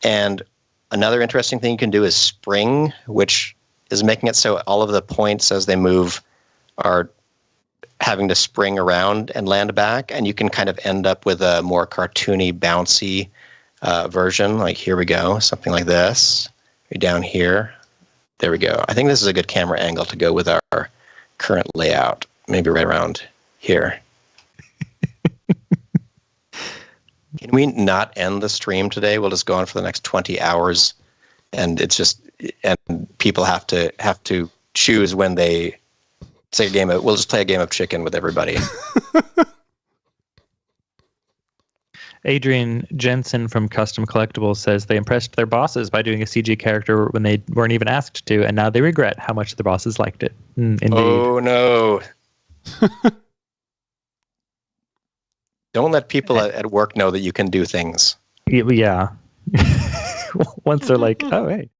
Speaker 2: And another interesting thing you can do is spring, which is making it so all of the points as they move are having to spring around and land back, and you can kind of end up with a more cartoony, bouncy version. Like here we go, something like this. Down here, there we go. I think this is a good camera angle to go with our current layout. Maybe right around here. Can we not end the stream today? We'll just go on for the next 20 hours, and people have to choose when they say a game of. We'll just play a game of chicken with everybody.
Speaker 4: Adrian Jensen from Custom Collectibles says they impressed their bosses by doing a CG character when they weren't even asked to, and now they regret how much the bosses liked it. Indeed.
Speaker 2: Oh no! Don't let people at work know that you can do things.
Speaker 4: Yeah. Once they're like, oh, hey.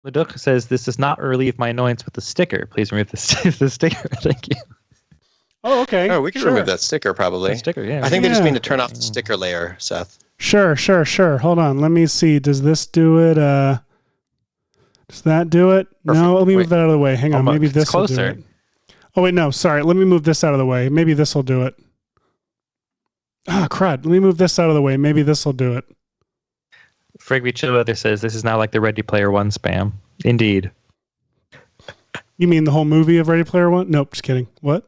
Speaker 4: Leduc says, this does not relieve my annoyance with the sticker. Please remove the sticker. Thank you.
Speaker 3: Oh, okay.
Speaker 2: Oh, we can remove that sticker probably.
Speaker 4: The sticker, yeah.
Speaker 2: I think they just mean to turn off the sticker layer, Seth.
Speaker 3: Sure. Hold on. Let me see. Does this do it? Does that do it?
Speaker 2: Perfect.
Speaker 3: No, let me move that out of the way. Hang on. Maybe
Speaker 4: It's
Speaker 3: this will do
Speaker 4: closer.
Speaker 3: it. Oh, wait, no. Sorry. Let me move this out of the way. Maybe this will do it. Ah, crud. Let me move this out of the way. Maybe this will do it.
Speaker 4: Frigby Chillweather says, this is now like the Ready Player One spam. Indeed.
Speaker 3: You mean the whole movie of Ready Player One? Nope, just kidding. What?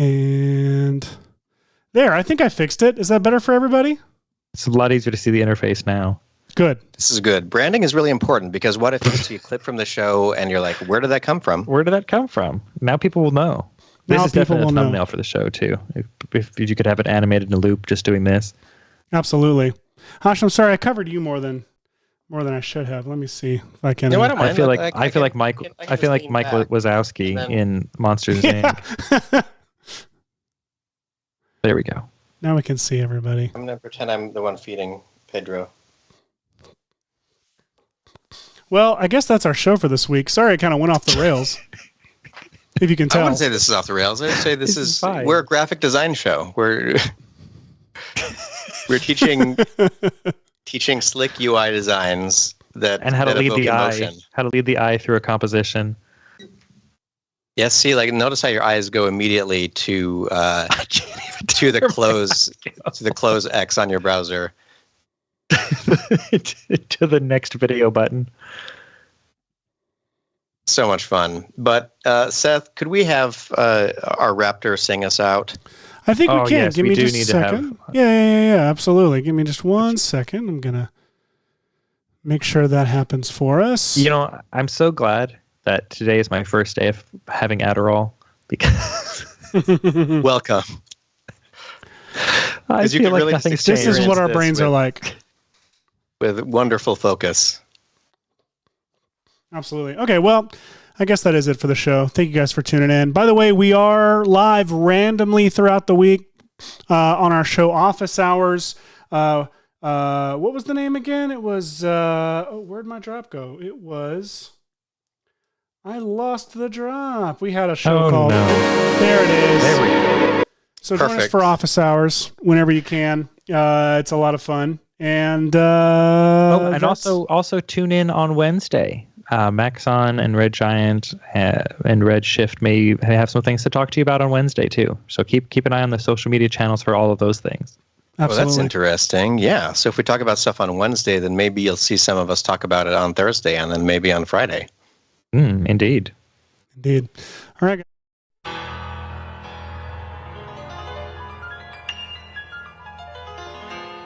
Speaker 3: And there, I think I fixed it. Is that better for everybody?
Speaker 4: It's a lot easier to see the interface now.
Speaker 3: Good.
Speaker 2: This is good. Branding is really important because what if you see a clip from the show and you're like, where did that come from?
Speaker 4: Where did that come from? Now people will know. This
Speaker 3: Now
Speaker 4: is
Speaker 3: people
Speaker 4: definitely a
Speaker 3: will know.
Speaker 4: thumbnail for the show, too. If you could have it animated in a loop just doing this.
Speaker 3: Absolutely. Hash, I'm sorry I covered you more than I should have. Let me see if I can.
Speaker 2: No, I don't mind.
Speaker 4: I feel like Mike Wazowski
Speaker 2: then...
Speaker 4: in Monsters Inc. There we go.
Speaker 3: Now we can see everybody.
Speaker 2: I'm going to pretend I'm the one feeding Pedro.
Speaker 3: Well, I guess that's our show for this week. Sorry, I kind of went off the rails. If you can tell.
Speaker 2: I wouldn't say this is off the rails. I would say this is
Speaker 4: fine.
Speaker 2: We're a graphic design show. We're teaching slick UI designs
Speaker 4: and how to lead the
Speaker 2: emotion.
Speaker 4: eye, how to lead the eye through a composition.
Speaker 2: Yes, see, like notice how your eyes go immediately to the close X on your browser.
Speaker 4: To the next video button.
Speaker 2: So much fun. But Seth, could we have our Raptor sing us out?
Speaker 3: I think we can.
Speaker 4: Yes,
Speaker 3: Give
Speaker 4: we
Speaker 3: me
Speaker 4: do
Speaker 3: just
Speaker 4: need
Speaker 3: a second. Yeah, absolutely. Give me just 1 second. I'm going to make sure that happens for us.
Speaker 4: You know, I'm so glad that today is my first day of having Adderall because
Speaker 2: Welcome.
Speaker 4: I
Speaker 2: you
Speaker 4: feel
Speaker 2: can
Speaker 4: like
Speaker 2: really
Speaker 4: nothing's
Speaker 2: just
Speaker 3: This is
Speaker 4: changed.
Speaker 3: what our
Speaker 2: this
Speaker 3: brains
Speaker 2: with-
Speaker 3: are like.
Speaker 2: With wonderful focus.
Speaker 3: Absolutely. Okay, well, I guess that is it for the show. Thank you guys for tuning in. By the way, we are live randomly throughout the week on our show Office Hours. What was the name again? It was, where'd my drop go? It was, I lost the drop. We had a show called, there it is.
Speaker 4: There we go.
Speaker 3: So join us
Speaker 2: Perfect.
Speaker 3: for Office Hours whenever you can. It's a lot of fun. And
Speaker 4: And also tune in on Wednesday. Maxon and Red Giant and Red Shift may have some things to talk to you about on Wednesday too. So keep an eye on the social media channels for all of those things.
Speaker 2: Well,
Speaker 3: absolutely.
Speaker 2: that's interesting. Yeah. So if we talk about stuff on Wednesday, then maybe you'll see some of us talk about it on Thursday and then maybe on Friday.
Speaker 4: Indeed.
Speaker 3: Indeed. All right.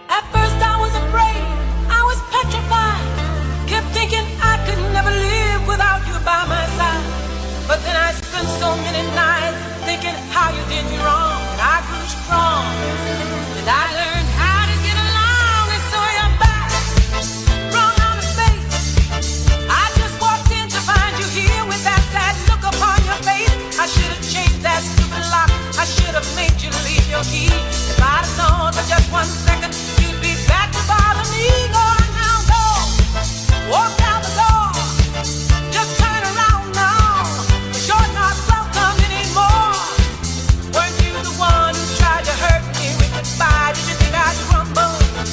Speaker 1: At first I was afraid, I was petrified. Kept thinking I could never live without you by my side. But then I spent so many nights thinking how you did me wrong. And I grew strong, and I learned how to get along. And so you're back, wrong on the space. I just walked in to find you here with that sad look upon your face. I should have changed that stupid lock. I should have made you leave your key.